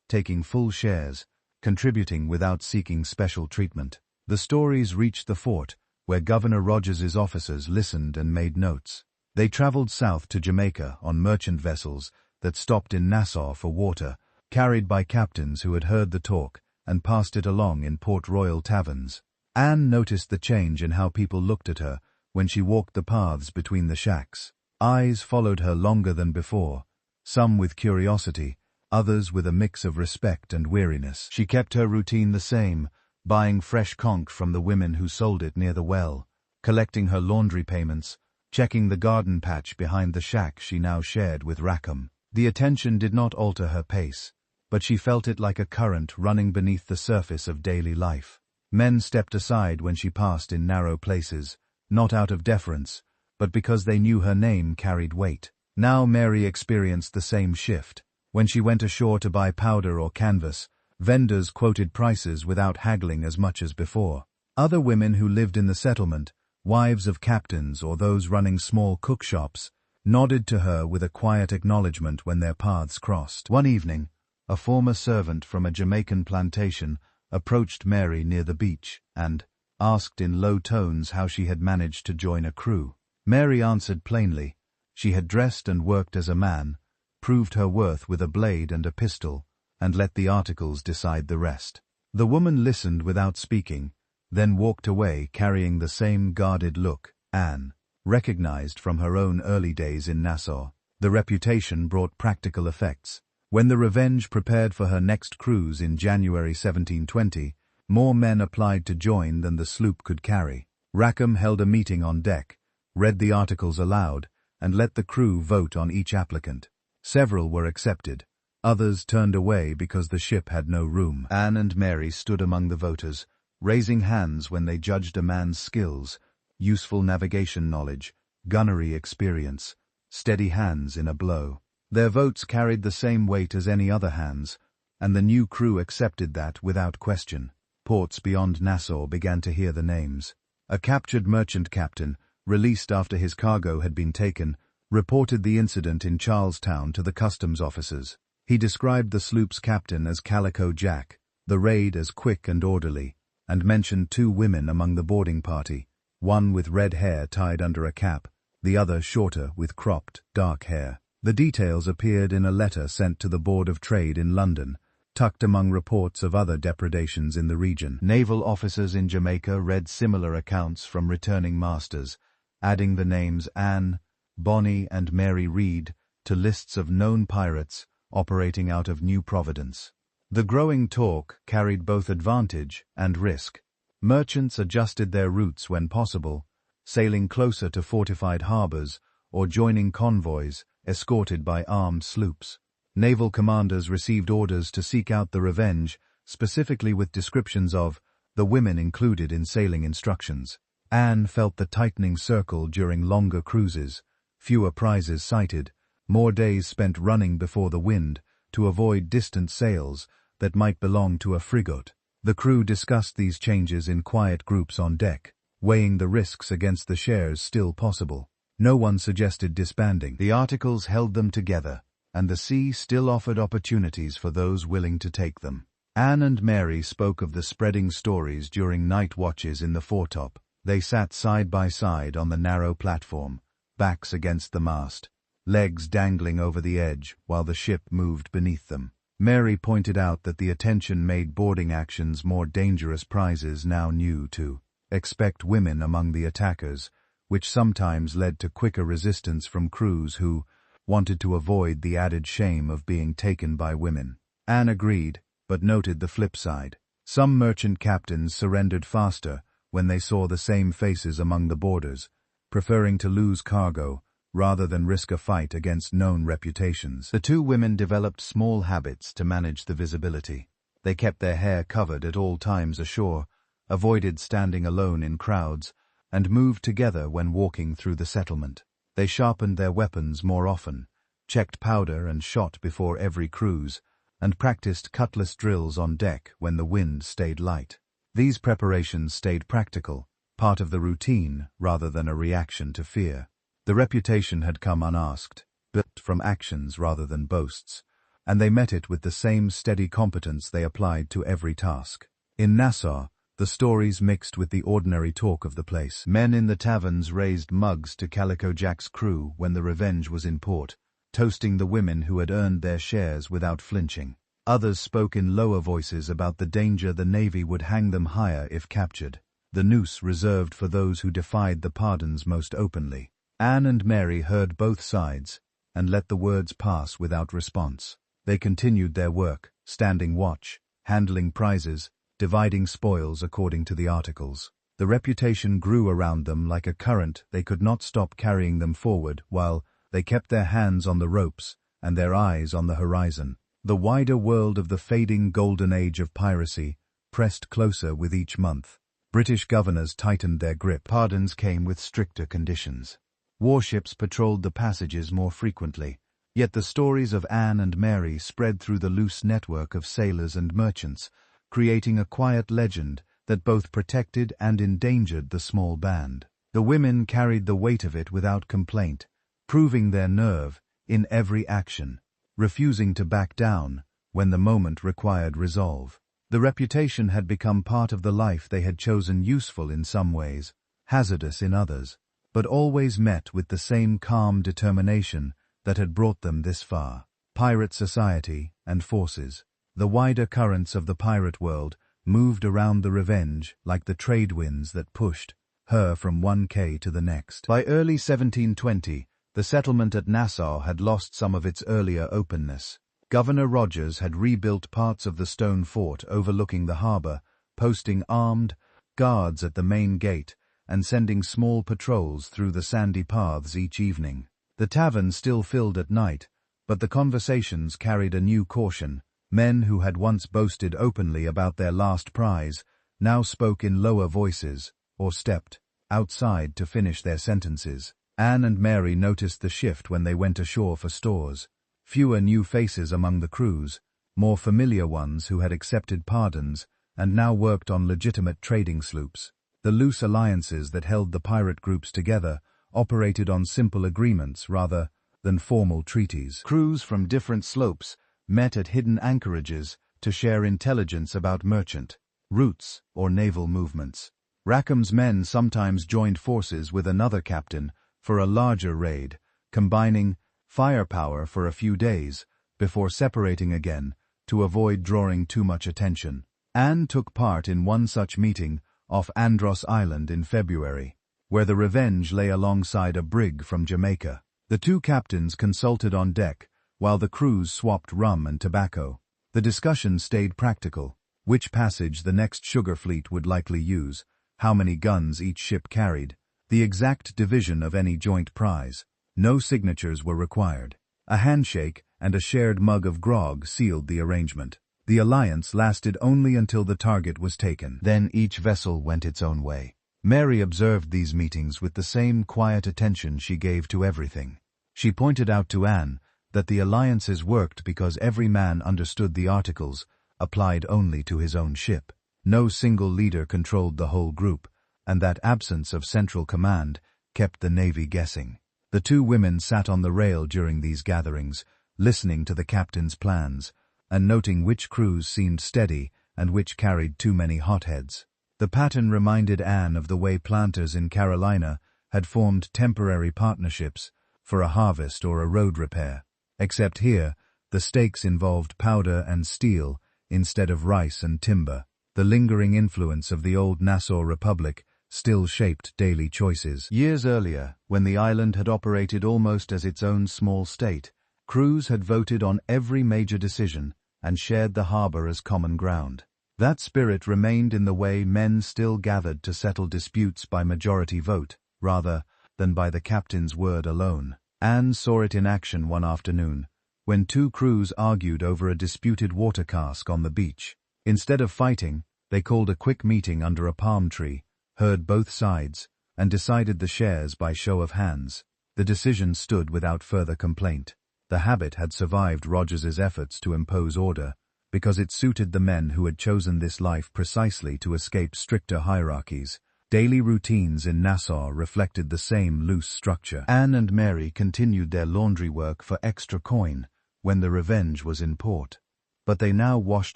taking full shares, contributing without seeking special treatment. The stories reached the fort, where Governor Rogers's officers listened and made notes. They traveled south to Jamaica on merchant vessels that stopped in Nassau for water, carried by captains who had heard the talk and passed it along in Port Royal taverns. Anne noticed the change in how people looked at her when she walked the paths between the shacks. Eyes followed her longer than before, some with curiosity, others with a mix of respect and weariness. She kept her routine the same, buying fresh conch from the women who sold it near the well, collecting her laundry payments, checking the garden patch behind the shack she now shared with Rackham. The attention did not alter her pace, but she felt it like a current running beneath the surface of daily life. Men stepped aside when she passed in narrow places, not out of deference, but because they knew her name carried weight. Now Mary experienced the same shift. When she went ashore to buy powder or canvas, vendors quoted prices without haggling as much as before. Other women who lived in the settlement, wives of captains or those running small cook shops, nodded to her with a quiet acknowledgement when their paths crossed. One evening, a former servant from a Jamaican plantation approached Mary near the beach and asked in low tones how she had managed to join a crew. Mary answered plainly. She had dressed and worked as a man, proved her worth with a blade and a pistol, and let the articles decide the rest. The woman listened without speaking, then walked away carrying the same guarded look. Anne recognized from her own early days in Nassau. The reputation brought practical effects. When the Revenge prepared for her next cruise in January 1720, more men applied to join than the sloop could carry. Rackham held a meeting on deck, read the articles aloud, and let the crew vote on each applicant. Several were accepted. Others turned away because the ship had no room. Anne and Mary stood among the voters, raising hands when they judged a man's skills, useful navigation knowledge, gunnery experience, steady hands in a blow. Their votes carried the same weight as any other hands, and the new crew accepted that without question. Ports beyond Nassau began to hear the names. A captured merchant captain, released after his cargo had been taken, reported the incident in Charlestown to the customs officers. He described the sloop's captain as Calico Jack, the raid as quick and orderly, and mentioned 2 women among the boarding party, one with red hair tied under a cap, the other shorter with cropped, dark hair. The details appeared in a letter sent to the Board of Trade in London, tucked among reports of other depredations in the region. Naval officers in Jamaica read similar accounts from returning masters, adding the names Anne, Bonny and Mary Read to lists of known pirates operating out of New Providence. The growing talk carried both advantage and risk. Merchants adjusted their routes when possible, sailing closer to fortified harbors or joining convoys escorted by armed sloops. Naval commanders received orders to seek out the Revenge, specifically with descriptions of the women included in sailing instructions. Anne felt the tightening circle during longer cruises, fewer prizes sighted, more days spent running before the wind to avoid distant sails that might belong to a frigate. The crew discussed these changes in quiet groups on deck, weighing the risks against the shares still possible. No one suggested disbanding. The articles held them together, and the sea still offered opportunities for those willing to take them. Anne and Mary spoke of the spreading stories during night watches in the foretop. They sat side by side on the narrow platform, backs against the mast, legs dangling over the edge while the ship moved beneath them. Mary pointed out that the attention made boarding actions more dangerous prizes now knew to expect women among the attackers, which sometimes led to quicker resistance from crews who wanted to avoid the added shame of being taken by women. Anne agreed, but noted the flip side. Some merchant captains surrendered faster when they saw the same faces among the boarders, preferring to lose cargo rather than risk a fight against known reputations. The 2 women developed small habits to manage the visibility. They kept their hair covered at all times ashore, avoided standing alone in crowds, and moved together when walking through the settlement. They sharpened their weapons more often, checked powder and shot before every cruise, and practiced cutlass drills on deck when the wind stayed light. These preparations stayed practical, part of the routine rather than a reaction to fear. The reputation had come unasked, built from actions rather than boasts, and they met it with the same steady competence they applied to every task. In Nassau, the stories mixed with the ordinary talk of the place. Men in the taverns raised mugs to Calico Jack's crew when the Revenge was in port, toasting the women who had earned their shares without flinching. Others spoke in lower voices about the danger the Navy would hang them higher if captured, the noose reserved for those who defied the pardons most openly. Anne and Mary heard both sides, and let the words pass without response. They continued their work, standing watch, handling prizes, dividing spoils according to the articles. The reputation grew around them like a current. They could not stop carrying them forward, while they kept their hands on the ropes and their eyes on the horizon. The wider world of the fading Golden Age of Piracy pressed closer with each month. British governors tightened their grip. Pardons came with stricter conditions. Warships patrolled the passages more frequently, yet the stories of Anne and Mary spread through the loose network of sailors and merchants, creating a quiet legend that both protected and endangered the small band. The women carried the weight of it without complaint, proving their nerve in every action, refusing to back down when the moment required resolve. The reputation had become part of the life they had chosen, useful in some ways, hazardous in others, but always met with the same calm determination that had brought them this far. Pirate society and forces. The wider currents of the pirate world moved around the Revenge like the trade winds that pushed her from one quay to the next. By early 1720, the settlement at Nassau had lost some of its earlier openness. Governor Rogers had rebuilt parts of the stone fort overlooking the harbor, posting armed guards at the main gate and sending small patrols through the sandy paths each evening. The tavern still filled at night, but the conversations carried a new caution. Men who had once boasted openly about their last prize now spoke in lower voices or stepped outside to finish their sentences. Anne and Mary noticed the shift when they went ashore for stores. Fewer new faces among the crews, more familiar ones who had accepted pardons and now worked on legitimate trading sloops. The loose alliances that held the pirate groups together operated on simple agreements rather than formal treaties. Crews from different slopes met at hidden anchorages to share intelligence about merchant routes or naval movements. Rackham's men sometimes joined forces with another captain for a larger raid, combining firepower for a few days before separating again to avoid drawing too much attention. Anne took part in one such meeting off Andros Island in February, where the Revenge lay alongside a brig from Jamaica. The two captains consulted on deck while the crews swapped rum and tobacco. The discussion stayed practical: which passage the next sugar fleet would likely use, how many guns each ship carried, the exact division of any joint prize. No signatures were required. A handshake and a shared mug of grog sealed the arrangement. The alliance lasted only until the target was taken. Then each vessel went its own way. Mary observed these meetings with the same quiet attention she gave to everything. She pointed out to Anne that the alliances worked because every man understood the articles applied only to his own ship. No single leader controlled the whole group, and that absence of central command kept the Navy guessing. The two women sat on the rail during these gatherings, listening to the captain's plans, and noting which crews seemed steady and which carried too many hotheads. The pattern reminded Anne of the way planters in Carolina had formed temporary partnerships for a harvest or a road repair. Except here, the stakes involved powder and steel instead of rice and timber. The lingering influence of the old Nassau Republic still shaped daily choices. Years earlier, when the island had operated almost as its own small state, crews had voted on every major decision and shared the harbor as common ground. That spirit remained in the way men still gathered to settle disputes by majority vote, rather than by the captain's word alone. Anne saw it in action one afternoon, when two crews argued over a disputed water cask on the beach. Instead of fighting, they called a quick meeting under a palm tree, heard both sides, and decided the shares by show of hands. The decision stood without further complaint. The habit had survived Rogers's efforts to impose order, because it suited the men who had chosen this life precisely to escape stricter hierarchies. Daily routines in Nassau reflected the same loose structure. Anne and Mary continued their laundry work for extra coin when the Revenge was in port, but they now washed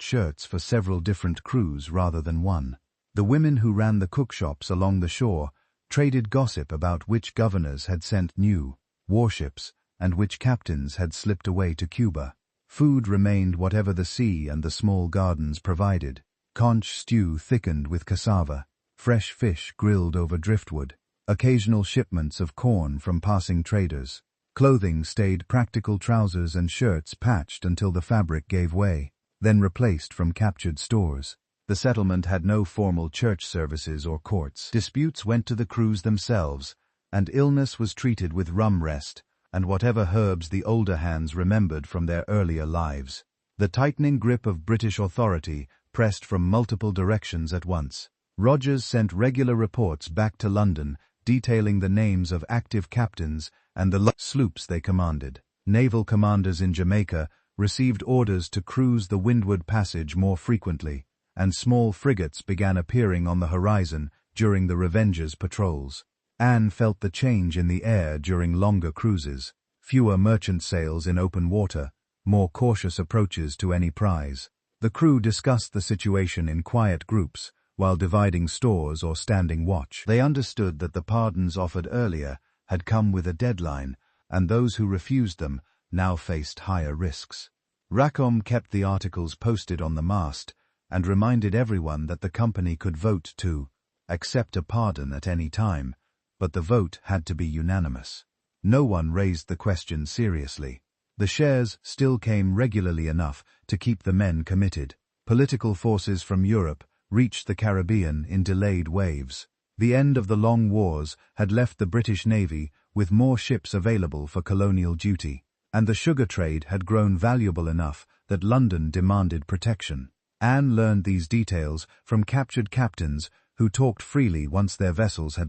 shirts for several different crews rather than one. The women who ran the cookshops along the shore traded gossip about which governors had sent new warships and which captains had slipped away to Cuba. Food remained whatever the sea and the small gardens provided. Conch stew thickened with cassava, fresh fish grilled over driftwood, occasional shipments of corn from passing traders. Clothing stayed practical trousers and shirts patched until the fabric gave way, then replaced from captured stores. The settlement had no formal church services or courts. Disputes went to the crews themselves, and illness was treated with rum rest and whatever herbs the older hands remembered from their earlier lives. The tightening grip of British authority pressed from multiple directions at once. Rogers sent regular reports back to London detailing the names of active captains and the sloops they commanded. Naval commanders in Jamaica received orders to cruise the Windward Passage more frequently, and small frigates began appearing on the horizon during the Revenge's patrols. Anne felt the change in the air during longer cruises, fewer merchant sails in open water, more cautious approaches to any prize. The crew discussed the situation in quiet groups, while dividing stores or standing watch. They understood that the pardons offered earlier had come with a deadline, and those who refused them now faced higher risks. Rackham kept the articles posted on the mast, and reminded everyone that the company could vote to accept a pardon at any time, but the vote had to be unanimous. No one raised the question seriously. The shares still came regularly enough to keep the men committed. Political forces from Europe reached the Caribbean in delayed waves. The end of the long wars had left the British Navy with more ships available for colonial duty, and the sugar trade had grown valuable enough that London demanded protection. Anne learned these details from captured captains who talked freely once their vessels had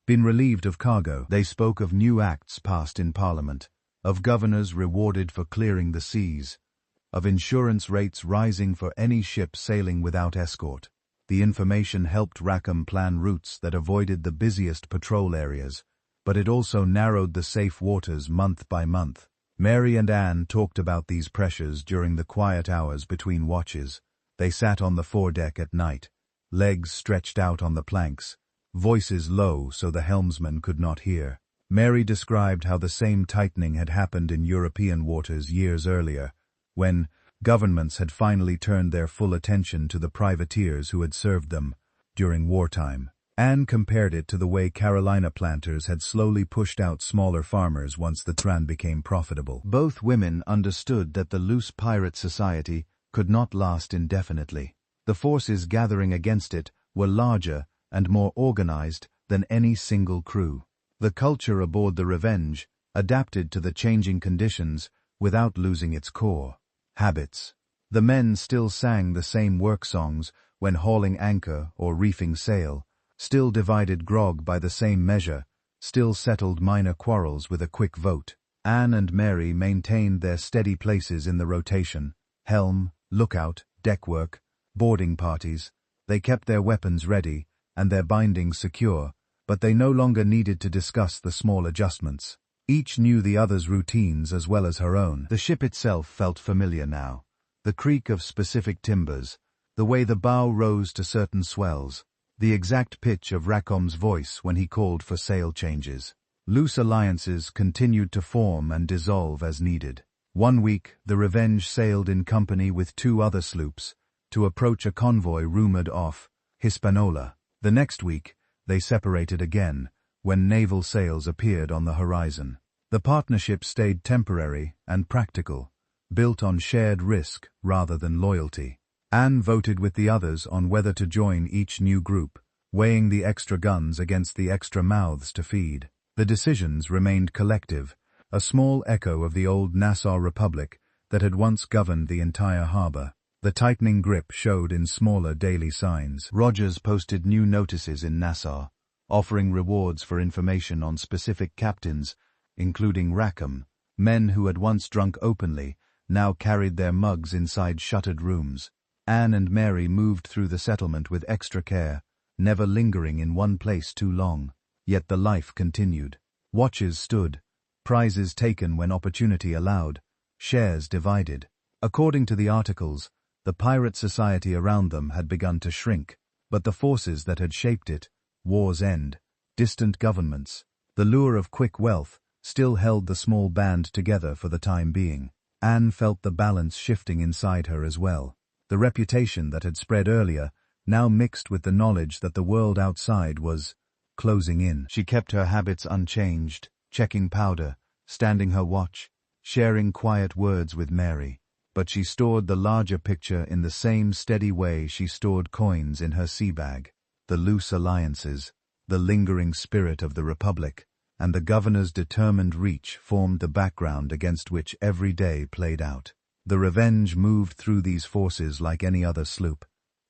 been relieved of cargo. They spoke of new acts passed in Parliament, of governors rewarded for clearing the seas, of insurance rates rising for any ship sailing without escort. The information helped Rackham plan routes that avoided the busiest patrol areas, but it also narrowed the safe waters month by month. Mary and Anne talked about these pressures during the quiet hours between watches. They sat on the foredeck at night, legs stretched out on the planks, voices low so the helmsman could not hear. Mary described how the same tightening had happened in European waters years earlier, when governments had finally turned their full attention to the privateers who had served them during wartime. Anne compared it to the way Carolina planters had slowly pushed out smaller farmers once the trade became profitable. Both women understood that the loose pirate society could not last indefinitely. The forces gathering against it were larger and more organized than any single crew. The culture aboard the Revenge adapted to the changing conditions without losing its core habits. The men still sang the same work songs when hauling anchor or reefing sail, still divided grog by the same measure, still settled minor quarrels with a quick vote. Anne and Mary maintained their steady places in the rotation, helm, lookout, deckwork, boarding parties. They kept their weapons ready and their bindings secure, but they no longer needed to discuss the small adjustments. Each knew the other's routines as well as her own. The ship itself felt familiar now. The creak of specific timbers, the way the bow rose to certain swells, the exact pitch of Rackham's voice when he called for sail changes. Loose alliances continued to form and dissolve as needed. One week, the Revenge sailed in company with 2 other sloops to approach a convoy rumored off Hispaniola. The next week, they separated again, when naval sails appeared on the horizon. The partnership stayed temporary and practical, built on shared risk rather than loyalty. Anne voted with the others on whether to join each new group, weighing the extra guns against the extra mouths to feed. The decisions remained collective, a small echo of the old Nassau Republic that had once governed the entire harbor. The tightening grip showed in smaller daily signs. Rogers posted new notices in Nassau, offering rewards for information on specific captains, including Rackham. Men who had once drunk openly now carried their mugs inside shuttered rooms. Anne and Mary moved through the settlement with extra care, never lingering in one place too long. Yet the life continued. Watches stood, prizes taken when opportunity allowed, shares divided. According to the articles, the pirate society around them had begun to shrink. But the forces that had shaped it, war's end, distant governments, the lure of quick wealth, still held the small band together for the time being. Anne felt the balance shifting inside her as well. The reputation that had spread earlier now mixed with the knowledge that the world outside was closing in. She kept her habits unchanged, checking powder, standing her watch, sharing quiet words with Mary. But she stored the larger picture in the same steady way she stored coins in her sea bag. The loose alliances, the lingering spirit of the Republic, and the governor's determined reach formed the background against which every day played out. The Revenge moved through these forces like any other sloop,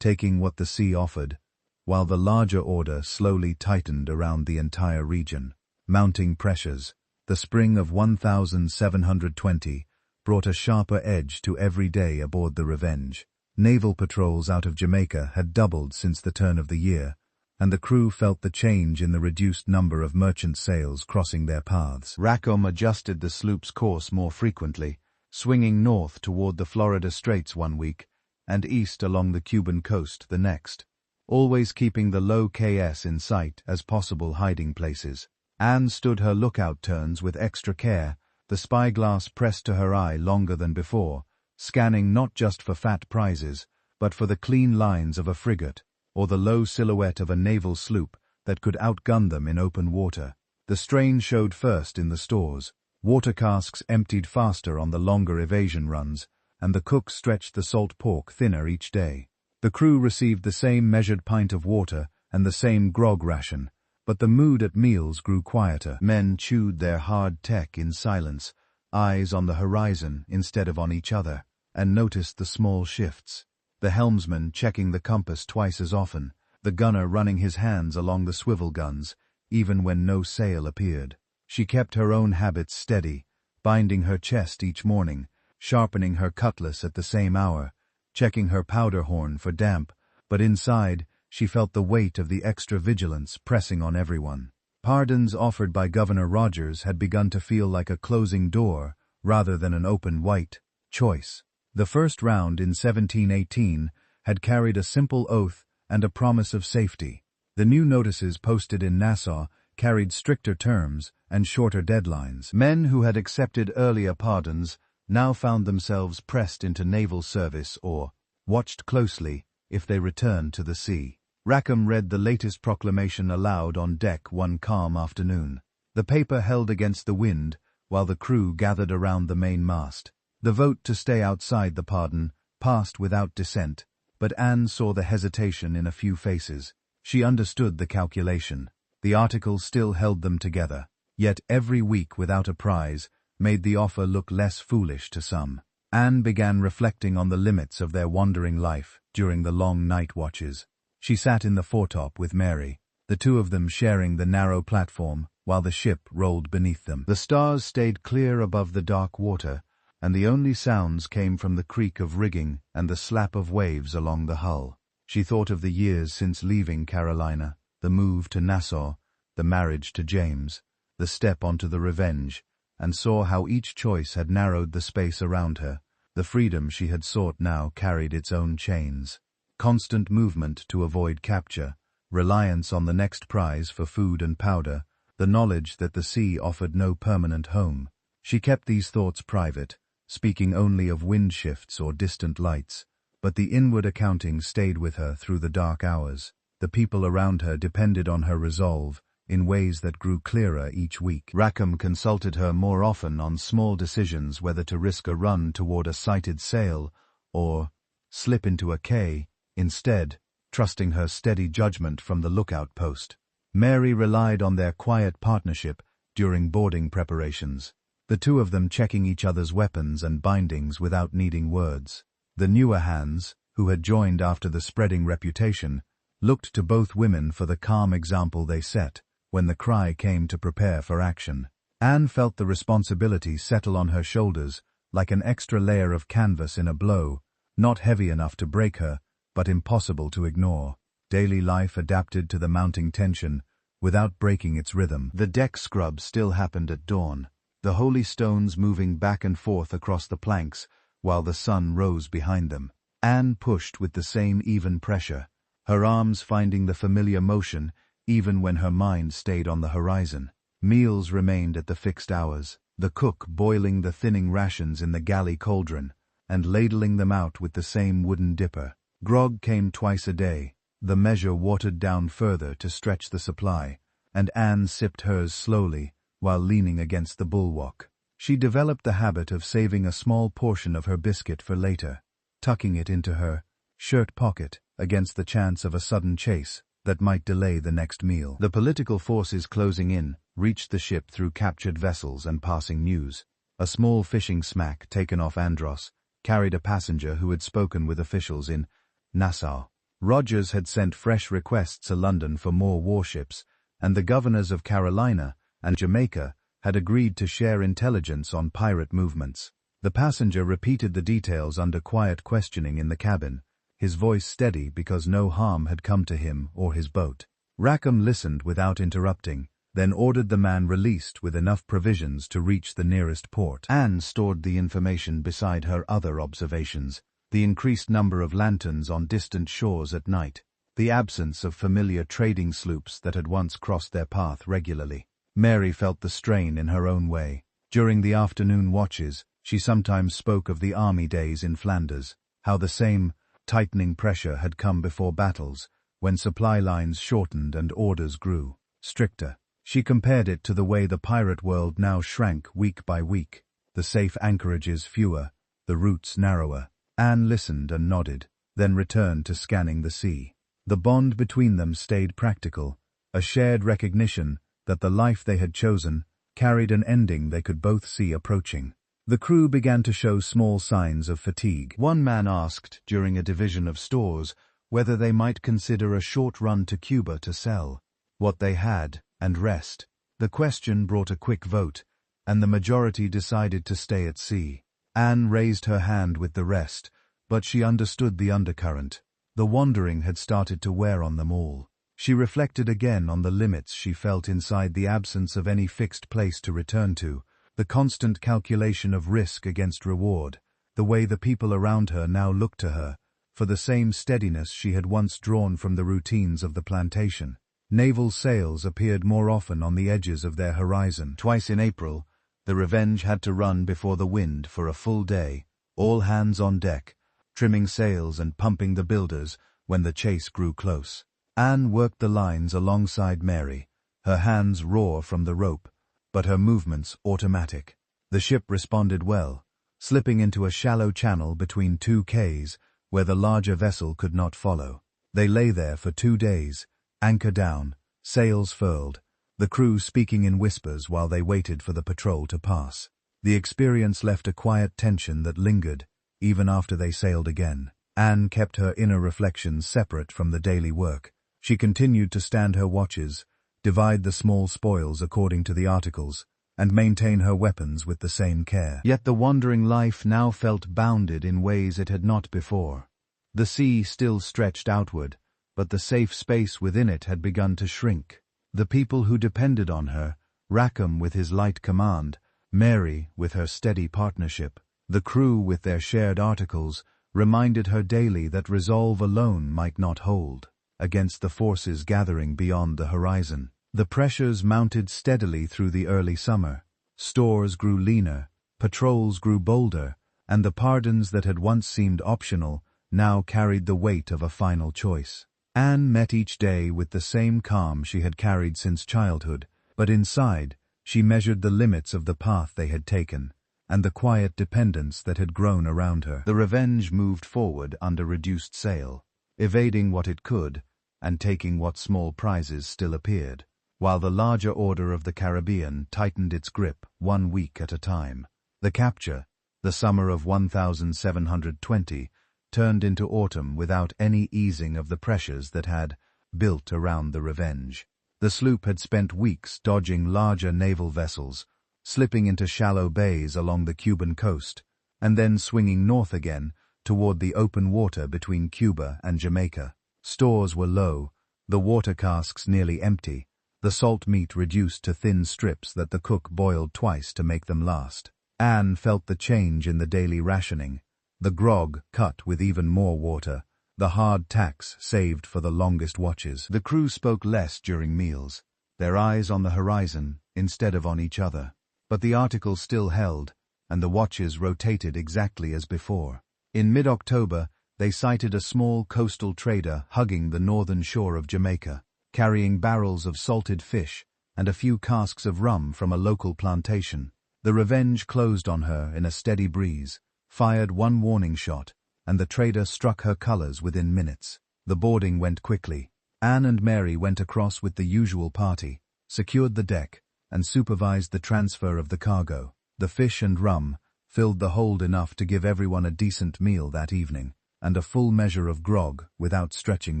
taking what the sea offered, while the larger order slowly tightened around the entire region. Mounting pressures, the spring of 1720 brought a sharper edge to every day aboard the Revenge. Naval patrols out of Jamaica had doubled since the turn of the year, and the crew felt the change in the reduced number of merchant sails crossing their paths. Rackham adjusted the sloop's course more frequently, swinging north toward the Florida Straits one week and east along the Cuban coast the next, always keeping the low KS in sight as possible hiding places. Anne stood her lookout turns with extra care, the spyglass pressed to her eye longer than before, scanning not just for fat prizes, but for the clean lines of a frigate, or the low silhouette of a naval sloop that could outgun them in open water. The strain showed first in the stores. Water casks emptied faster on the longer evasion runs, and the cook stretched the salt pork thinner each day. The crew received the same measured pint of water and the same grog ration, but the mood at meals grew quieter. Men chewed their hard tech in silence, eyes on the horizon instead of on each other, and noticed the small shifts. The helmsman checking the compass twice as often, the gunner running his hands along the swivel guns, even when no sail appeared. She kept her own habits steady, binding her chest each morning, sharpening her cutlass at the same hour, checking her powder horn for damp, but inside, she felt the weight of the extra vigilance pressing on everyone. Pardons offered by Governor Rogers had begun to feel like a closing door rather than an open white choice. The first round in 1718 had carried a simple oath and a promise of safety. The new notices posted in Nassau carried stricter terms and shorter deadlines. Men who had accepted earlier pardons now found themselves pressed into naval service or watched closely if they returned to the sea. Rackham read the latest proclamation aloud on deck one calm afternoon. The paper held against the wind while the crew gathered around the main mast. The vote to stay outside the pardon passed without dissent, but Anne saw the hesitation in a few faces. She understood the calculation. The article still held them together, yet every week without a prize made the offer look less foolish to some. Anne began reflecting on the limits of their wandering life during the long night watches. She sat in the foretop with Mary, the two of them sharing the narrow platform while the ship rolled beneath them. The stars stayed clear above the dark water, and the only sounds came from the creak of rigging and the slap of waves along the hull. She thought of the years since leaving Carolina, the move to Nassau, the marriage to James, the step onto the Revenge, and saw how each choice had narrowed the space around her. The freedom she had sought now carried its own chains. Constant movement to avoid capture, reliance on the next prize for food and powder, the knowledge that the sea offered no permanent home. She kept these thoughts private, speaking only of wind shifts or distant lights, but the inward accounting stayed with her through the dark hours. The people around her depended on her resolve, in ways that grew clearer each week. Rackham consulted her more often on small decisions, whether to risk a run toward a sighted sail or slip into a quay, instead, trusting her steady judgment from the lookout post. Mary relied on their quiet partnership during boarding preparations, the two of them checking each other's weapons and bindings without needing words. The newer hands, who had joined after the spreading reputation, looked to both women for the calm example they set when the cry came to prepare for action. Anne felt the responsibility settle on her shoulders like an extra layer of canvas in a blow, not heavy enough to break her, but impossible to ignore. Daily life adapted to the mounting tension without breaking its rhythm. The deck scrub still happened at dawn, the holy stones moving back and forth across the planks while the sun rose behind them. Anne pushed with the same even pressure, her arms finding the familiar motion even when her mind stayed on the horizon. Meals remained at the fixed hours, the cook boiling the thinning rations in the galley cauldron and ladling them out with the same wooden dipper. Grog came twice a day, the measure watered down further to stretch the supply, and Anne sipped hers slowly while leaning against the bulwark. She developed the habit of saving a small portion of her biscuit for later, tucking it into her shirt pocket against the chance of a sudden chase that might delay the next meal. The political forces closing in reached the ship through captured vessels and passing news. A small fishing smack taken off Andros carried a passenger who had spoken with officials in Nassau. Rogers had sent fresh requests to London for more warships, and the governors of Carolina and Jamaica had agreed to share intelligence on pirate movements. The passenger repeated the details under quiet questioning in the cabin, his voice steady because no harm had come to him or his boat. Rackham listened without interrupting, then ordered the man released with enough provisions to reach the nearest port. Anne stored the information beside her other observations, the increased number of lanterns on distant shores at night, the absence of familiar trading sloops that had once crossed their path regularly. Mary felt the strain in her own way. During the afternoon watches, she sometimes spoke of the army days in Flanders, how the same tightening pressure had come before battles, when supply lines shortened and orders grew stricter. She compared it to the way the pirate world now shrank week by week, the safe anchorages fewer, the routes narrower. Anne listened and nodded, then returned to scanning the sea. The bond between them stayed practical, a shared recognition that the life they had chosen carried an ending they could both see approaching. The crew began to show small signs of fatigue. One man asked, during a division of stores, whether they might consider a short run to Cuba to sell what they had and rest. The question brought a quick vote, and the majority decided to stay at sea. Anne raised her hand with the rest, but she understood the undercurrent. The wandering had started to wear on them all. She reflected again on the limits she felt inside the absence of any fixed place to return to, the constant calculation of risk against reward, the way the people around her now looked to her for the same steadiness she had once drawn from the routines of the plantation. Naval sails appeared more often on the edges of their horizon. Twice in April, the Revenge had to run before the wind for a full day, all hands on deck, trimming sails and pumping the builders when the chase grew close. Anne worked the lines alongside Mary, her hands raw from the rope, but her movements automatic. The ship responded well, slipping into a shallow channel between two quays where the larger vessel could not follow. They lay there for 2 days, anchor down, sails furled, the crew speaking in whispers while they waited for the patrol to pass. The experience left a quiet tension that lingered, even after they sailed again. Anne kept her inner reflections separate from the daily work. She continued to stand her watches, divide the small spoils according to the articles, and maintain her weapons with the same care. Yet the wandering life now felt bounded in ways it had not before. The sea still stretched outward, but the safe space within it had begun to shrink. The people who depended on her, Rackham with his light command, Mary with her steady partnership, the crew with their shared articles, reminded her daily that resolve alone might not hold against the forces gathering beyond the horizon. The pressures mounted steadily through the early summer. Stores grew leaner, patrols grew bolder, and the pardons that had once seemed optional now carried the weight of a final choice. Anne met each day with the same calm she had carried since childhood, but inside, she measured the limits of the path they had taken, and the quiet dependence that had grown around her. The Revenge moved forward under reduced sail, evading what it could, and taking what small prizes still appeared, while the larger order of the Caribbean tightened its grip 1 week at a time. The capture, the summer of 1720, turned into autumn without any easing of the pressures that had built around the Revenge. The sloop had spent weeks dodging larger naval vessels, slipping into shallow bays along the Cuban coast, and then swinging north again toward the open water between Cuba and Jamaica. Stores were low, the water casks nearly empty, the salt meat reduced to thin strips that the cook boiled twice to make them last. Anne felt the change in the daily rationing, the grog cut with even more water, the hard tacks saved for the longest watches. The crew spoke less during meals, their eyes on the horizon instead of on each other. But the article still held, and the watches rotated exactly as before. In mid-October, they sighted a small coastal trader hugging the northern shore of Jamaica, carrying barrels of salted fish and a few casks of rum from a local plantation. The Revenge closed on her in a steady breeze, fired one warning shot, and the trader struck her colors within minutes. The boarding went quickly. Anne and Mary went across with the usual party, secured the deck, and supervised the transfer of the cargo. The fish and rum filled the hold enough to give everyone a decent meal that evening, and a full measure of grog without stretching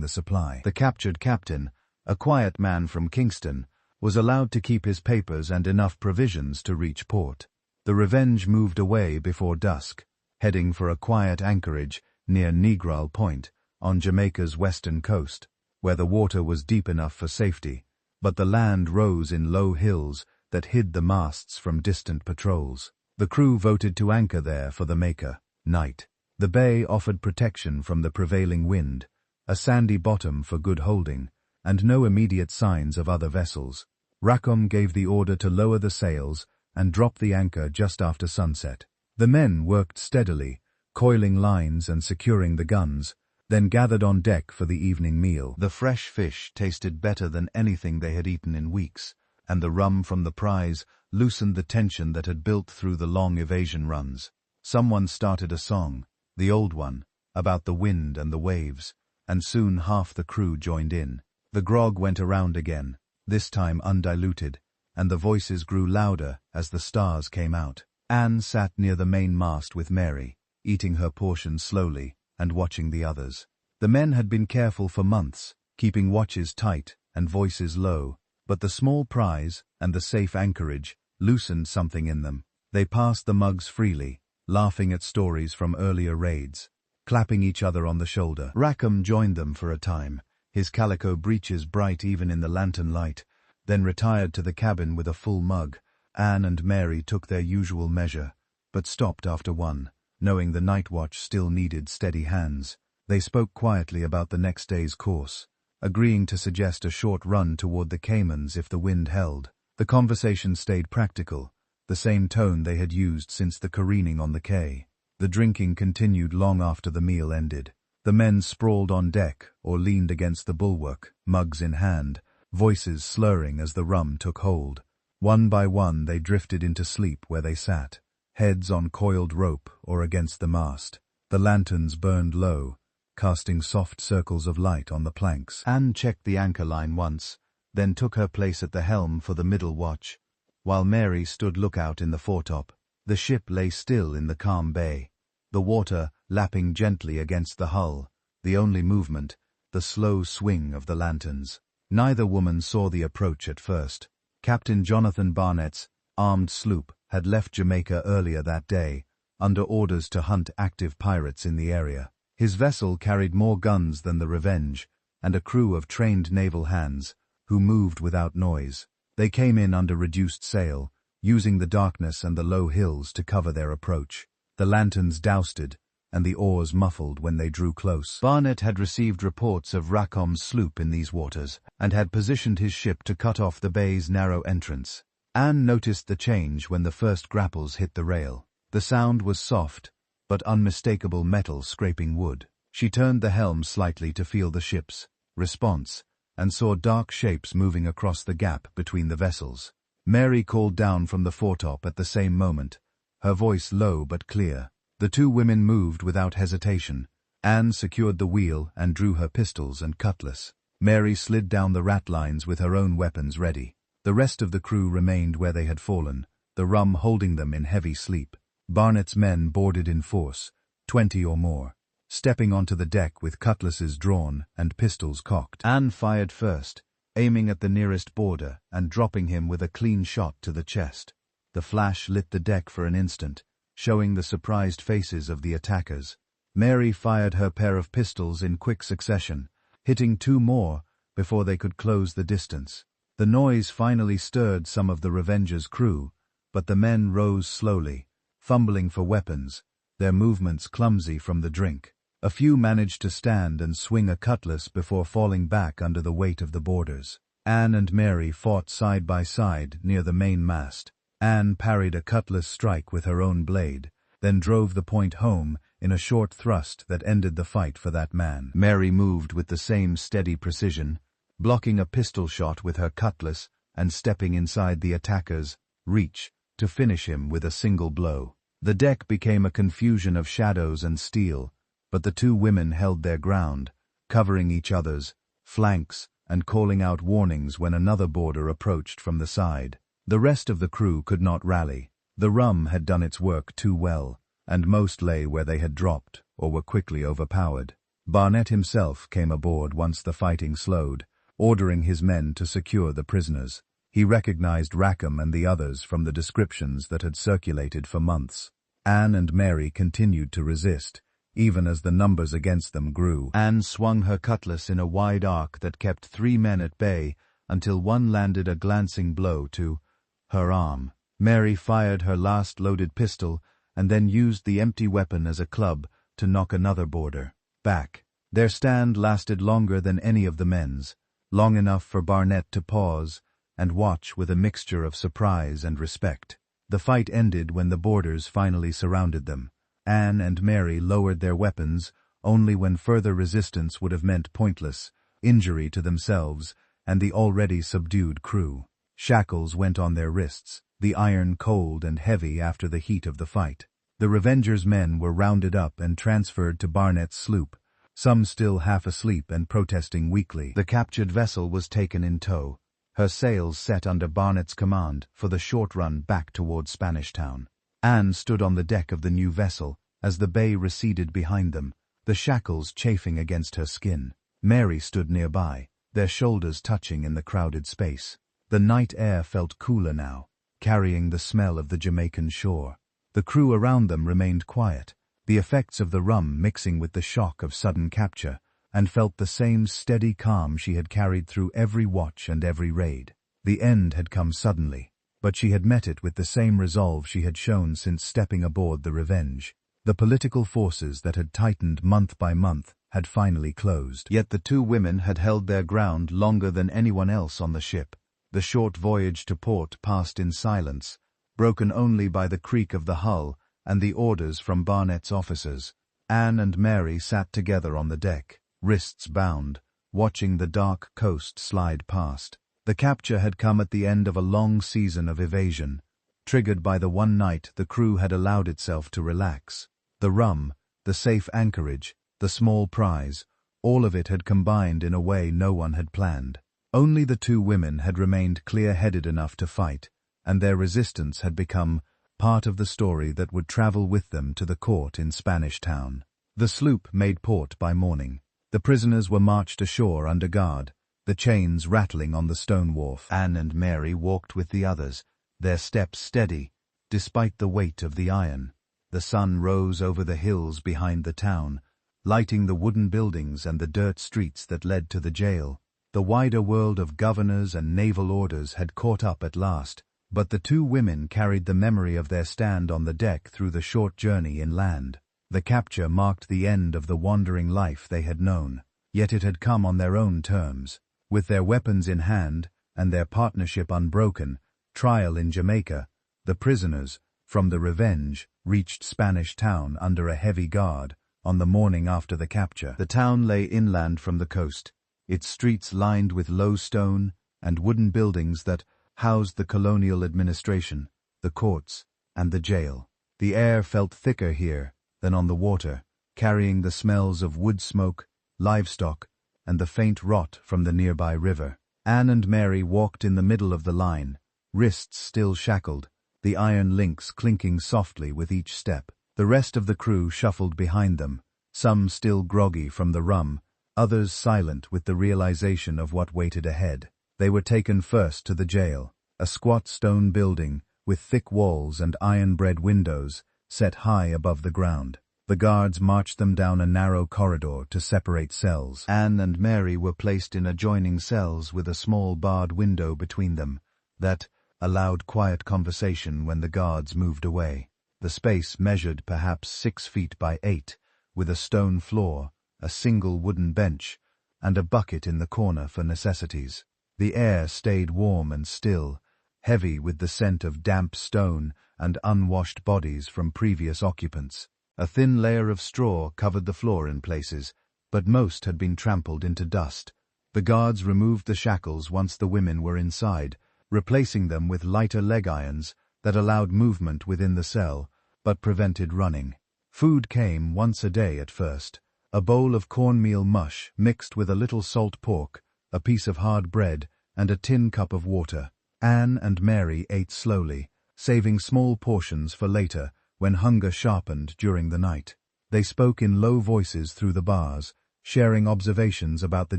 the supply. The captured captain, a quiet man from Kingston, was allowed to keep his papers and enough provisions to reach port. The Revenge moved away before dusk, heading for a quiet anchorage near Negral Point, on Jamaica's western coast, where the water was deep enough for safety, but the land rose in low hills that hid the masts from distant patrols. The crew voted to anchor there for the Maker night. The bay offered protection from the prevailing wind, a sandy bottom for good holding, and no immediate signs of other vessels. Rackham gave the order to lower the sails and drop the anchor just after sunset. The men worked steadily, coiling lines and securing the guns, then gathered on deck for the evening meal. The fresh fish tasted better than anything they had eaten in weeks, and the rum from the prize loosened the tension that had built through the long evasion runs. Someone started a song, the old one, about the wind and the waves, and soon half the crew joined in. The grog went around again, this time undiluted, and the voices grew louder as the stars came out. Anne sat near the main mast with Mary, eating her portion slowly and watching the others. The men had been careful for months, keeping watches tight and voices low, but the small prize and the safe anchorage loosened something in them. They passed the mugs freely, laughing at stories from earlier raids, clapping each other on the shoulder. Rackham joined them for a time, his calico breeches bright even in the lantern light, then retired to the cabin with a full mug. Anne and Mary took their usual measure, but stopped after one, knowing the night watch still needed steady hands. They spoke quietly about the next day's course, agreeing to suggest a short run toward the Caymans if the wind held. The conversation stayed practical, the same tone they had used since the careening on the quay. The drinking continued long after the meal ended. The men sprawled on deck or leaned against the bulwark, mugs in hand, voices slurring as the rum took hold. One by one they drifted into sleep where they sat, heads on coiled rope or against the mast. The lanterns burned low, casting soft circles of light on the planks. Anne checked the anchor line once, then took her place at the helm for the middle watch, while Mary stood lookout in the foretop. The ship lay still in the calm bay, the water lapping gently against the hull, the only movement, the slow swing of the lanterns. Neither woman saw the approach at first. Captain Jonathan Barnett's armed sloop had left Jamaica earlier that day, under orders to hunt active pirates in the area. His vessel carried more guns than the Revenge, and a crew of trained naval hands, who moved without noise. They came in under reduced sail, using the darkness and the low hills to cover their approach. The lanterns dousted, and the oars muffled when they drew close. Barnett had received reports of Rackham's sloop in these waters, and had positioned his ship to cut off the bay's narrow entrance. Anne noticed the change when the first grapples hit the rail. The sound was soft, but unmistakable metal scraping wood. She turned the helm slightly to feel the ship's response, and saw dark shapes moving across the gap between the vessels. Mary called down from the foretop at the same moment, her voice low but clear. The two women moved without hesitation. Anne secured the wheel and drew her pistols and cutlass. Mary slid down the ratlines with her own weapons ready. The rest of the crew remained where they had fallen, the rum holding them in heavy sleep. Barnett's men boarded in force, 20 or more, stepping onto the deck with cutlasses drawn and pistols cocked. Anne fired first, aiming at the nearest boarder and dropping him with a clean shot to the chest. The flash lit the deck for an instant, showing the surprised faces of the attackers. Mary fired her pair of pistols in quick succession, hitting 2 more before they could close the distance. The noise finally stirred some of the Revenge's crew, but the men rose slowly, fumbling for weapons, their movements clumsy from the drink. A few managed to stand and swing a cutlass before falling back under the weight of the boarders. Anne and Mary fought side by side near the mainmast. Anne parried a cutlass strike with her own blade, then drove the point home in a short thrust that ended the fight for that man. Mary moved with the same steady precision, blocking a pistol shot with her cutlass and stepping inside the attacker's reach to finish him with a single blow. The deck became a confusion of shadows and steel, but the two women held their ground, covering each other's flanks and calling out warnings when another boarder approached from the side. The rest of the crew could not rally. The rum had done its work too well, and most lay where they had dropped or were quickly overpowered. Barnett himself came aboard once the fighting slowed, ordering his men to secure the prisoners. He recognized Rackham and the others from the descriptions that had circulated for months. Anne and Mary continued to resist, even as the numbers against them grew. Anne swung her cutlass in a wide arc that kept 3 men at bay until one landed a glancing blow to her arm. Mary fired her last loaded pistol and then used the empty weapon as a club to knock another boarder back. Their stand lasted longer than any of the men's, long enough for Barnett to pause and watch with a mixture of surprise and respect. The fight ended when the boarders finally surrounded them. Anne and Mary lowered their weapons only when further resistance would have meant pointless injury to themselves and the already subdued crew. Shackles went on their wrists, the iron cold and heavy after the heat of the fight. The Revenger's men were rounded up and transferred to Barnett's sloop, some still half asleep and protesting weakly. The captured vessel was taken in tow, her sails set under Barnett's command for the short run back toward Spanish Town. Anne stood on the deck of the new vessel as the bay receded behind them, the shackles chafing against her skin. Mary stood nearby, their shoulders touching in the crowded space. The night air felt cooler now, carrying the smell of the Jamaican shore. The crew around them remained quiet, the effects of the rum mixing with the shock of sudden capture, and felt the same steady calm she had carried through every watch and every raid. The end had come suddenly, but she had met it with the same resolve she had shown since stepping aboard the Revenge. The political forces that had tightened month by month had finally closed. Yet the two women had held their ground longer than anyone else on the ship. The short voyage to port passed in silence, broken only by the creak of the hull and the orders from Barnett's officers. Anne and Mary sat together on the deck, wrists bound, watching the dark coast slide past. The capture had come at the end of a long season of evasion, triggered by the one night the crew had allowed itself to relax. The rum, the safe anchorage, the small prize, all of it had combined in a way no one had planned. Only the two women had remained clear-headed enough to fight, and their resistance had become part of the story that would travel with them to the court in Spanish Town. The sloop made port by morning. The prisoners were marched ashore under guard, the chains rattling on the stone wharf. Anne and Mary walked with the others, their steps steady, despite the weight of the iron. The sun rose over the hills behind the town, lighting the wooden buildings and the dirt streets that led to the jail. The wider world of governors and naval orders had caught up at last, but the two women carried the memory of their stand on the deck through the short journey inland. The capture marked the end of the wandering life they had known, yet it had come on their own terms. With their weapons in hand and their partnership unbroken, trial in Jamaica, the prisoners, from the Revenge, reached Spanish Town under a heavy guard on the morning after the capture. The town lay inland from the coast, its streets lined with low stone and wooden buildings that housed the colonial administration, the courts, and the jail. The air felt thicker here than on the water, carrying the smells of wood smoke, livestock, and the faint rot from the nearby river. Anne and Mary walked in the middle of the line, wrists still shackled, the iron links clinking softly with each step. The rest of the crew shuffled behind them, some still groggy from the rum, others silent with the realization of what waited ahead. They were taken first to the jail, a squat stone building with thick walls and iron-bred windows set high above the ground. The guards marched them down a narrow corridor to separate cells. Anne and Mary were placed in adjoining cells with a small barred window between them that allowed quiet conversation when the guards moved away. The space measured perhaps 6 feet by 8, with a stone floor, a single wooden bench, and a bucket in the corner for necessities. The air stayed warm and still, heavy with the scent of damp stone and unwashed bodies from previous occupants. A thin layer of straw covered the floor in places, but most had been trampled into dust. The guards removed the shackles once the women were inside, replacing them with lighter leg irons that allowed movement within the cell, but prevented running. Food came once a day at first, a bowl of cornmeal mush mixed with a little salt pork, a piece of hard bread, and a tin cup of water. Anne and Mary ate slowly, saving small portions for later when hunger sharpened during the night. They spoke in low voices through the bars, sharing observations about the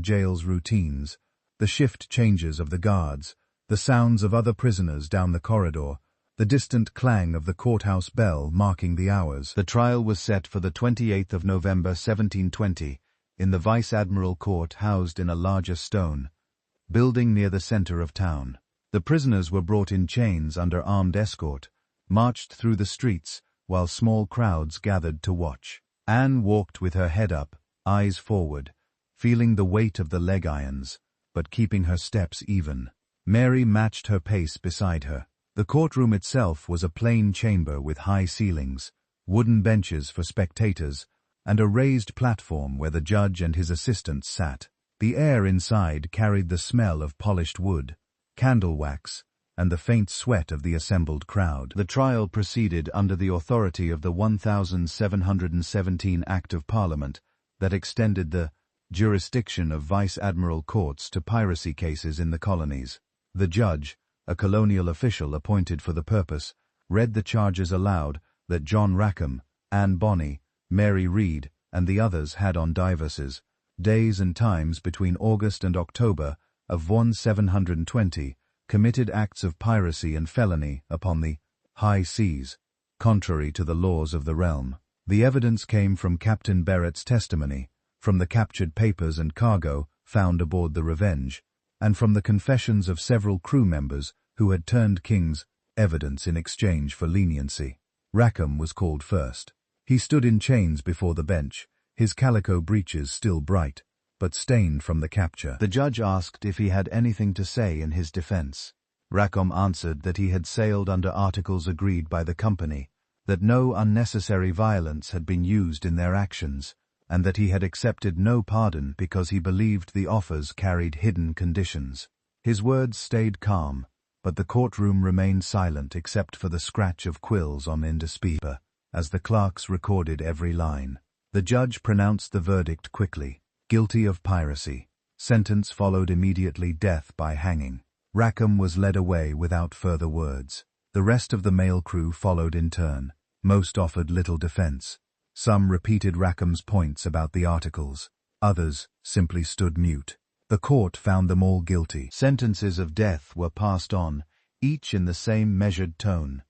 jail's routines, the shift changes of the guards, the sounds of other prisoners down the corridor, the distant clang of the courthouse bell marking the hours. The trial was set for the 28th of November 1720, in the Vice Admiral Court housed in a larger stone building near the center of town. The prisoners were brought in chains under armed escort, marched through the streets, while small crowds gathered to watch. Anne walked with her head up, eyes forward, feeling the weight of the leg irons, but keeping her steps even. Mary matched her pace beside her. The courtroom itself was a plain chamber with high ceilings, wooden benches for spectators, and a raised platform where the judge and his assistants sat. The air inside carried the smell of polished wood, candle wax, and the faint sweat of the assembled crowd. The trial proceeded under the authority of the 1717 Act of Parliament that extended the jurisdiction of Vice Admiral courts to piracy cases in the colonies. The judge, a colonial official appointed for the purpose, read the charges aloud that John Rackham, Anne Bonny, Mary Read, and the others had on diverses days and times between August and October of 1720 committed acts of piracy and felony upon the high seas, contrary to the laws of the realm. The evidence came from Captain Barrett's testimony, from the captured papers and cargo found aboard the Revenge, and from the confessions of several crew members who had turned King's evidence in exchange for leniency. Rackham was called first. He stood in chains before the bench, his calico breeches still bright, but stained from the capture. The judge asked if he had anything to say in his defense. Rackham answered that he had sailed under articles agreed by the company, that no unnecessary violence had been used in their actions, and that he had accepted no pardon because he believed the offers carried hidden conditions. His words stayed calm, but the courtroom remained silent except for the scratch of quills on index paper, as the clerks recorded every line. The judge pronounced the verdict quickly, guilty of piracy. Sentence followed immediately, death by hanging. Rackham was led away without further words. The rest of the male crew followed in turn. Most offered little defense. Some repeated Rackham's points about the articles. Others simply stood mute. The court found them all guilty. Sentences of death were passed on, each in the same measured tone.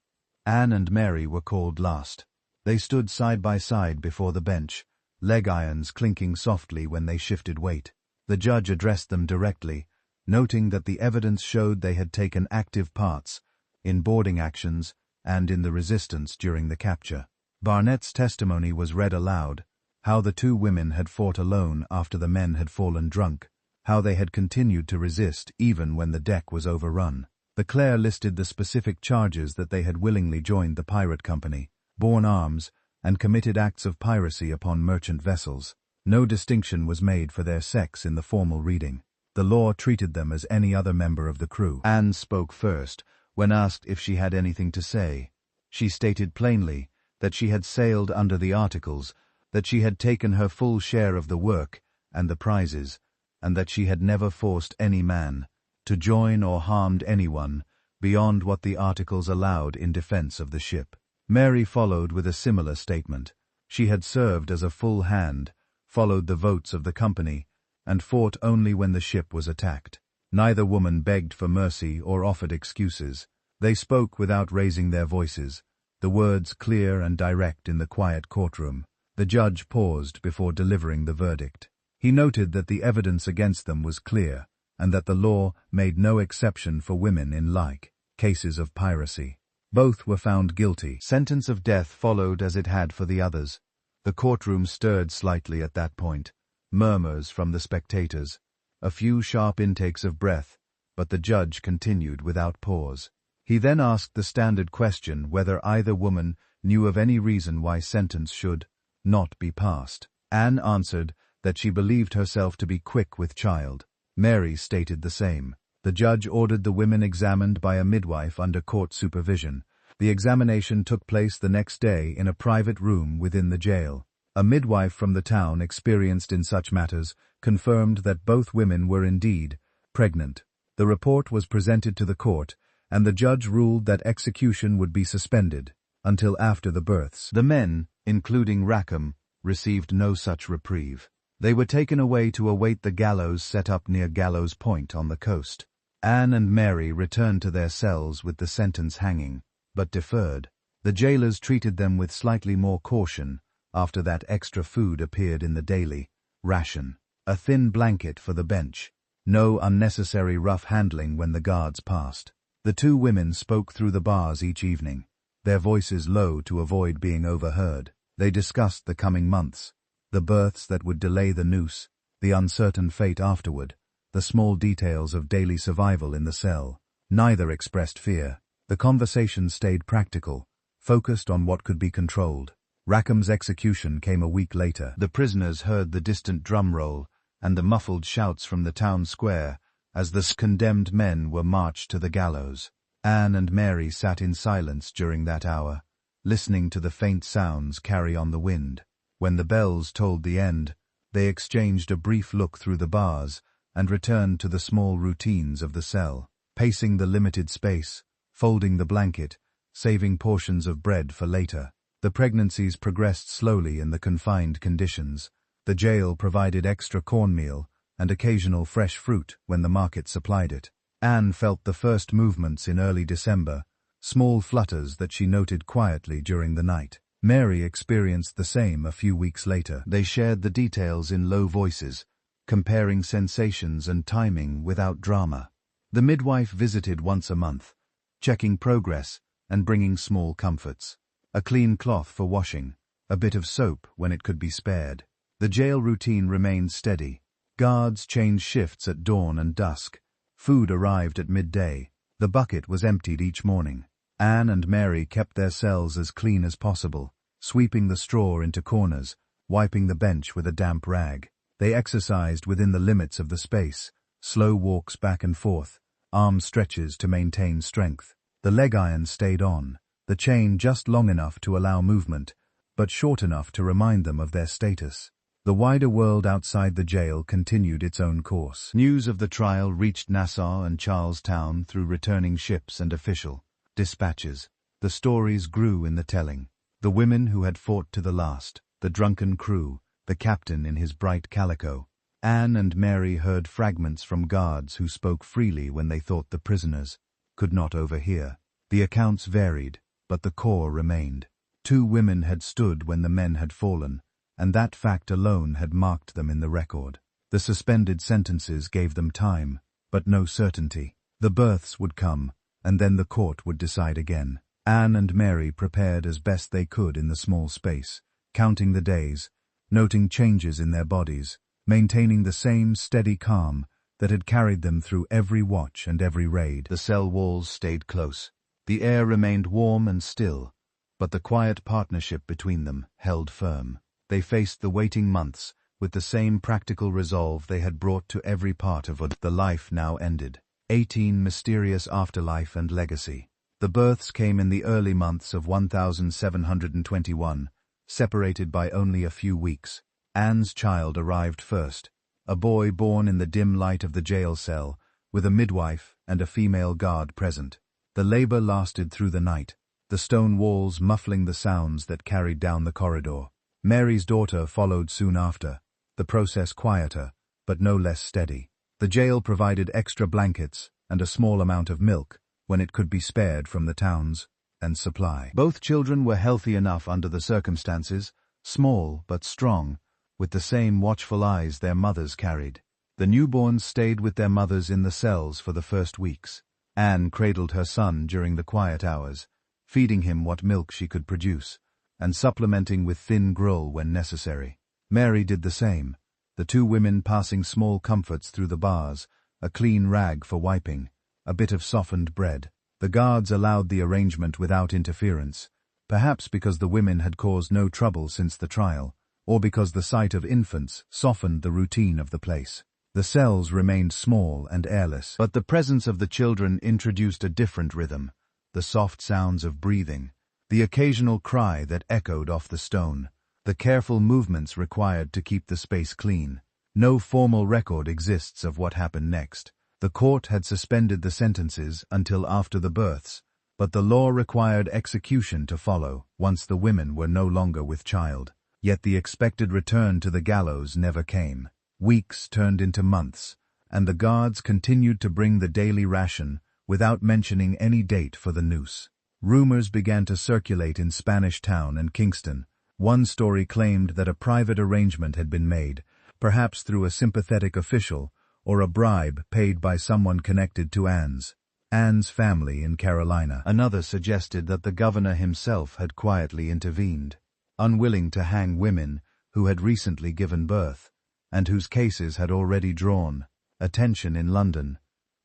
Anne and Mary were called last. They stood side by side before the bench, leg irons clinking softly when they shifted weight. The judge addressed them directly, noting that the evidence showed they had taken active parts in boarding actions and in the resistance during the capture. Barnett's testimony was read aloud, how the two women had fought alone after the men had fallen drunk, how they had continued to resist even when the deck was overrun. The Clare listed the specific charges that they had willingly joined the pirate company, borne arms, and committed acts of piracy upon merchant vessels. No distinction was made for their sex in the formal reading. The law treated them as any other member of the crew. Anne spoke first, when asked if she had anything to say. She stated plainly that she had sailed under the articles, that she had taken her full share of the work and the prizes, and that she had never forced any man to join or harmed anyone beyond what the articles allowed in defense of the ship. Mary followed with a similar statement. She had served as a full hand, followed the votes of the company, and fought only when the ship was attacked. Neither woman begged for mercy or offered excuses. They spoke without raising their voices, the words clear and direct in the quiet courtroom. The judge paused before delivering the verdict. He noted that the evidence against them was clear, and that the law made no exception for women in like cases of piracy. Both were found guilty. Sentence of death followed as it had for the others. The courtroom stirred slightly at that point. Murmurs from the spectators. A few sharp intakes of breath, but the judge continued without pause. He then asked the standard question whether either woman knew of any reason why sentence should not be passed. Anne answered that she believed herself to be quick with child. Mary stated the same. The judge ordered the women examined by a midwife under court supervision. The examination took place the next day in a private room within the jail. A midwife from the town experienced in such matters confirmed that both women were indeed pregnant. The report was presented to the court, and the judge ruled that execution would be suspended until after the births. The men, including Rackham, received no such reprieve. They were taken away to await the gallows set up near Gallows Point on the coast. Anne and Mary returned to their cells with the sentence hanging, but deferred. The jailers treated them with slightly more caution after that extra food appeared in the daily ration. A thin blanket for the bench. No unnecessary rough handling when the guards passed. The two women spoke through the bars each evening, their voices low to avoid being overheard. They discussed the coming months, the births that would delay the noose, the uncertain fate afterward, the small details of daily survival in the cell. Neither expressed fear. The conversation stayed practical, focused on what could be controlled. Rackham's execution came a week later. The prisoners heard the distant drum roll and the muffled shouts from the town square as the condemned men were marched to the gallows. Anne and Mary sat in silence during that hour, listening to the faint sounds carry on the wind. When the bells told the end, they exchanged a brief look through the bars and returned to the small routines of the cell, pacing the limited space, folding the blanket, saving portions of bread for later. The pregnancies progressed slowly in the confined conditions. The jail provided extra cornmeal and occasional fresh fruit when the market supplied it. Anne felt the first movements in early December, small flutters that she noted quietly during the night. Mary experienced the same a few weeks later. They shared the details in low voices, comparing sensations and timing without drama. The midwife visited once a month, checking progress and bringing small comforts. A clean cloth for washing, a bit of soap when it could be spared. The jail routine remained steady. Guards changed shifts at dawn and dusk. Food arrived at midday. The bucket was emptied each morning. Anne and Mary kept their cells as clean as possible, sweeping the straw into corners, wiping the bench with a damp rag. They exercised within the limits of the space, slow walks back and forth, arm stretches to maintain strength. The leg iron stayed on, the chain just long enough to allow movement, but short enough to remind them of their status. The wider world outside the jail continued its own course. News of the trial reached Nassau and Charlestown through returning ships and official dispatches. The stories grew in the telling. The women who had fought to the last, the drunken crew, the captain in his bright calico. Anne and Mary heard fragments from guards who spoke freely when they thought the prisoners could not overhear. The accounts varied, but the core remained. 2 women had stood when the men had fallen, and that fact alone had marked them in the record. The suspended sentences gave them time, but no certainty. The births would come, and then the court would decide again. Anne and Mary prepared as best they could in the small space, counting the days, noting changes in their bodies, maintaining the same steady calm that had carried them through every watch and every raid. The cell walls stayed close. The air remained warm and still, but the quiet partnership between them held firm. They faced the waiting months with the same practical resolve they had brought to every part of the life now ended. 18 mysterious afterlife and legacy. The births came in the early months of 1721, separated by only a few weeks. Anne's child arrived first, a boy born in the dim light of the jail cell, with a midwife and a female guard present. The labor lasted through the night, the stone walls muffling the sounds that carried down the corridor. Mary's daughter followed soon after, the process quieter, but no less steady. The jail provided extra blankets and a small amount of milk when it could be spared from the towns and supply. Both children were healthy enough under the circumstances, small but strong, with the same watchful eyes their mothers carried. The newborns stayed with their mothers in the cells for the first weeks. Anne cradled her son during the quiet hours, feeding him what milk she could produce, and supplementing with thin gruel when necessary. Mary did the same, the two women passing small comforts through the bars, a clean rag for wiping, a bit of softened bread. The guards allowed the arrangement without interference, perhaps because the women had caused no trouble since the trial, or because the sight of infants softened the routine of the place. The cells remained small and airless, but the presence of the children introduced a different rhythm, the soft sounds of breathing, the occasional cry that echoed off the stone, the careful movements required to keep the space clean. No formal record exists of what happened next. The court had suspended the sentences until after the births, but the law required execution to follow once the women were no longer with child. Yet the expected return to the gallows never came. Weeks turned into months, and the guards continued to bring the daily ration without mentioning any date for the noose. Rumors began to circulate in Spanish Town and Kingston. One story claimed that a private arrangement had been made, perhaps through a sympathetic official or a bribe paid by someone connected to Anne's family in Carolina. Another suggested that the governor himself had quietly intervened, unwilling to hang women who had recently given birth, and whose cases had already drawn attention in London.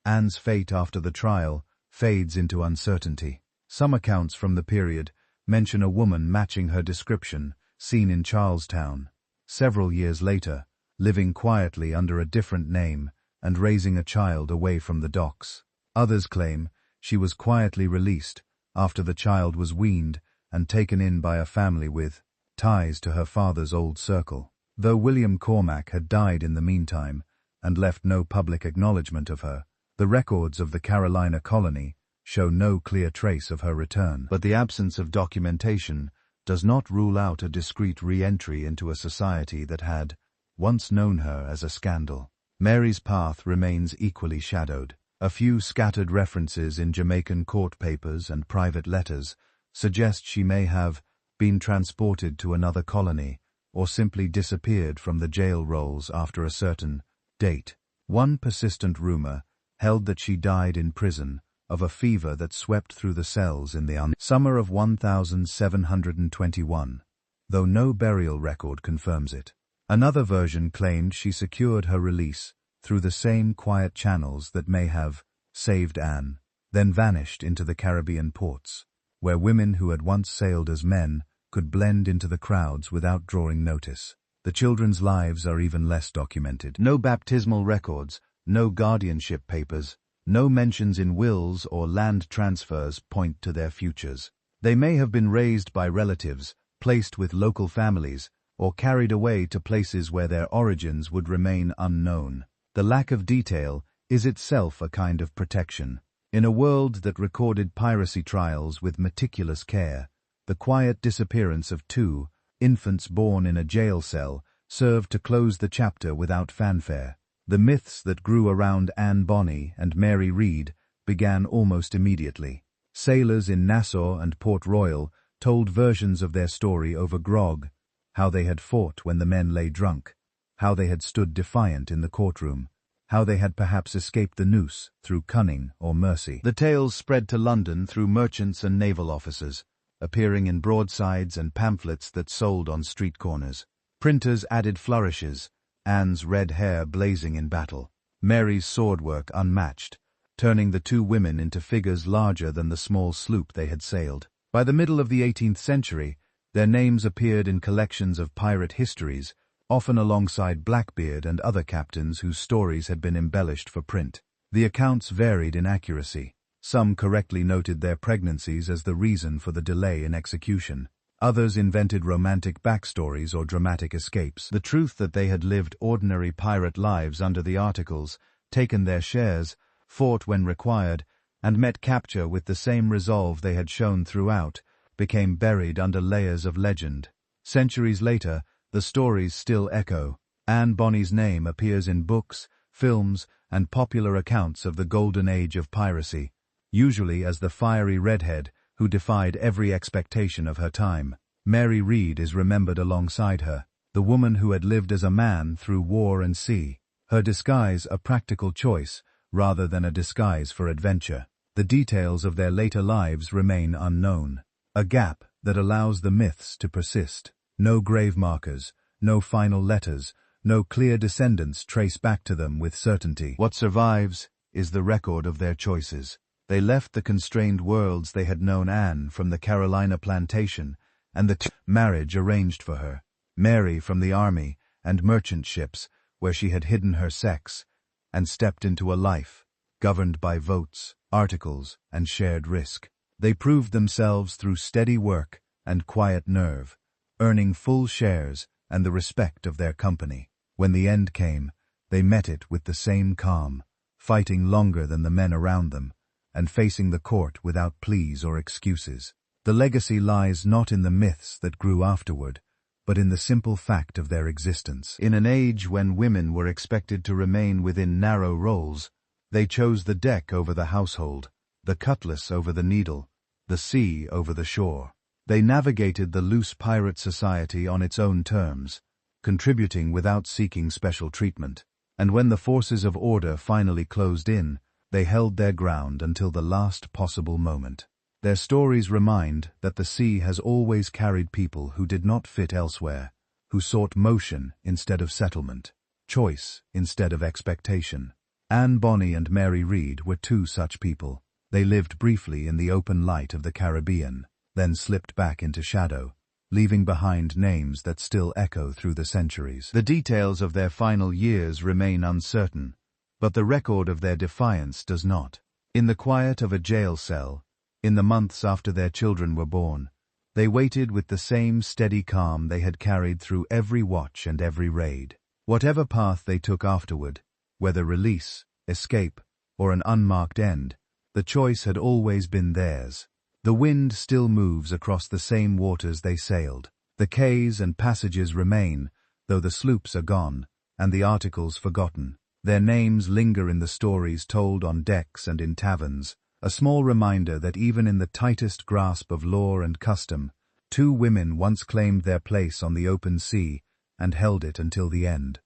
Anne's fate after the trial fades into uncertainty. Some accounts from the period mention a woman matching her description, seen in Charlestown, several years later, living quietly under a different name and raising a child away from the docks. Others claim she was quietly released after the child was weaned and taken in by a family with ties to her father's old circle. Though William Cormac had died in the meantime and left no public acknowledgement of her, the records of the Carolina colony show no clear trace of her return. But the absence of documentation does not rule out a discreet re-entry into a society that had once known her as a scandal. Mary's path remains equally shadowed. A few scattered references in Jamaican court papers and private letters suggest she may have been transported to another colony or simply disappeared from the jail rolls after a certain date. One persistent rumor held that she died in prison of a fever that swept through the cells in the summer of 1721, though no burial record confirms it. Another version claimed she secured her release through the same quiet channels that may have saved Anne, then vanished into the Caribbean ports, where women who had once sailed as men could blend into the crowds without drawing notice. The children's lives are even less documented. No baptismal records, no guardianship papers, no mentions in wills or land transfers point to their futures. They may have been raised by relatives, placed with local families, or carried away to places where their origins would remain unknown. The lack of detail is itself a kind of protection. In a world that recorded piracy trials with meticulous care, the quiet disappearance of two infants born in a jail cell served to close the chapter without fanfare. The myths that grew around Anne Bonny and Mary Read began almost immediately. Sailors in Nassau and Port Royal told versions of their story over grog, how they had fought when the men lay drunk, how they had stood defiant in the courtroom, how they had perhaps escaped the noose through cunning or mercy. The tales spread to London through merchants and naval officers, appearing in broadsides and pamphlets that sold on street corners. Printers added flourishes, Anne's red hair blazing in battle, Mary's swordwork unmatched, turning the two women into figures larger than the small sloop they had sailed. By the middle of the 18th century, their names appeared in collections of pirate histories, often alongside Blackbeard and other captains whose stories had been embellished for print. The accounts varied in accuracy. Some correctly noted their pregnancies as the reason for the delay in execution. Others invented romantic backstories or dramatic escapes. The truth that they had lived ordinary pirate lives under the articles, taken their shares, fought when required, and met capture with the same resolve they had shown throughout, became buried under layers of legend. Centuries later, the stories still echo. Anne Bonny's name appears in books, films, and popular accounts of the Golden Age of Piracy, usually as the fiery redhead who defied every expectation of her time. Mary Read is remembered alongside her, the woman who had lived as a man through war and sea, her disguise a practical choice rather than a disguise for adventure. The details of their later lives remain unknown. A gap that allows the myths to persist. No grave markers, no final letters, no clear descendants trace back to them with certainty. What survives is the record of their choices. They left the constrained worlds they had known Anne from the Carolina plantation, and the marriage arranged for her, Mary from the army and merchant ships where she had hidden her sex, and stepped into a life governed by votes, articles, and shared risk. They proved themselves through steady work and quiet nerve, earning full shares and the respect of their company. When the end came, they met it with the same calm, fighting longer than the men around them, and facing the court without pleas or excuses. The legacy lies not in the myths that grew afterward, but in the simple fact of their existence. In an age when women were expected to remain within narrow roles, they chose the deck over the household, the cutlass over the needle, the sea over the shore. They navigated the loose pirate society on its own terms, contributing without seeking special treatment. And when the forces of order finally closed in, they held their ground until the last possible moment. Their stories remind that the sea has always carried people who did not fit elsewhere, who sought motion instead of settlement, choice instead of expectation. Anne Bonny and Mary Read were two such people. They lived briefly in the open light of the Caribbean, then slipped back into shadow, leaving behind names that still echo through the centuries. The details of their final years remain uncertain, but the record of their defiance does not. In the quiet of a jail cell, in the months after their children were born, they waited with the same steady calm they had carried through every watch and every raid. Whatever path they took afterward, whether release, escape, or an unmarked end, the choice had always been theirs. The wind still moves across the same waters they sailed. The quays and passages remain, though the sloops are gone, and the articles forgotten. Their names linger in the stories told on decks and in taverns, a small reminder that even in the tightest grasp of law and custom, two women once claimed their place on the open sea and held it until the end.